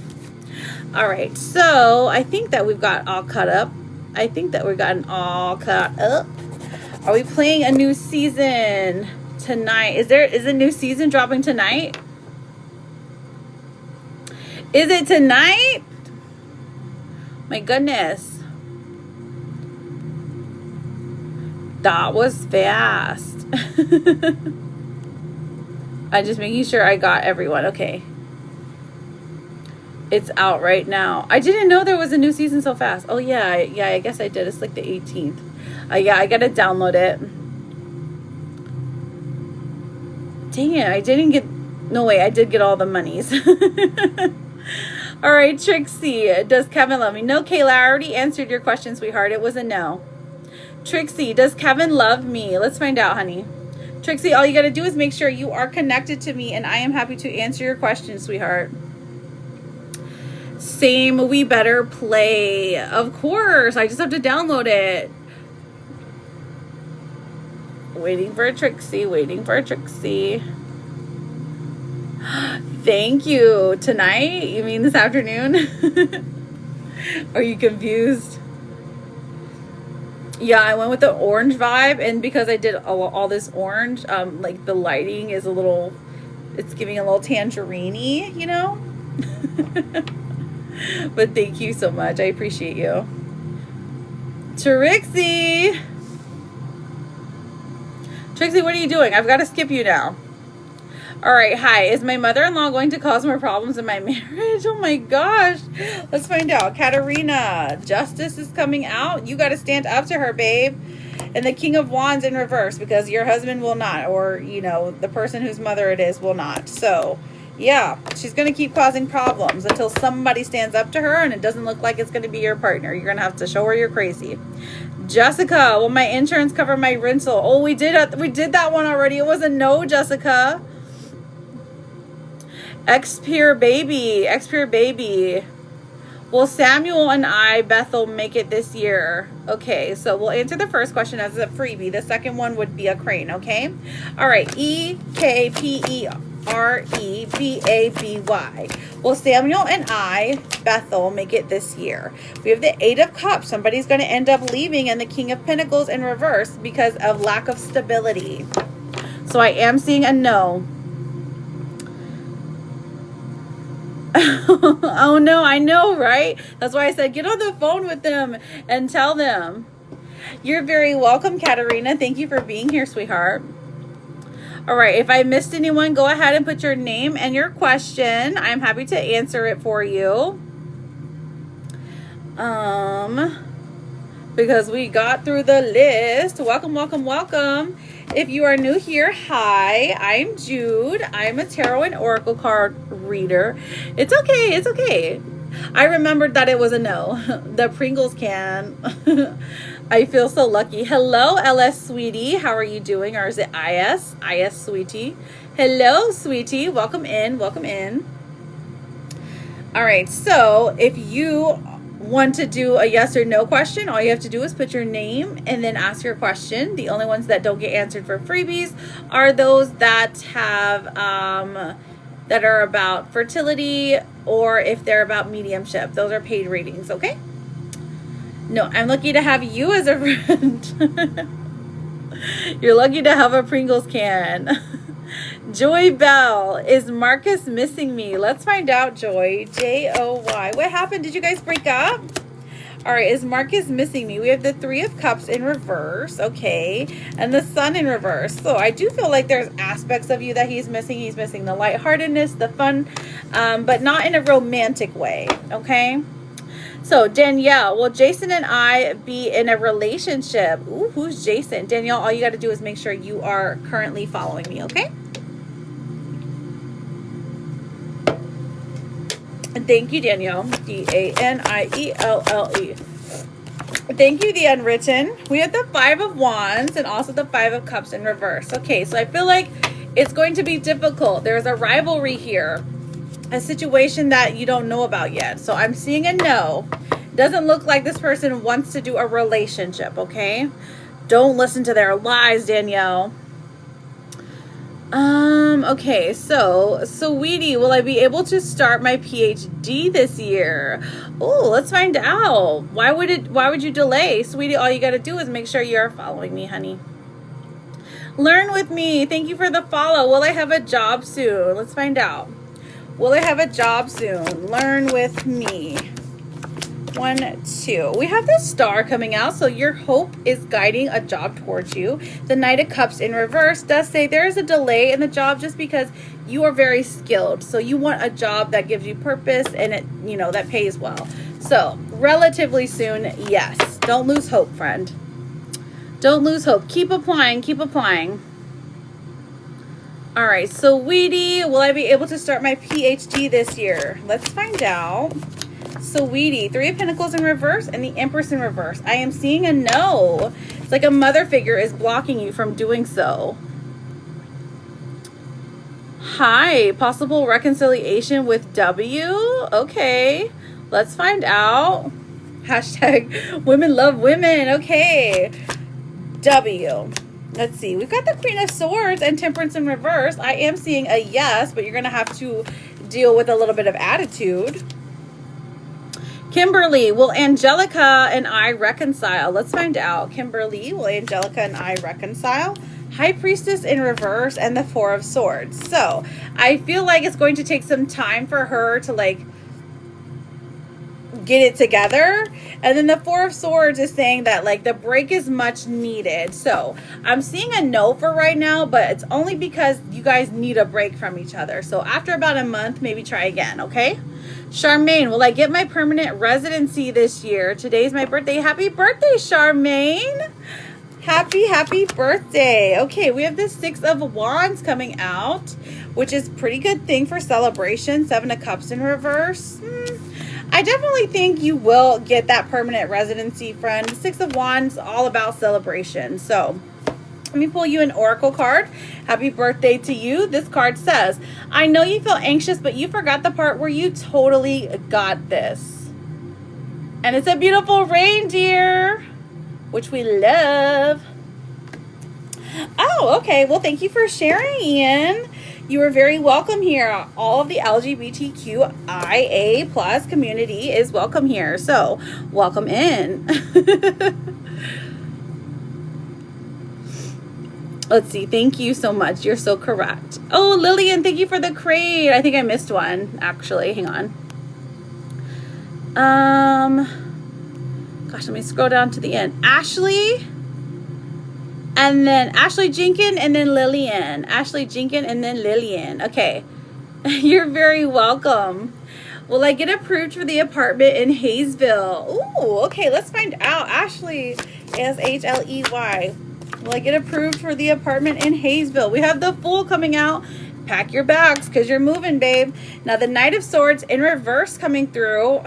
All right, so I think that we've got all cut up. I think that we've gotten all cut up. Are we playing a new season tonight? Is a new season dropping tonight? Is it tonight? My goodness. That was fast. I'm just making sure I got everyone. Okay. It's out right now. I didn't know there was a new season so fast. Oh, yeah, I guess I did. It's like the 18th. Yeah, I gotta download it. Dang it, I didn't get... No, wait, I did get all the monies. All right, Trixie, does Kevin love me? No, Kayla, I already answered your question, sweetheart. It was a no. Trixie, does Kevin love me? Let's find out, honey. Trixie, all you gotta do is make sure you are connected to me, and I am happy to answer your question, sweetheart. Same, we better play. Of course, I just have to download it. Waiting for a Trixie, waiting for a Trixie. Thank you. Tonight? You mean this afternoon? Are you confused? Yeah, I went with the orange vibe, and because I did all this orange, like the lighting is a little, it's giving a little tangerine-y, you know? But thank you so much. I appreciate you. Trixie! Trixie, what are you doing? I've got to skip you now. All right, hi. Is my mother-in-law going to cause more problems in my marriage? Oh my gosh. Let's find out. Katarina, justice is coming out. You got to stand up to her, babe. And the King of Wands in reverse because your husband will not, or, you know, the person whose mother it is will not. So, yeah, she's going to keep causing problems until somebody stands up to her, and it doesn't look like it's going to be your partner. You're going to have to show her you're crazy. Jessica, will my insurance cover my rental? Oh, we did that one already. It was a no, Jessica. X-Pure baby. Will Samuel and I, Bethel, make it this year? Okay, so we'll answer the first question as a freebie. The second one would be a crane, okay? All right, EKPEREBABY. Will Samuel and I, Bethel, make it this year? We have the Eight of Cups. Somebody's going to end up leaving, and the King of Pentacles in reverse because of lack of stability. So I am seeing a no. Oh no, I know, right? That's why I said get on the phone with them and tell them. You're very welcome, Katarina. Thank you for being here, sweetheart. All right, if I missed anyone, go ahead and put your name and your question. I'm happy to answer it for you. Because we got through the list. Welcome, welcome, welcome. If you are new here, hi, I'm Jude. I'm a tarot and oracle card reader. It's okay, it's okay. I remembered that it was a no. The Pringles can. I feel so lucky. Hello, LS Sweetie. How are you doing? Or is it IS? IS Sweetie. Hello, Sweetie. Welcome in. Welcome in. All right. So if you want to do a yes or no question, all you have to do is put your name and then ask your question. The only ones that don't get answered for freebies are those that have that are about fertility, or if they're about mediumship. Those are paid readings, okay? No, I'm lucky to have you as a friend. You're lucky to have a Pringles can. Joy Bell, is Marcus missing me? Let's find out, Joy. Joy. What happened? Did you guys break up? All right, is Marcus missing me? We have the Three of Cups in reverse, okay, and the Sun in reverse. So I do feel like there's aspects of you that he's missing. He's missing the lightheartedness, the fun, but not in a romantic way, okay? So Danielle, will Jason and I be in a relationship? Ooh, who's Jason? Danielle, all you got to do is make sure you are currently following me, okay? And thank you, Danielle. Danielle. Thank you, The Unwritten. We have the Five of Wands and also the Five of Cups in reverse. Okay, so I feel like it's going to be difficult. There's a rivalry here, a situation that you don't know about yet. So I'm seeing a no. Doesn't look like this person wants to do a relationship, okay? Don't listen to their lies, Danielle. Okay, so sweetie, will I be able to start my PhD this year? Oh, let's find out. Why would you delay? Sweetie, all you got to do is make sure you're following me, honey. Learn with me. Thank you for the follow. Will I have a job soon? Let's find out. Will I have a job soon? Learn with me. 1, 2. We have the Star coming out, so your hope is guiding a job towards you. The Knight of Cups in reverse does say there is a delay in the job just because you are very skilled. So you want a job that gives you purpose and it, you know, that pays well. So relatively soon, yes. Don't lose hope, friend. Don't lose hope. Keep applying. Keep applying. All right, so Sweetie, will I be able to start my PhD this year? Let's find out. Sweetie, Three of Pentacles in reverse and the Empress in reverse. I am seeing a no. It's like a mother figure is blocking you from doing so. Hi, possible reconciliation with W? Okay, let's find out. Hashtag women love women. Okay, W. Let's see. We've got the Queen of Swords and Temperance in reverse. I am seeing a yes, but you're going to have to deal with a little bit of attitude. Kimberly, will Angelica and I reconcile? Let's find out. Kimberly, will Angelica and I reconcile? High Priestess in reverse and the Four of Swords. So I feel like it's going to take some time for her to like get it together. And then the Four of Swords is saying that like the break is much needed. So I'm seeing a no for right now, but it's only because you guys need a break from each other. So after about a month, maybe try again, okay? Charmaine, will I get my permanent residency this year? Today's my birthday. Happy birthday, Charmaine. Happy birthday. Okay, we have the Six of Wands coming out, which is pretty good thing for celebration. Seven of Cups in reverse. I definitely think you will get that permanent residency, friend. Six of Wands, all about celebration. So let me pull you an oracle card. Happy birthday to you. This card says, I know you feel anxious, but you forgot the part where you totally got this. And it's a beautiful reindeer, which we love. Oh, okay. Well, thank you for sharing, Ian. You are very welcome here. All of the LGBTQIA plus community is welcome here. So welcome in. Let's see. Thank you so much. You're so correct. Oh, Lillian, thank you for the crate. I think I missed one, actually. Hang on. Gosh, let me scroll down to the end. Ashley, and then Ashley Jenkins, and then Lillian. Ashley Jenkins, and then Lillian. Okay. You're very welcome. Will I get approved for the apartment in Hayesville? Ooh, okay, let's find out. Ashley, S-H-L-E-Y. Will I get approved for the apartment in Hayesville? We have the Fool coming out. Pack your bags because you're moving, babe. Now, the Knight of Swords in reverse coming through.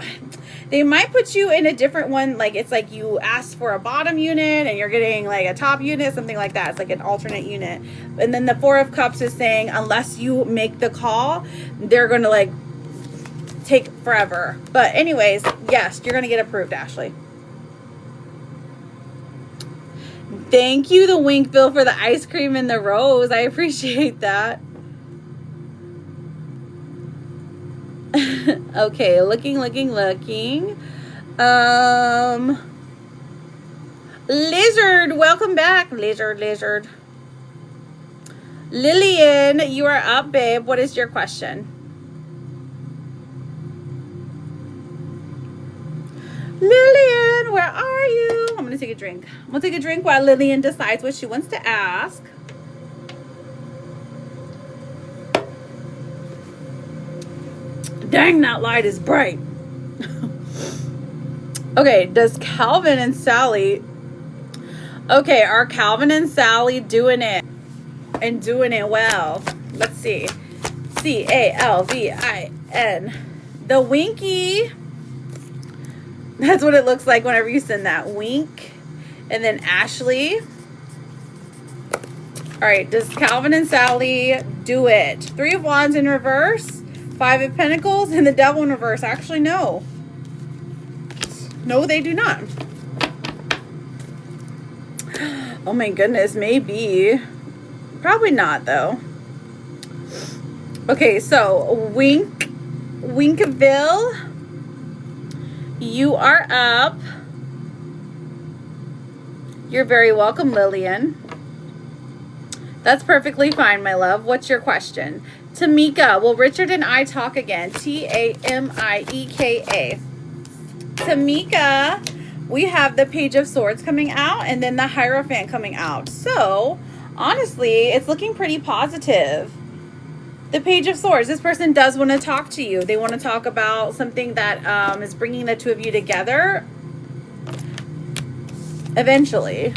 They might put you in a different one. Like, it's like you asked for a bottom unit and you're getting like a top unit, something like that. It's like an alternate unit. And then the Four of Cups is saying, unless you make the call, they're going to like take forever. But anyways, yes, you're going to get approved, Ashley. Thank you, the Winkville, for the ice cream and the rose. I appreciate that. Okay, looking. Lizard, welcome back. Lizard. Lillian, you are up, babe. What is your question? Lillian, where are you? I'm gonna take a drink. I'm gonna take a drink while Lillian decides what she wants to ask. Dang, that light is bright. Okay, does Calvin and Sally... Okay, are Calvin and Sally doing it? And doing it well? Let's see. C-A-L-V-I-N. The Winky. That's what it looks like whenever you send that. Wink. And then Ashley. Alright, does Calvin and Sally do it? Three of Wands in reverse. Five of Pentacles and the Devil in reverse. Actually, no. No, they do not. Oh my goodness, maybe. Probably not, though. Okay, so Winkville, you are up. You're very welcome, Lillian. That's perfectly fine, my love. What's your question? Tamika, will Richard and I talk again? T-A-M-I-E-K-A. Tamika, we have the Page of Swords coming out and then the Hierophant coming out. So, honestly, it's looking pretty positive. The Page of Swords, this person does want to talk to you. They want to talk about something that is bringing the two of you together eventually.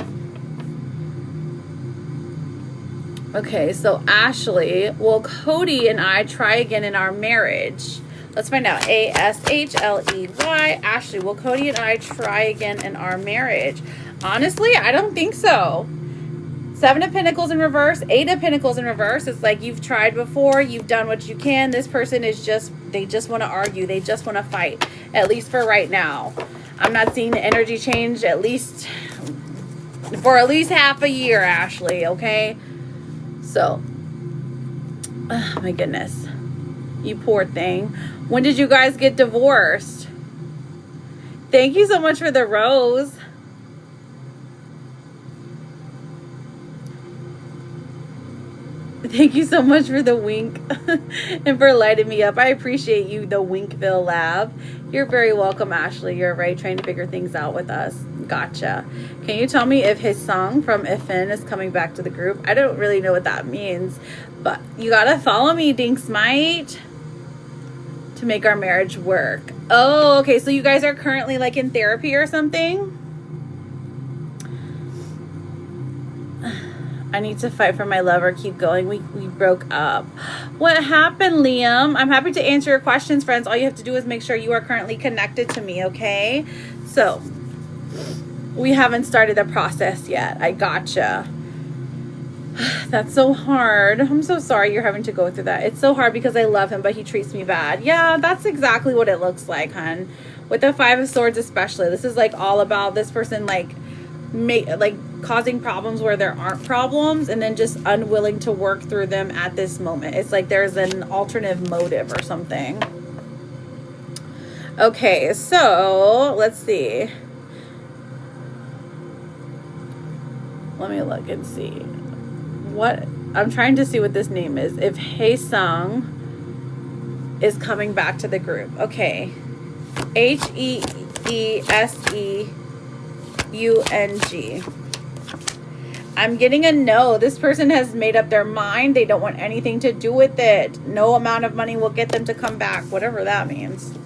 Okay, so Ashley, will Cody and I try again in our marriage? Let's find out. A-S-H-L-E-Y. Ashley, will Cody and I try again in our marriage? Honestly, I don't think so. Seven of Pentacles in reverse, Eight of Pentacles in reverse. It's like you've tried before, you've done what you can. This person is just, they just want to argue. They just want to fight, at least for right now. I'm not seeing the energy change for at least half a year, Ashley, okay? So, oh my goodness. You poor thing. When did you guys get divorced? Thank you so much for the rose. Thank you so much for the wink and for lighting me up. I appreciate you, the Winkville Lab. You're very welcome, Ashley. You're right, trying to figure things out with us. Gotcha. Can you tell me if his song from Ifin is coming back to the group? I don't really know what that means, but you gotta follow me, Dinksmite, to make our marriage work. Oh, okay. So you guys are currently like in therapy or something? I need to fight for my lover. Keep going. We broke up. What happened, Liam? I'm happy to answer your questions, friends. All you have to do is make sure you are currently connected to me, okay? So, we haven't started the process yet. I gotcha. That's so hard. I'm so sorry you're having to go through that. It's so hard because I love him, but he treats me bad. Yeah, that's exactly what it looks like, hun. With the Five of Swords especially. This is like all about this person like causing problems where there aren't problems and then just unwilling to work through them at this moment. It's like there's an alternative motive or something. Okay, so let's see. Let me look and see. What I'm trying to see what this name is. If Haesung is coming back to the group. Okay. H-E-E-S-E U-N-G. I'm getting a no. This person has made up their mind. They don't want anything to do with it. No amount of money will get them to come back, whatever that means.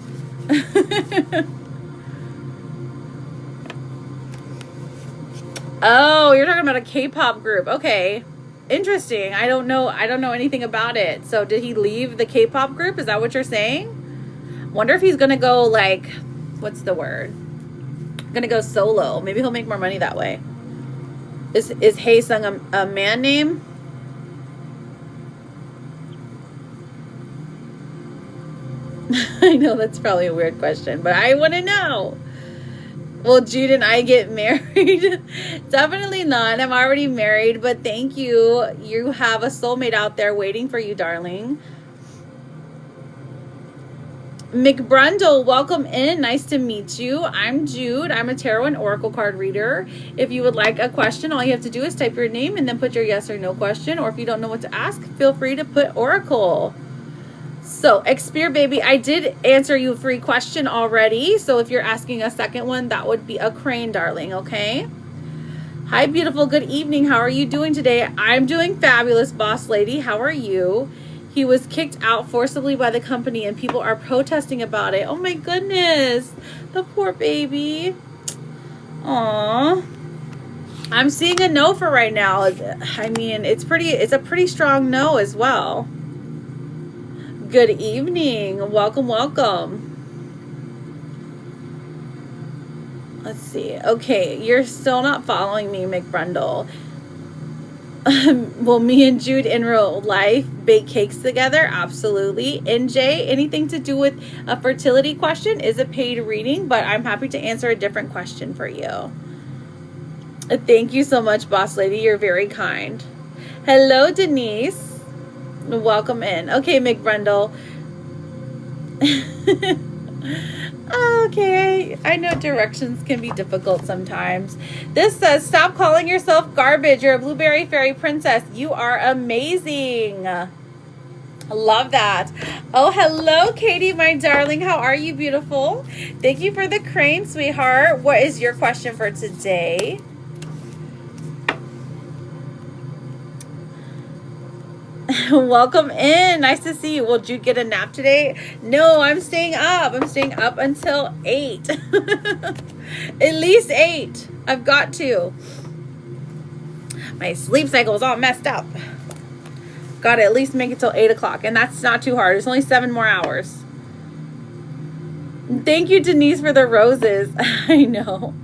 Oh, you're talking about a K-pop group. Okay. Interesting. I don't know anything about it. So did he leave the K-pop group? Is that what you're saying? Wonder if he's going to go like, what's the word? Going to go solo. Maybe he'll make more money that way. Is Haesung a man name? I know that's probably a weird question, but I want to know. Will Jude and I get married? Definitely not. I'm already married, but thank you. You have a soulmate out there waiting for you, darling. McBrundle, welcome in. Nice to meet you. I'm Jude. I'm a tarot and oracle card reader. If you would like a question, all you have to do is type your name and then put your yes or no question. Or if you don't know what to ask, feel free to put oracle. So, Expeer Baby, I did answer you a free question already. So if you're asking a second one, that would be a crane, darling, okay? Hi, beautiful. Good evening. How are you doing today? I'm doing fabulous, boss lady. How are you? He was kicked out forcibly by the company and people are protesting about it. Oh my goodness. The poor baby. Aww. I'm seeing a no for right now. I mean, it's a pretty strong no as well. Good evening. Welcome, welcome. Let's see. Okay, you're still not following me, McBrundle. Will me and Jude in real life bake cakes together? Absolutely. NJ, anything to do with a fertility question is a paid reading, but I'm happy to answer a different question for you. Thank you so much, boss lady. You're very kind. Hello, Denise. Welcome in. Okay, McBrundle. Okay, I know directions can be difficult sometimes. This says, stop calling yourself garbage. You're a blueberry fairy princess. You are amazing. I love that. Oh, hello, Katie, my darling. How are you, beautiful? Thank you for the crane, sweetheart. What is your question for today? Welcome in. Nice to see you. Will you get a nap today? No, I'm staying up. I'm staying up until 8. At least 8. I've got to. My sleep cycle is all messed up. Got to at least make it till 8 o'clock. And that's not too hard. It's only 7 more hours. Thank you, Denise, for the roses. I know.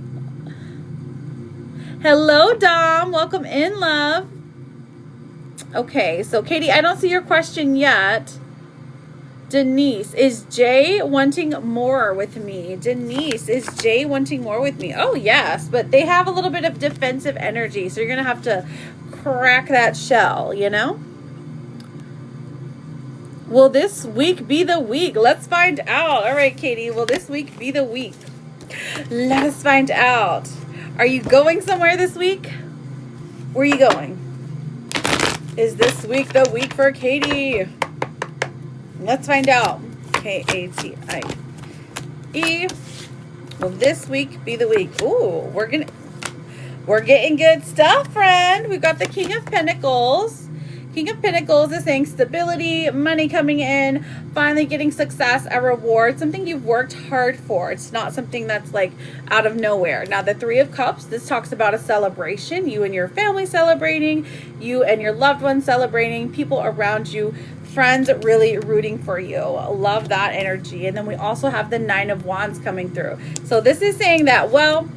Hello, Dom. Welcome in, love. Okay, so Katie, I don't see your question yet. Denise, is Jay wanting more with me? Denise, is Jay wanting more with me? Oh, yes, but they have a little bit of defensive energy, so you're going to have to crack that shell, you know? Will this week be the week? Let's find out. All right, Katie, will this week be the week? Let us find out. Are you going somewhere this week? Where are you going? Is this week the week for Katie? Let's find out. K-A-T-I-E. Will this week be the week? Ooh, we're getting good stuff, friend. We've got the King of Pentacles. King of Pentacles is saying stability, money coming in, finally getting success, a reward, something you've worked hard for. It's not something that's like out of nowhere. Now, the Three of Cups, this talks about a celebration, you and your family celebrating, you and your loved ones celebrating, people around you, friends really rooting for you. Love that energy. And then we also have the Nine of Wands coming through. So this is saying that, well,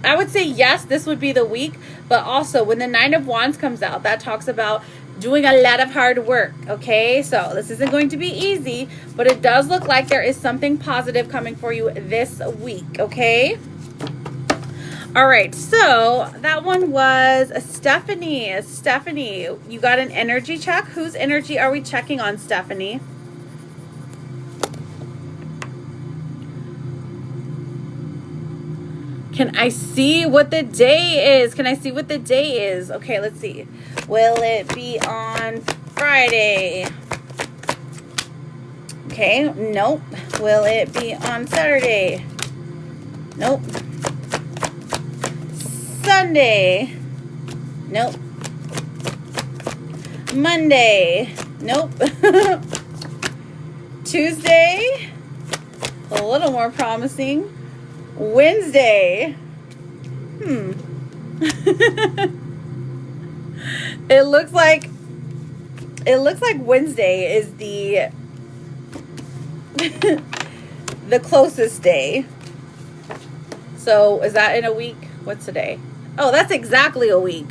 I would say yes, this would be the week, but also when the Nine of Wands comes out, that talks about doing a lot of hard work, okay? So this isn't going to be easy, but it does look like there is something positive coming for you this week, okay? All right, so that one was Stephanie. Stephanie, you got an energy check? Whose energy are we checking on, Stephanie? Can I see what the day is? Can I see what the day is? Okay, let's see. Will it be on Friday? Okay, nope. Will it be on Saturday? Nope. Sunday. Nope. Monday. Nope. Tuesday. A little more promising. Wednesday. It looks like Wednesday is the the closest day. So is that in a week? What's today? Oh, that's exactly a week.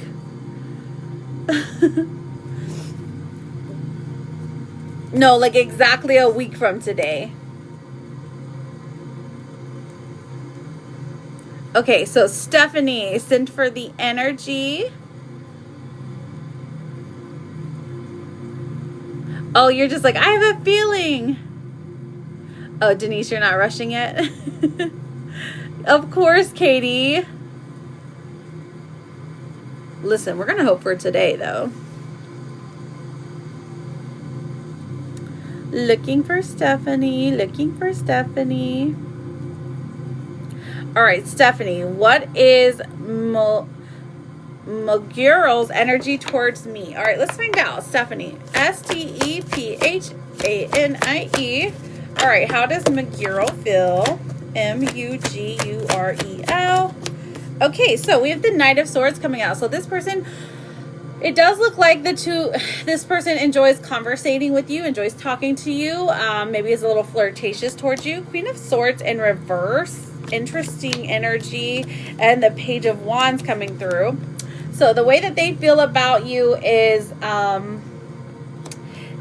No, like exactly a week from today. Okay, so Stephanie sent for the energy. Oh, you're just like, I have a feeling. Oh, Denise, you're not rushing it? Of course, Katie. Listen, we're going to hope for today, though. Looking for Stephanie. Looking for Stephanie. All right, Stephanie, what is Mogural's energy towards me? All right, let's find out. Stephanie, Stephanie. All right, how does Mugural feel? Mugurel. Okay, so we have the Knight of Swords coming out. So this person, it does look like this person enjoys conversating with you, enjoys talking to you, maybe is a little flirtatious towards you. Queen of Swords in reverse, interesting energy, and the Page of Wands coming through. So the way that they feel about you is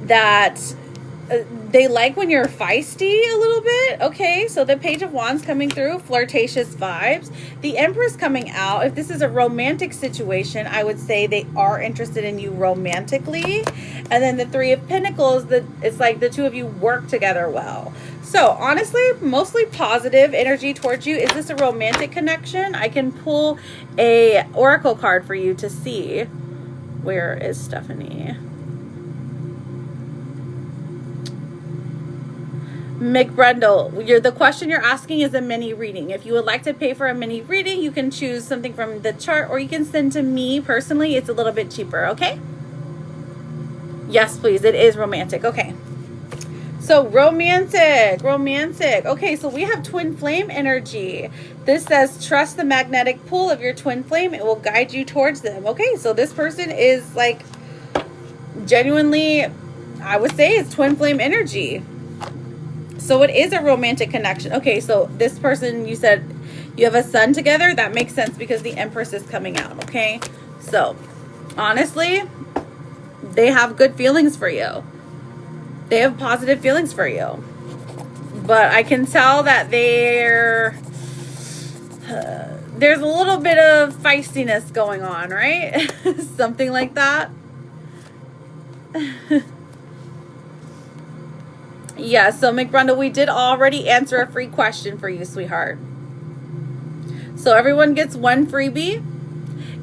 that they like when you're feisty a little bit. Okay, so the Page of Wands coming through, flirtatious vibes. The Empress coming out. If this is a romantic situation, I would say they are interested in you romantically. And then the Three of Pentacles, it's like the two of you work together well. So honestly, mostly positive energy towards you. Is this a romantic connection? I can pull a oracle card for you to see. Where is Stephanie? McBrundle, the question you're asking is a mini reading. If you would like to pay for a mini reading, you can choose something from the chart, or you can send to me personally. It's a little bit cheaper, okay? Yes, please. It is romantic. Okay. So romantic. Okay, so we have twin flame energy. This says trust the magnetic pull of your twin flame. It will guide you towards them. Okay, so this person is like genuinely, I would say it's twin flame energy. So it is a romantic connection. Okay, so this person, you said you have a son together. That makes sense because the Empress is coming out, okay? So, honestly, they have good feelings for you. They have positive feelings for you. But I can tell that there's a little bit of feistiness going on, right? Something like that. Yeah, so McBrundle, we did already answer a free question for you, sweetheart. So everyone gets one freebie.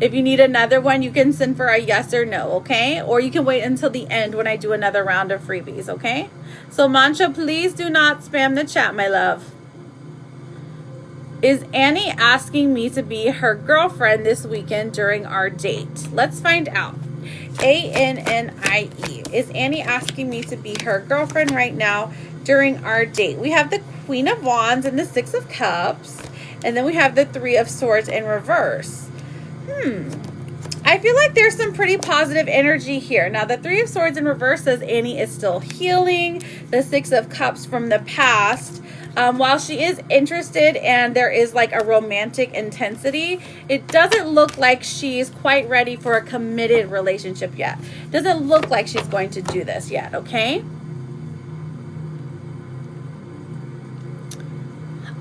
If you need another one, you can send for a yes or no, okay? Or you can wait until the end when I do another round of freebies, okay? So Mancha, please do not spam the chat, my love. Is Annie asking me to be her girlfriend this weekend during our date? Let's find out. A-N-N-I-E. Is Annie asking me to be her girlfriend right now during our date? We have the Queen of Wands and the Six of Cups. And then we have the Three of Swords in reverse. I feel like there's some pretty positive energy here. Now, the Three of Swords in reverse says Annie is still healing. The Six of Cups from the past. While she is interested and there is like a romantic intensity, it doesn't look like she's quite ready for a committed relationship yet. Doesn't look like she's going to do this yet, okay?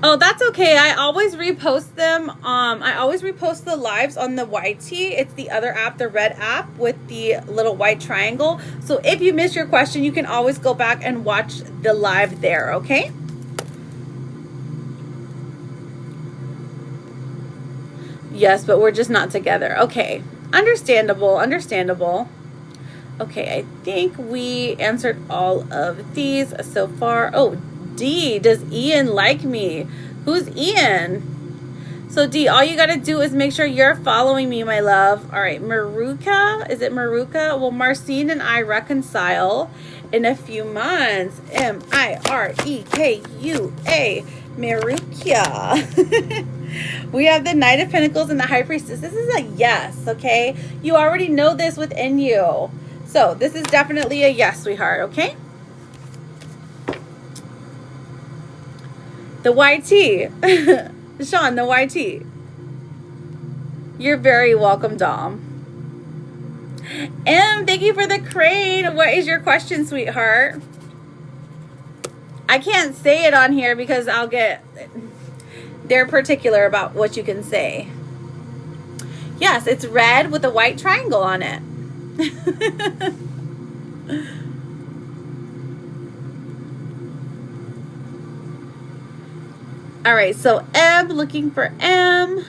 Oh, that's okay. I always repost them. I always repost the lives on the YT. It's the other app, the red app with the little white triangle. So if you missed your question, you can always go back and watch the live there, okay? Yes, but we're just not together. Okay. Understandable. Okay, I think we answered all of these so far. Oh, D, does Ian like me? Who's Ian? So D, all you got to do is make sure you're following me, my love. All right, Maruka, is it Maruka? Will Marcine and I reconcile in a few months? Mirukua. Marukia. We have the Knight of Pentacles and the High Priestess. This is a yes, okay? You already know this within you. So this is definitely a yes, sweetheart, okay? The YT. Sean, the YT. You're very welcome, Dom. M, thank you for the crane. What is your question, sweetheart? I can't say it on here because they're particular about what you can say. Yes, it's red with a white triangle on it. All right, so M, looking for M.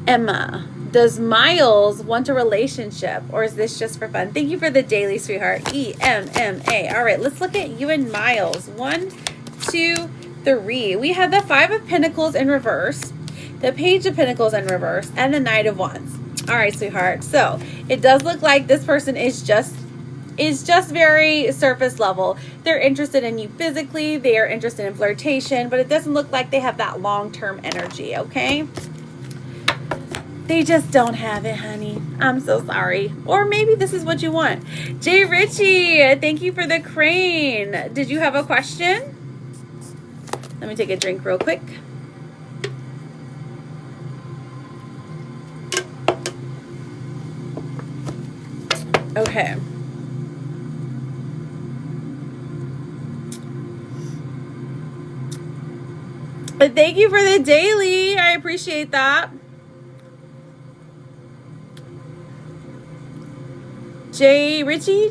Emma, does Miles want a relationship or is this just for fun? Thank you for the daily, sweetheart. E-M-M-A. All right, let's look at you and Miles. 1, 2, 3. We have the Five of Pentacles in reverse, the Page of Pentacles in reverse, and the Knight of Wands. All right, sweetheart. So it does look like this person is just very surface level. They're interested in you physically. They are interested in flirtation, but it doesn't look like they have that long-term energy, okay? They just don't have it, honey. I'm so sorry. Or maybe this is what you want. Jay Ritchie, thank you for the crane. Did you have a question? Let me take a drink real quick. Okay. But thank you for the daily. I appreciate that. Jay Ritchie.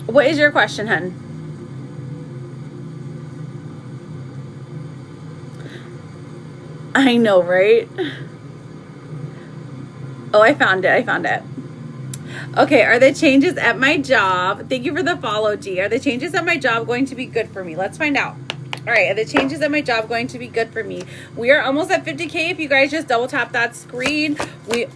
What is your question, hun? I know, right? Oh, I found it. Okay, are the changes at my job, thank you for the follow, G. Are the changes at my job going to be good for me? Let's find out. All right, are the changes at my job going to be good for me? We are almost at 50K. If you guys just double tap that screen we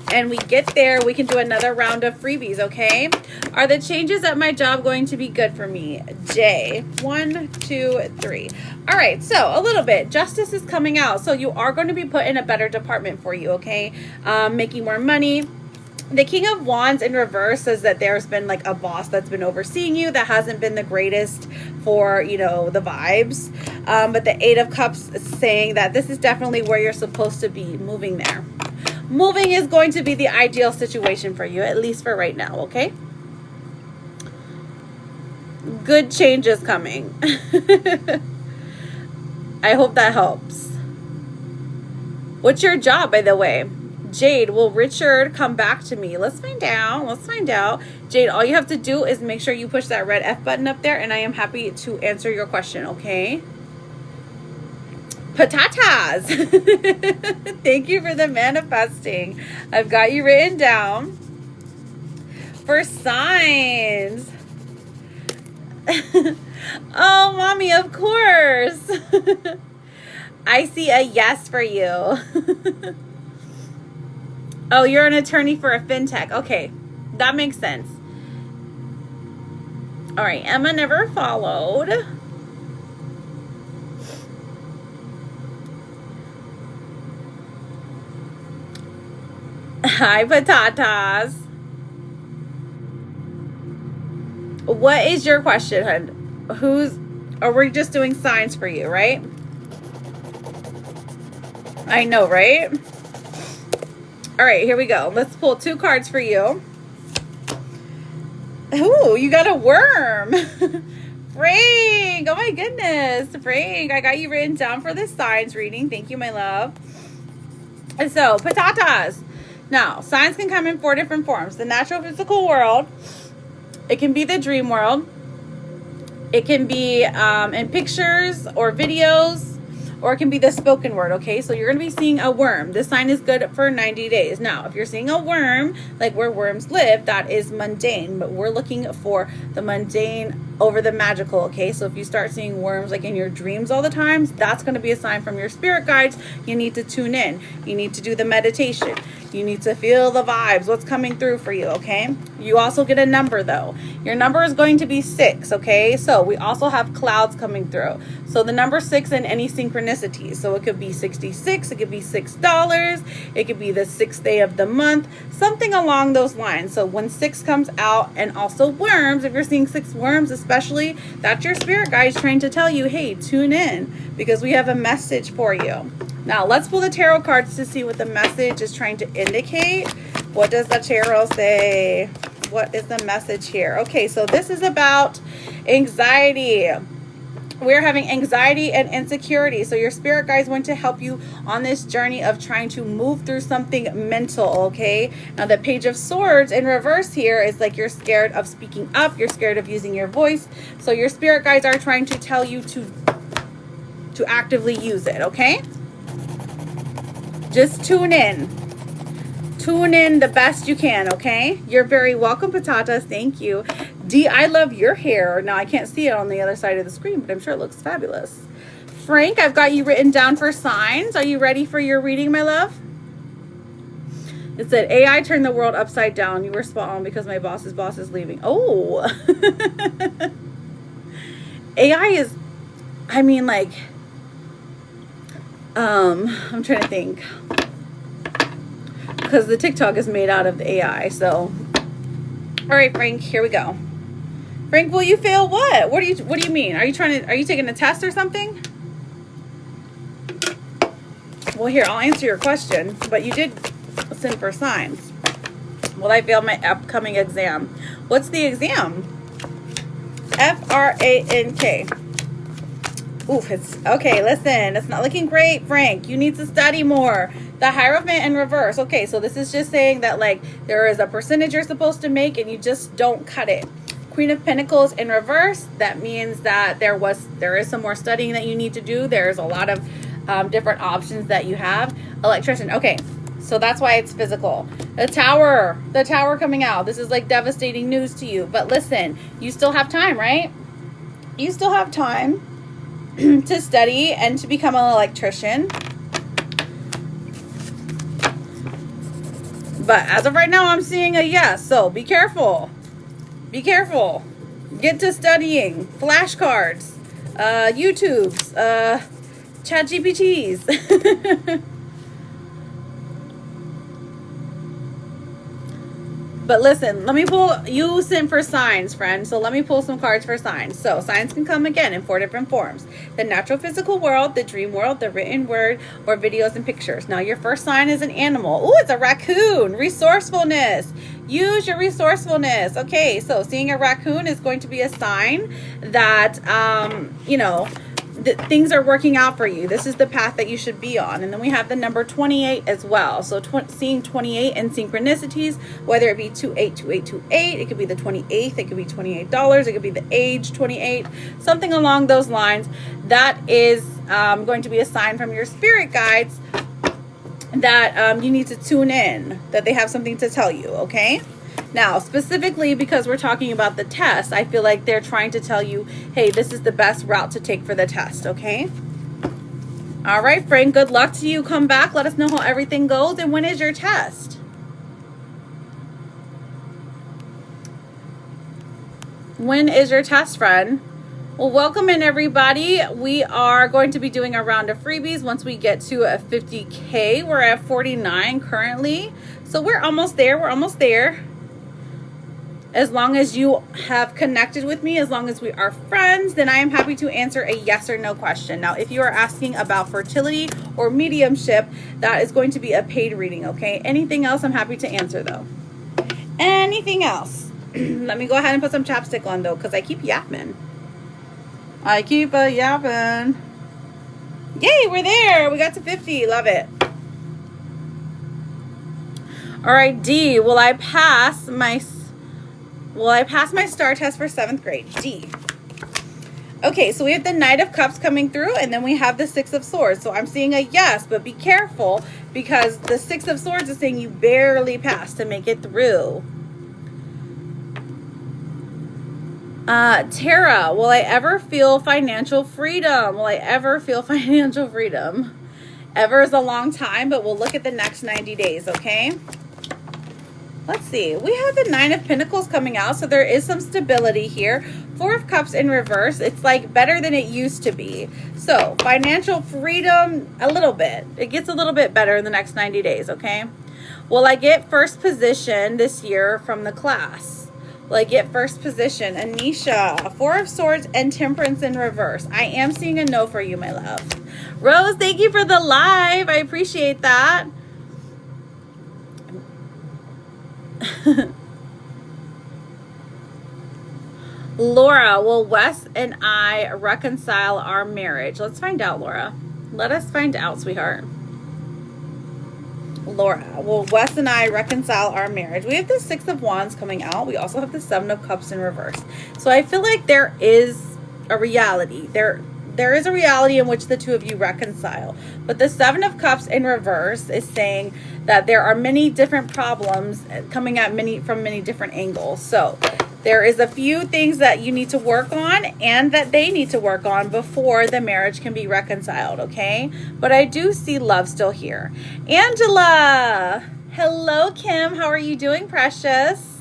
get there, we can do another round of freebies, okay? Are the changes at my job going to be good for me? J. 1, 2, 3. All right, so a little bit. Justice is coming out. So you are going to be put in a better department for you, okay? Making more money. The King of Wands in reverse says that there's been like a boss that's been overseeing you that hasn't been the greatest for, you know, the vibes. But the Eight of Cups is saying that this is definitely where you're supposed to be, moving there. Moving is going to be the ideal situation for you, at least for right now, okay? Good changes coming. I hope that helps. What's your job, by the way? Jade, will Richard come back to me? Let's find out. Jade, all you have to do is make sure you push that red F button up there, and I am happy to answer your question, okay? Patatas. Thank you for the manifesting. I've got you written down. For signs. Oh, mommy, of course. I see a yes for you. Oh, you're an attorney for a fintech. Okay, that makes sense. All right, Emma never followed. Hi, Patatas. What is your question, hun? Or we're just doing signs for you, right? I know, right? All right, here we go. Let's pull 2 cards for you. Ooh, you got a worm. Frank, oh my goodness. Frank, I got you written down for the signs reading. Thank you, my love. And so, Patatas. Now, signs can come in 4 different forms. The natural physical world. It can be the dream world. It can be in pictures or videos. or it can be the spoken word, okay? So you're going to be seeing a worm. This sign is good for 90 days. Now, if you're seeing a worm, like where worms live, that is mundane, but we're looking for the mundane over the magical, okay? So if you start seeing worms like in your dreams all the time, that's going to be a sign from your spirit guides. You need to tune in. You need to do the meditation. You need to feel the vibes, what's coming through for you, okay? You also get a number though. Your number is going to be 6, okay? So we also have clouds coming through. So the number 6 in any synchronicity. So it could be 66, it could be $6, it could be the 6th day of the month, something along those lines. So when 6 comes out, and also worms, if you're seeing 6 worms especially, that's your spirit guides trying to tell you, hey, tune in, because we have a message for you. Now, let's pull the tarot cards to see what the message is trying to indicate. What does the tarot say? What is the message here? Okay, so this is about anxiety. We're having anxiety and insecurity. So your spirit guides want to help you on this journey of trying to move through something mental, okay? Now, the Page of Swords in reverse here is like you're scared of speaking up. You're scared of using your voice. So your spirit guides are trying to tell you to actively use it, okay? Just tune in. Tune in the best you can, okay? You're very welcome, Patatas. Thank you. D, I love your hair. Now, I can't see it on the other side of the screen, but I'm sure it looks fabulous. Frank, I've got you written down for signs. Are you ready for your reading, my love? It said, AI turned the world upside down. You were spot on because my boss's boss is leaving. Oh. AI is, I mean, like, I'm trying to think, because the TikTok is made out of the AI. So, all right, Frank, here we go. Frank, will you fail what? What do you mean? Are you taking a test or something? Well, here, I'll answer your question, but you did send for signs. Will I fail my upcoming exam? What's the exam? F-R-A-N-K. Oof, it's okay. Listen, it's not looking great, Frank. You need to study more. The Hierophant in reverse. Okay, so this is just saying that, like, there is a percentage you're supposed to make and you just don't cut it. Queen of Pentacles in reverse. That means that there is some more studying that you need to do. There's a lot of different options that you have. Electrician. Okay, so that's why it's physical. The Tower coming out. This is like devastating news to you. But listen, you still have time, right? You still have time to study and to become an electrician. But as of right now, I'm seeing a yes. So be careful. Be careful. Get to studying. Flashcards. YouTubes. ChatGPTs. But listen, let me pull, you sent for signs, friend. So let me pull some cards for signs. So signs can come again in 4 different forms. The natural physical world, the dream world, the written word, or videos and pictures. Now your first sign is an animal. Ooh, it's a raccoon. Resourcefulness. Use your resourcefulness. Okay, so seeing a raccoon is going to be a sign that, you know, things are working out for you. This is the path that you should be on. And then we have the number 28 as well. So seeing 28 in synchronicities, whether it be 282828, it could be the 28th, it could be $28, it could be the age 28, something along those lines. That is going to be a sign from your spirit guides that you need to tune in, that they have something to tell you, okay? Now, specifically because we're talking about the test, I feel like they're trying to tell you, hey, this is the best route to take for the test, okay? All right, Frank, good luck to you. Come back. Let us know how everything goes. And when is your test? When is your test, friend? Well, welcome in, everybody. We are going to be doing a round of freebies once we get to a 50K. We're at 49 currently. So we're almost there. We're almost there. As long as you have connected with me, as long as we are friends, then I am happy to answer a yes or no question. Now, if you are asking about fertility or mediumship, that is going to be a paid reading, okay? Anything else, I'm happy to answer, though. Anything else? Let me go ahead and put some chapstick on, though, because I keep yapping. I keep yapping. Yay, we're there. We got to 50. Love it. All right, D, will I pass my star test for 7th grade? D. Okay, so we have the Knight of Cups coming through, and then we have the Six of Swords. So I'm seeing a yes, but be careful because the Six of Swords is saying you barely passed to make it through. Tara, will I ever feel financial freedom? Will I ever feel financial freedom? Ever is a long time, but we'll look at the next 90 days, okay? Let's see. We have the Nine of Pentacles coming out, so there is some stability here. Four of Cups in reverse. It's like better than it used to be. So financial freedom, a little bit. It gets a little bit better in the next 90 days, okay? Will I get first position this year from the class? Will I get first position? Anisha, Four of Swords and Temperance in reverse. I am seeing a no for you, my love. Rose, thank you for the live. I appreciate that. Laura, will Wes and I reconcile our marriage? Let's find out, Laura. Let us find out, sweetheart. Laura, will Wes and I reconcile our marriage? We have the Six of Wands coming out. We also have the Seven of Cups in reverse. So I feel like there is a reality. There is a reality in which the two of you reconcile. But the Seven of Cups in reverse is saying that there are many different problems coming at from many different angles. So there is a few things that you need to work on and that they need to work on before the marriage can be reconciled, okay? But I do see love still here. Angela! Hello, Kim. How are you doing, precious?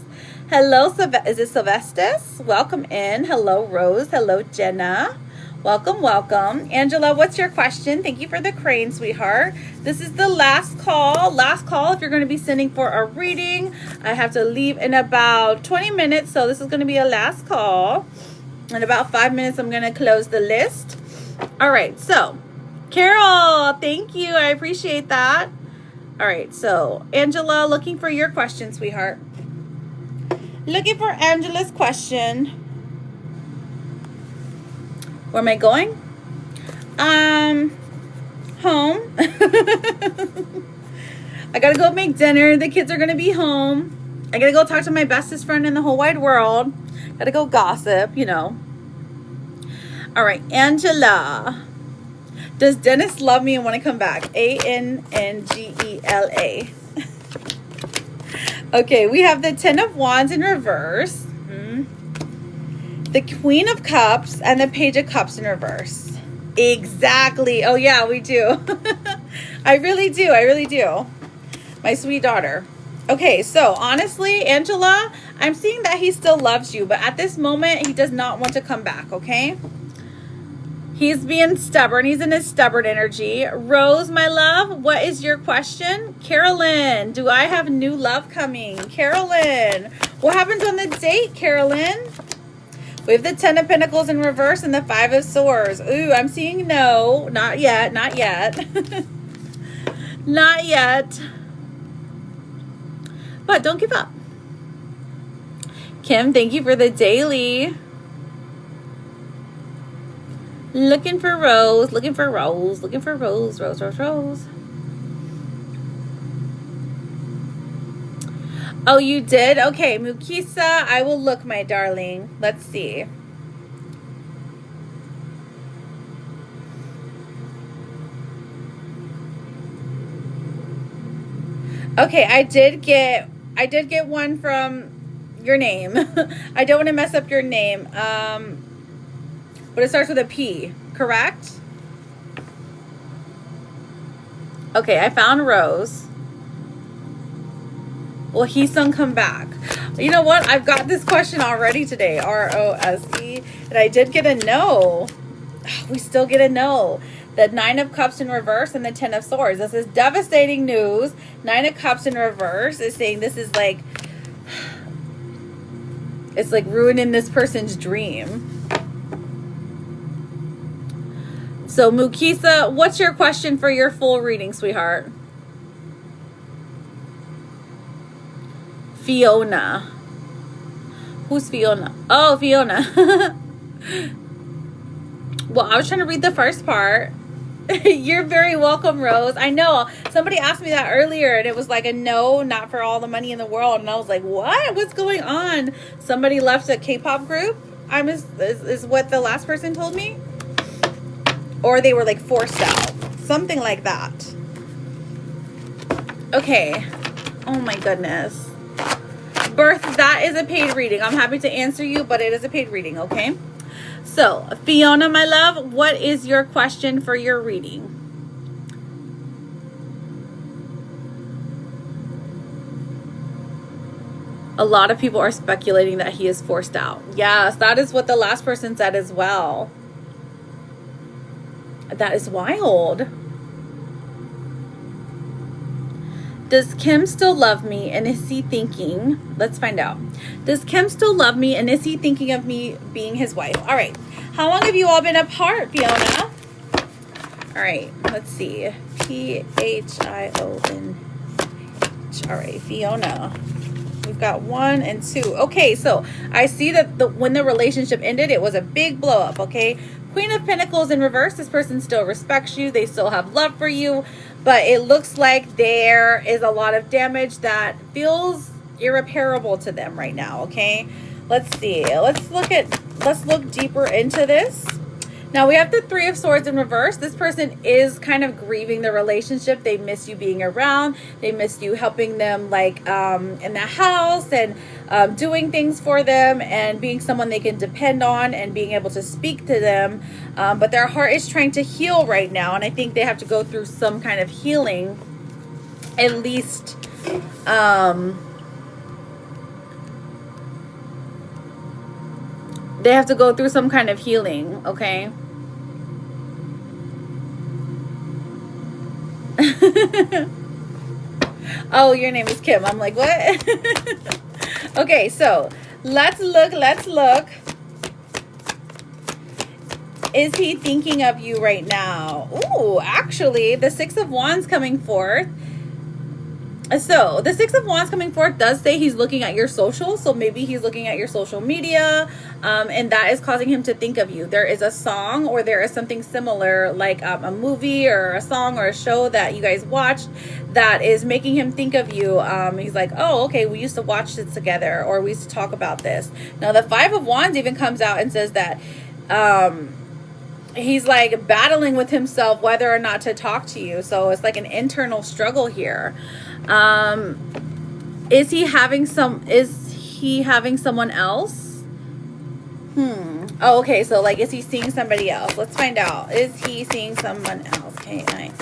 Hello, is it Sylvestus? Welcome in. Hello, Rose. Hello, Jenna. Welcome, welcome. Angela, what's your question? Thank you for the crane, sweetheart. This is the last call. Last call if you're going to be sending for a reading. I have to leave in about 20 minutes, so this is going to be a last call. In about 5 minutes, I'm going to close the list. All right, so Carol, thank you. I appreciate that. All right, so Angela, looking for your question, sweetheart. Looking for Angela's question. Where am I going? Home. I gotta go make dinner. The kids are gonna be home. I gotta go talk to my bestest friend in the whole wide world. Gotta go gossip, you know. All right, Angela. Does Dennis love me and want to come back? Angela. Okay, we have the Ten of Wands in reverse. The Queen of Cups and the Page of Cups in reverse. Exactly. Oh, yeah, we do. I really do. I really do. My sweet daughter. Okay, so honestly, Angela, I'm seeing that he still loves you, but at this moment, he does not want to come back, okay? He's being stubborn. He's in his stubborn energy. Rose, my love, what is your question? Carolyn, do I have new love coming? Carolyn, what happens on the date, Carolyn? We have the Ten of Pentacles in reverse and the Five of Swords. Ooh, I'm seeing no. Not yet. Not yet. Not yet. But don't give up. Kim, thank you for the daily. Looking for Rose. Looking for Rose. Looking for Rose. Rose, Rose, Rose. Oh, you did? Okay, Mukisa, I will look, my darling. Let's see. Okay, I did get one from your name. I don't want to mess up your name. But it starts with a P, correct? Okay, I found Rose. Will Heesung come back? You know what? I've got this question already today. R-O-S-E. And I did get a no. We still get a no. The Nine of Cups in reverse and the Ten of Swords. This is devastating news. Nine of Cups in reverse is saying this is like, it's like ruining this person's dream. So Mukisa, what's your question for your full reading, sweetheart? Fiona. Who's Fiona? Oh, Fiona. Well, I was trying to read the first part. You're very welcome, Rose. I know. Somebody asked me that earlier, and it was like a no, not for all the money in the world. And I was like, what? What's going on? Somebody left a K-pop group? is what the last person told me? Or they were like forced out. Something like that. Okay. Oh my goodness. Birth, that is a paid reading. I'm happy to answer you, but it is a paid reading, okay? So, Fiona, my love, what is your question for your reading? A lot of people are speculating that he is forced out. Yes, that is what the last person said as well. That is wild. Does Kim still love me, and is he thinking, let's find out. Does Kim still love me, and is he thinking of me being his wife? All right. How long have you all been apart, Fiona? All right. Let's see. Phiona. All right, Fiona. We've got 1 and 2. Okay, so I see that when the relationship ended, it was a big blow up, okay? Queen of Pentacles in reverse. This person still respects you. They still have love for you. But it looks like there is a lot of damage that feels irreparable to them right now, okay? Let's see. Let's look deeper into this. Now we have the 3 of Swords in reverse. This person is kind of grieving the relationship. They miss you being around. They miss you helping them like in the house and doing things for them and being someone they can depend on and being able to speak to them. But their heart is trying to heal right now. And I think they have to go through some kind of healing, at least. They have to go through some kind of healing, okay? Oh, your name is Kim. I'm like, what? Okay, so let's look. Is he thinking of you right now? Ooh, actually, the 6 of Wands coming forth. So the 6 of Wands coming forth does say he's looking at your social. So maybe he's looking at your social media, and that is causing him to think of you. There is a song or there is something similar, like a movie or a song or a show that you guys watched that is making him think of you. He's like, oh, okay, we used to watch this together, or we used to talk about this. Now the 5 of Wands even comes out and says that he's like battling with himself whether or not to talk to you. So it's like an internal struggle here. Is he having someone else? Oh, okay. So like, is he seeing somebody else? Let's find out. Is he seeing someone else? K-I-M.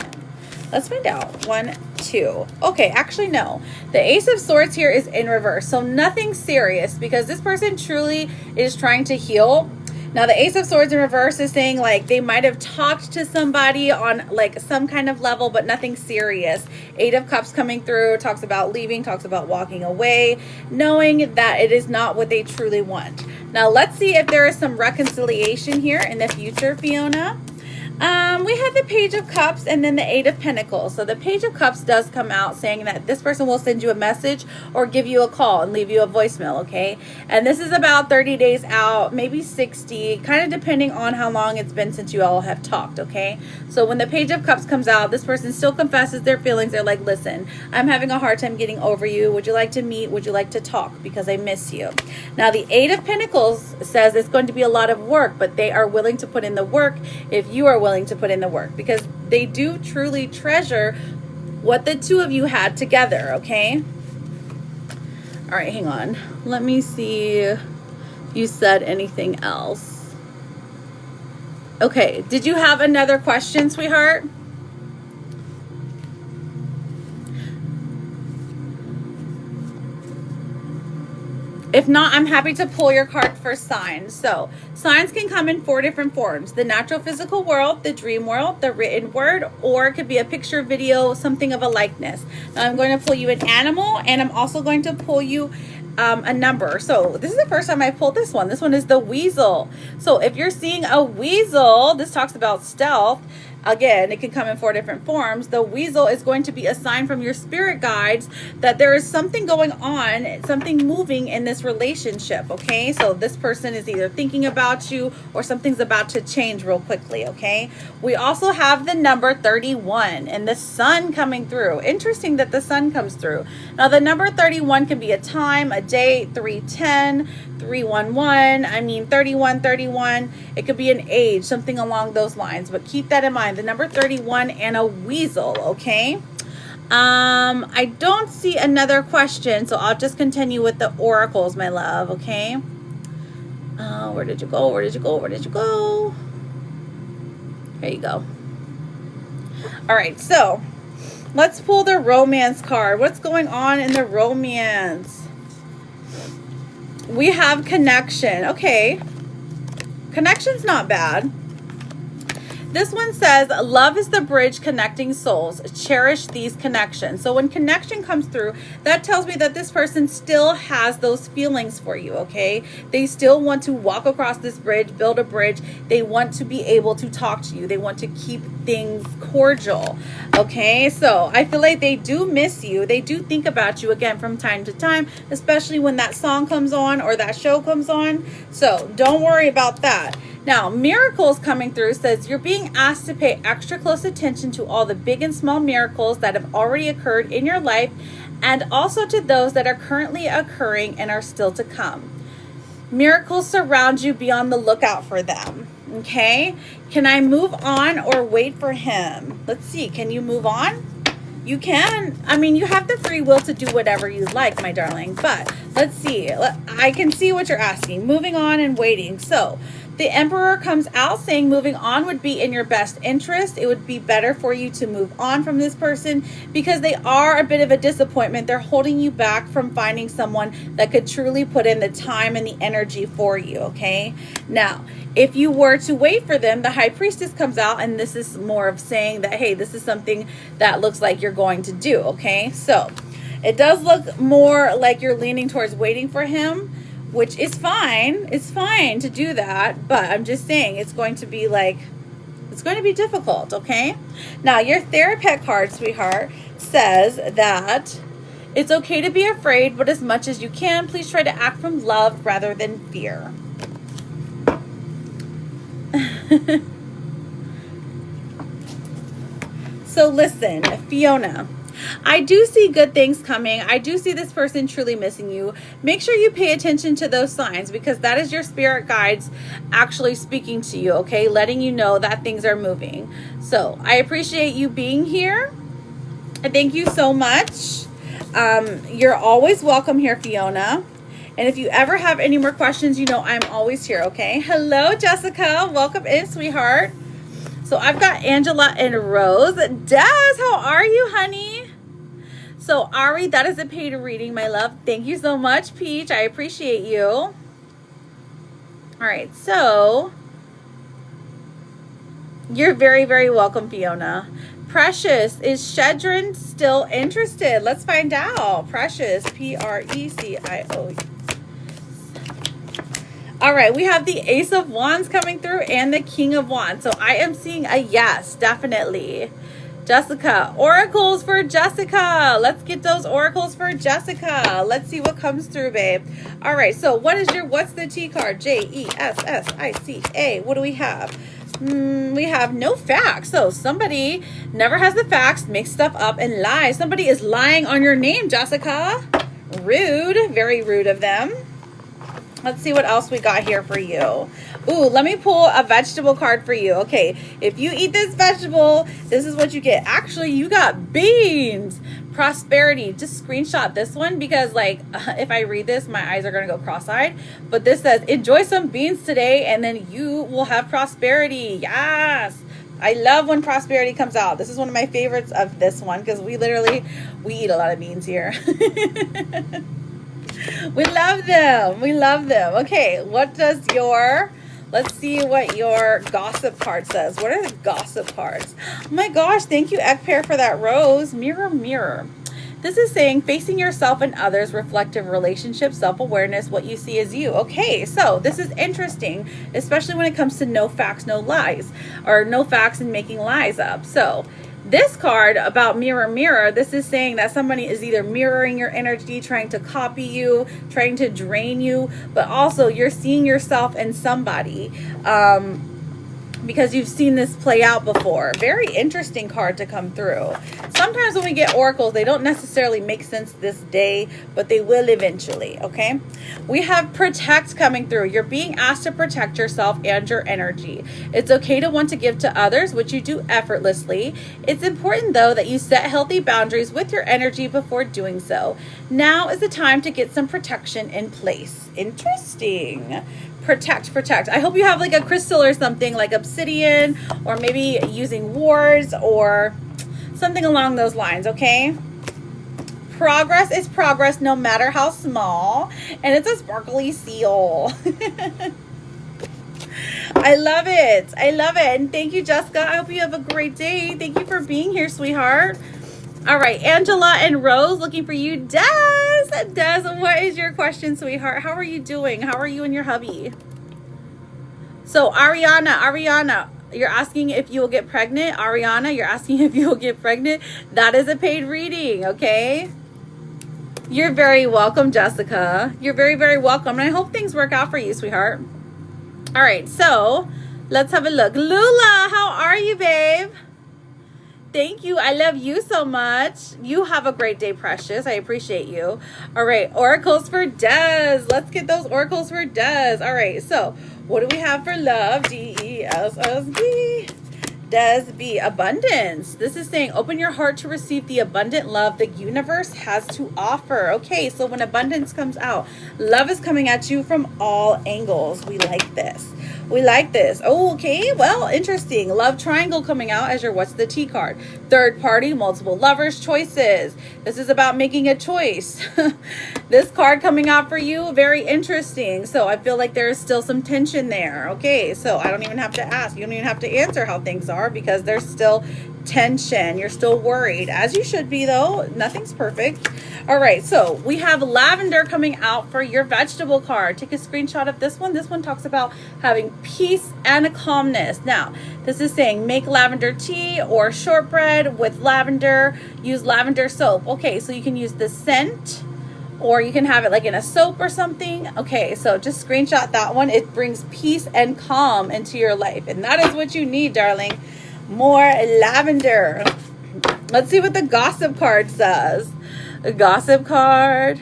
Let's find out. 1, 2. Okay, actually no. The Ace of Swords here is in reverse. So nothing serious, because this person truly is trying to heal. Now, the Ace of Swords in reverse is saying like they might have talked to somebody on like some kind of level, but nothing serious. 8 of Cups coming through, talks about leaving, talks about walking away, knowing that it is not what they truly want. Now, let's see if there is some reconciliation here in the future, Fiona. We have the Page of Cups and then the 8 of Pentacles. So the Page of Cups does come out saying that this person will send you a message or give you a call and leave you a voicemail, okay? And this is about 30 days out, maybe 60, kind of depending on how long it's been since you all have talked, okay? So when the Page of Cups comes out, this person still confesses their feelings. They're like, listen, I'm having a hard time getting over you. Would you like to meet? Would you like to talk? Because I miss you. Now, the 8 of Pentacles says it's going to be a lot of work, but they are willing to put in the work if you are willing to put in the work, because they do truly treasure what the two of you had together, okay? All right, hang on. Let me see if you said anything else. Okay, did you have another question, sweetheart? If not, I'm happy to pull your card for signs. So signs can come in 4 different forms: the natural physical world, the dream world, the written word, or it could be a picture, video, something of a likeness. Now I'm going to pull you an animal, and I'm also going to pull you a number. So this is the first time I pulled this one. This one is the weasel. So if you're seeing a weasel, this talks about stealth. again, it can come in 4 different forms. The weasel is going to be a sign from your spirit guides that there is something going on, something moving in this relationship, okay? So this person is either thinking about you or something's about to change real quickly, okay? We also have the number 31 and the sun coming through. Interesting that the sun comes through. Now, the number 31 can be a time, a date, 310, 311, I mean 3131. It could be an age, something along those lines, but keep that in mind. The number 31 and a weasel, okay? I don't see another question, so I'll just continue with the oracles, my love, okay? Where did you go? Where did you go? Where did you go? There you go. All right, so let's pull the romance card. What's going on in the romance? We have connection. Okay. Connection's not bad. This one says, love is the bridge connecting souls. Cherish these connections. So when connection comes through, that tells me that this person still has those feelings for you, okay? They still want to walk across this bridge, build a bridge. They want to be able to talk to you. They want to keep things cordial, okay? So I feel like they do miss you. They do think about you again from time to time, especially when that song comes on or that show comes on. So don't worry about that. Now, miracles coming through says you're being asked to pay extra close attention to all the big and small miracles that have already occurred in your life, and also to those that are currently occurring and are still to come. Miracles surround you. Be on the lookout for them. Okay? Can I move on or wait for him? Let's see. Can you move on? You can. I mean, you have the free will to do whatever you like, my darling. But let's see. I can see what you're asking. Moving on and waiting. So the Emperor comes out saying moving on would be in your best interest. It would be better for you to move on from this person because they are a bit of a disappointment. They're holding you back from finding someone that could truly put in the time and the energy for you, okay? Now, if you were to wait for them, the High Priestess comes out, and this is more of saying that, hey, this is something that looks like you're going to do, okay? So it does look more like you're leaning towards waiting for him, which is fine. It's fine to do that, but I'm just saying it's going to be like, it's going to be difficult, okay? Now, your Therapet card, sweetheart, says that it's okay to be afraid, but as much as you can, please try to act from love rather than fear. So listen, Fiona, I do see good things coming. I do see this person truly missing you. Make sure you pay attention to those signs because that is your spirit guides actually speaking to you, okay? Letting you know that things are moving. So I appreciate you being here. And thank you so much. You're always welcome here, Fiona. And if you ever have any more questions, you know I'm always here, okay? Hello, Jessica. Welcome in, sweetheart. So I've got Angela and Rose. Des, how are you, honey? So Ari, that is a paid reading, my love. Thank you so much, Peach. I appreciate you. All right, so you're very, very welcome, Fiona. Precious, is Shedrin still interested? Let's find out. Precious, P-R-E-C-I-O. All right, we have the Ace of Wands coming through and the King of Wands. So I am seeing a yes, definitely. Jessica, oracles for Jessica. Let's get those oracles for Jessica. Let's see what comes through, babe. All right, so what's the T card? J-E-S-S-I-C-A. What do we have? We have no facts. So somebody never has the facts, makes stuff up and lies. Somebody is lying on your name, Jessica. Rude, very rude of them. Let's see what else we got here for you. Ooh, let me pull a vegetable card for you. Okay, if you eat this vegetable, this is what you get. Actually, you got beans. Prosperity. Just screenshot this one because, like, if I read this, my eyes are going to go cross-eyed. But this says, enjoy some beans today, and then you will have prosperity. Yes. I love when prosperity comes out. This is one of my favorites of this one because we eat a lot of beans here. We love them. We love them. Okay, let's see what your gossip card says. What are the gossip cards? Oh my gosh, thank you, Ekper, for that rose. Mirror, mirror. This is saying facing yourself and others, reflective relationship, self-awareness, what you see as you. Okay, so this is interesting, especially when it comes to no facts, no lies, or no facts and making lies up. So this card about mirror, mirror, this is saying that somebody is either mirroring your energy, trying to copy you, trying to drain you, but also you're seeing yourself in somebody. Because you've seen this play out before. Very interesting card to come through. Sometimes when we get oracles, they don't necessarily make sense this day, but they will eventually, okay? We have protect coming through. You're being asked to protect yourself and your energy. It's okay to want to give to others, which you do effortlessly. It's important, though, that you set healthy boundaries with your energy before doing so. Now is the time to get some protection in place. Interesting. Protect. I hope you have like a crystal or something like obsidian, or maybe using wards or something along those lines, okay? Progress is progress no matter how small, and it's a sparkly seal. I love it. And thank you, Jessica. I hope you have a great day. Thank you for being here, sweetheart. All right, Angela and Rose, looking for you. Des, what is your question, sweetheart? How are you doing? How are you and your hubby? So Ariana, you're asking if you will get pregnant. Ariana, you're asking if you will get pregnant. That is a paid reading, okay? You're very welcome, Jessica. You're very, very welcome. And I hope things work out for you, sweetheart. All right, so let's have a look. Lula, how are you, babe? Thank you. I love you so much. You have a great day, precious. I appreciate you. All right. Oracles for Des. Let's get those oracles for Des. All right. So what do we have for love? DESSB. Des B. Abundance. This is saying open your heart to receive the abundant love the universe has to offer. Okay. So when abundance comes out, love is coming at you from all angles. We like this. Oh, okay. Well, interesting. Love triangle coming out as your what's the tea card. Third party, multiple lovers, choices. This is about making a choice. This card coming out for you, very interesting. So I feel like there is still some tension there. Okay. So I don't even have to ask. You don't even have to answer how things are because there's still tension. You're still worried, as you should be, though. Nothing's perfect. All right, so we have lavender coming out for your vegetable card. Take a screenshot of this one. This one talks about having peace and calmness. Now, this is saying make lavender tea or shortbread with lavender. Use lavender soap. Okay, so you can use the scent, or you can have it like in a soap or something. Okay, so just screenshot that one. It brings peace and calm into your life, and that is what you need, darling. More lavender. Let's see what the gossip card says. A gossip card.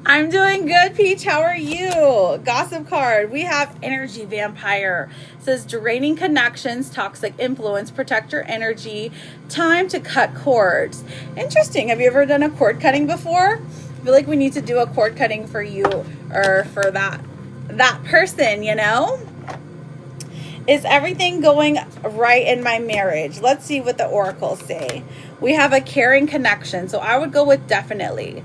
I'm doing good, Peach. How are you? Gossip card. We have energy vampire. It says draining connections, toxic influence, protect your energy, time to cut cords. Interesting. Have you ever done a cord cutting before? I feel like we need to do a cord cutting for you, or for that person, you know? Is everything going right in my marriage? Let's see what the oracles say. We have a caring connection. So I would go with definitely.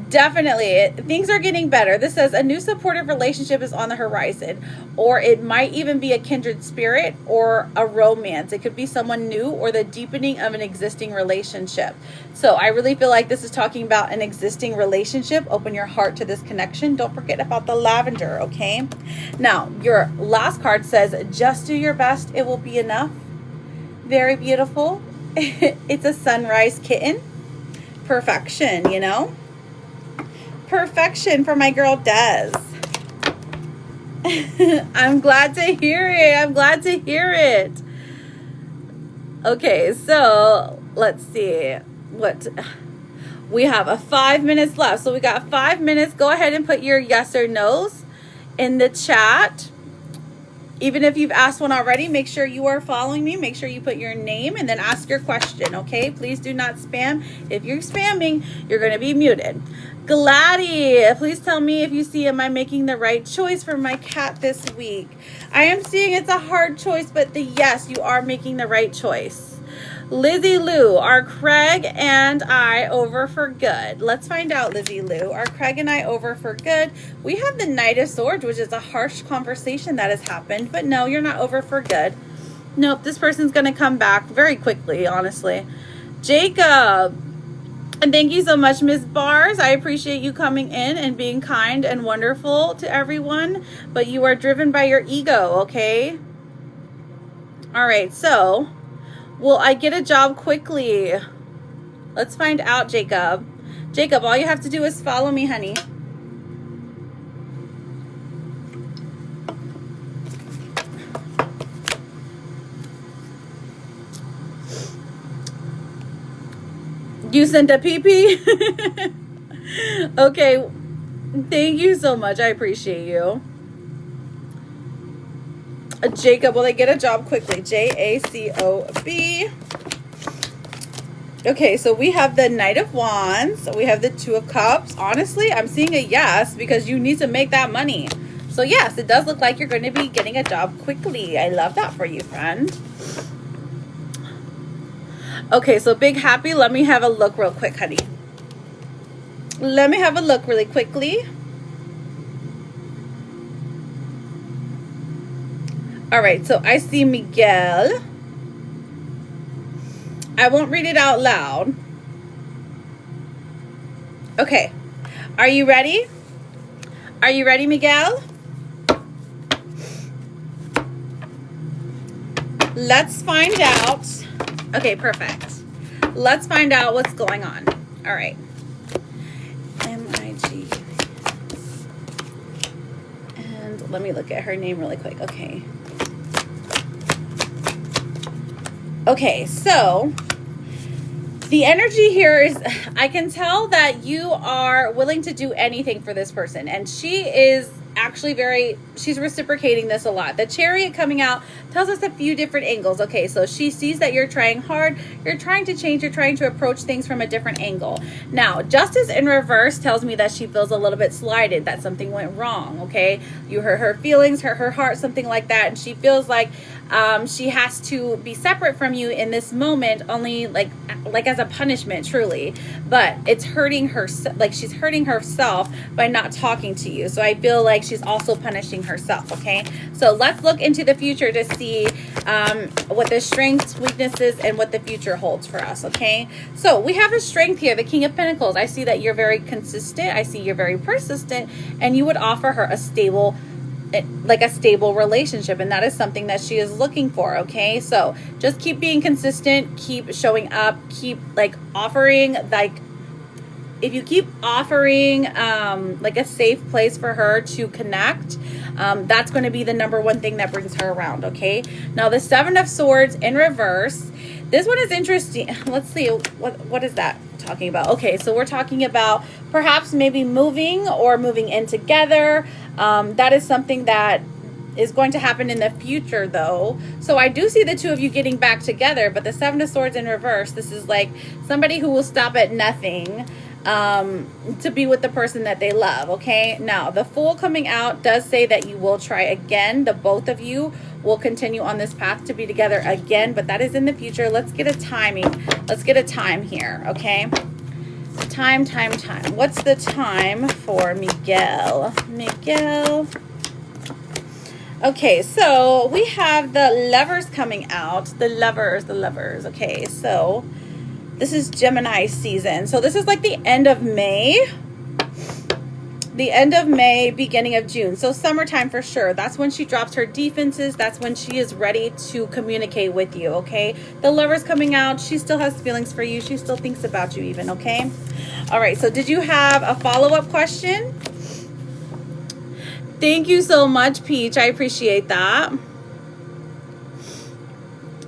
Definitely. Things are getting better. This says a new supportive relationship is on the horizon, or it might even be a kindred spirit or a romance. It could be someone new or the deepening of an existing relationship. So I really feel like this is talking about an existing relationship. Open your heart to this connection. Don't forget about the lavender, okay? Now, your last card says, just do your best. It will be enough. Very beautiful. It's a sunrise kitten. Perfection, you know? Perfection for my girl Des. I'm glad to hear it. Okay, so let's see what we have. 5 minutes left. So we got 5 minutes. Go ahead and put your yes or no's in the chat. Even if you've asked one already, make sure you are following me. Make sure you put your name and then ask your question, okay? Please do not spam. If you're spamming, you're going to be muted. Gladdy, please tell me if you see, am I making the right choice for my cat this week? I am seeing it's a hard choice, but yes, you are making the right choice. Lizzie Lou, are Craig and I over for good? Let's find out, Lizzie Lou. Are Craig and I over for good? We have the Knight of Swords, which is a harsh conversation that has happened, but no, you're not over for good. Nope, this person's going to come back very quickly, honestly. Jacob, And thank you so much, Miss Bars. I appreciate you coming in and being kind and wonderful to everyone, but you are driven by your ego, okay? All right, so will I get a job quickly? Let's find out, Jacob. Jacob, all you have to do is follow me, honey. You sent a PP? Okay. Thank you so much. I appreciate you. Jacob, will I get a job quickly? Jacob. Okay, so we have the Knight of Wands. We have the Two of Cups. Honestly, I'm seeing a yes because you need to make that money. So yes, it does look like you're going to be getting a job quickly. I love that for you, friend. Okay, so Big Happy, let me have a look real quick, honey. Let me have a look really quickly. All right, so I see Miguel. I won't read it out loud. Okay, are you ready? Are you ready, Miguel? Let's find out. Okay, perfect. Let's find out what's going on. All right. M-I-G. And let me look at her name really quick. Okay. Okay, so the energy here is, I can tell that you are willing to do anything for this person. And she is actually she's reciprocating this a lot. The Chariot coming out tells us a few different angles. Okay, so she sees that you're trying hard, you're trying to change, you're trying to approach things from a different angle. Now, Justice in reverse tells me that she feels a little bit slighted, that something went wrong, okay? You hurt her feelings, hurt her heart, something like that, and she feels like she has to be separate from you in this moment, only like as a punishment, truly. But it's hurting her, like she's hurting herself by not talking to you. So I feel like she's also punishing herself, okay? So let's look into the future to see what the strengths, weaknesses, and what the future holds for us, okay? So we have a strength here, the King of Pentacles. I see that you're very consistent. I see you're very persistent, and you would offer her a stable relationship, and that is something that she is looking for, okay? So just keep being consistent, keep showing up, keep like offering, like if you keep offering like a safe place for her to connect, that's going to be the number one thing that brings her around, okay? Now the Seven of Swords in reverse, this one is interesting. Let's see, what is that talking about? Okay, so we're talking about perhaps maybe moving or moving in together. That is something that is going to happen in the future, though. So I do see the two of you getting back together, but the Seven of Swords in reverse, this is like somebody who will stop at nothing to be with the person that they love, okay? Now, the Fool coming out does say that you will try again. The both of you will continue on this path to be together again, but that is in the future. Let's get a timing. Let's get a time here, okay? Time. What's the time for Miguel? Miguel. Okay, so we have the Lovers coming out. The lovers. Okay, so this is Gemini season. So this is like the end of May. The end of May, beginning of June. So summertime for sure. That's when she drops her defenses. That's when she is ready to communicate with you, okay? The Lover's coming out. She still has feelings for you. She still thinks about you even, okay? All right, so did you have a follow-up question? Thank you so much, Peach. I appreciate that.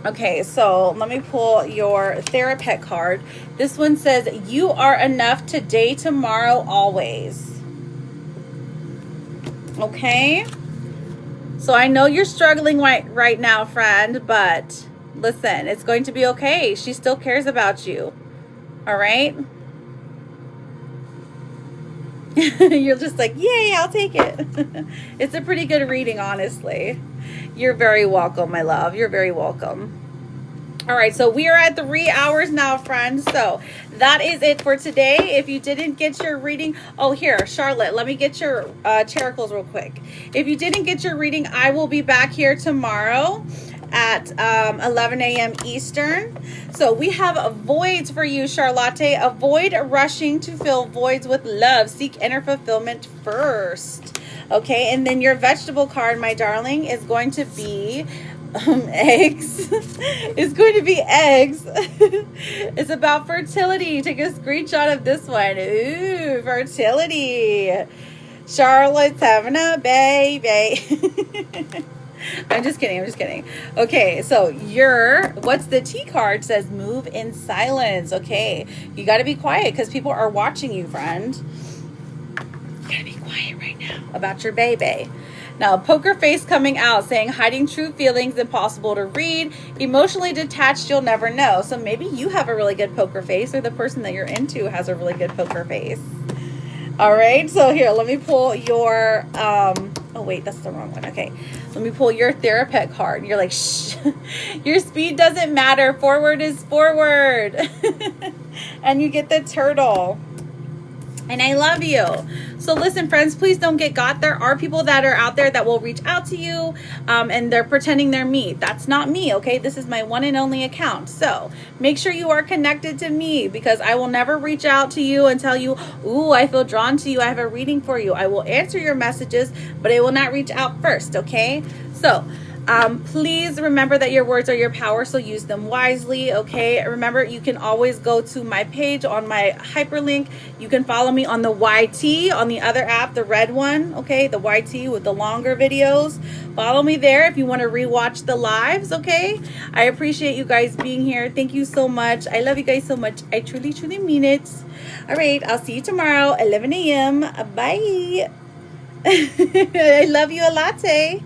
Okay, so let me pull your Therapet card. This one says, you are enough today, tomorrow, always. Okay, so I know you're struggling right now, friend, but listen, it's going to be okay. She still cares about you. All right. You're just like, yay, I'll take it. It's a pretty good reading, honestly. You're very welcome, my love. You're very welcome. All right, so we are at 3 hours now, friends. So that is it for today. If you didn't get your reading, oh, here, Charlotte, let me get your characters real quick. If you didn't get your reading, I will be back here tomorrow at 11 a.m. Eastern. So we have voids for you, Charlotte. Avoid rushing to fill voids with love. Seek inner fulfillment first. Okay, and then your vegetable card, my darling, is going to be eggs. It's going to be eggs. It's about fertility. Take a screenshot of this one. Ooh, fertility. Charlotte's having a baby. I'm just kidding. Okay, so what's the T card says move in silence. Okay, you got to be quiet because people are watching you, friend. You got to be quiet right now about your baby. Now, poker face coming out saying hiding true feelings impossible to read. Emotionally detached, you'll never know. So maybe you have a really good poker face, or the person that you're into has a really good poker face. All right, so here, let me pull your, oh wait, that's the wrong one. Okay, let me pull your therapist card. You're like, shh, your speed doesn't matter. Forward is forward. And you get the turtle. And I love you. So listen, friends, please don't get got. There are people that are out there that will reach out to you and they're pretending they're me. That's not me, okay? This is my one and only account. So make sure you are connected to me, because I will never reach out to you and tell you, ooh, I feel drawn to you. I have a reading for you. I will answer your messages, but I will not reach out first, okay? So please remember that your words are your power, so use them wisely, okay? Remember, you can always go to my page on my hyperlink. You can follow me on the YT, on the other app, the red one, okay? The YT with the longer videos. Follow me there if you want to rewatch the lives, okay? I appreciate you guys being here. Thank you so much. I love you guys so much. I truly, truly mean it. All right, I'll see you tomorrow, 11 a.m. Bye. I love you a latte.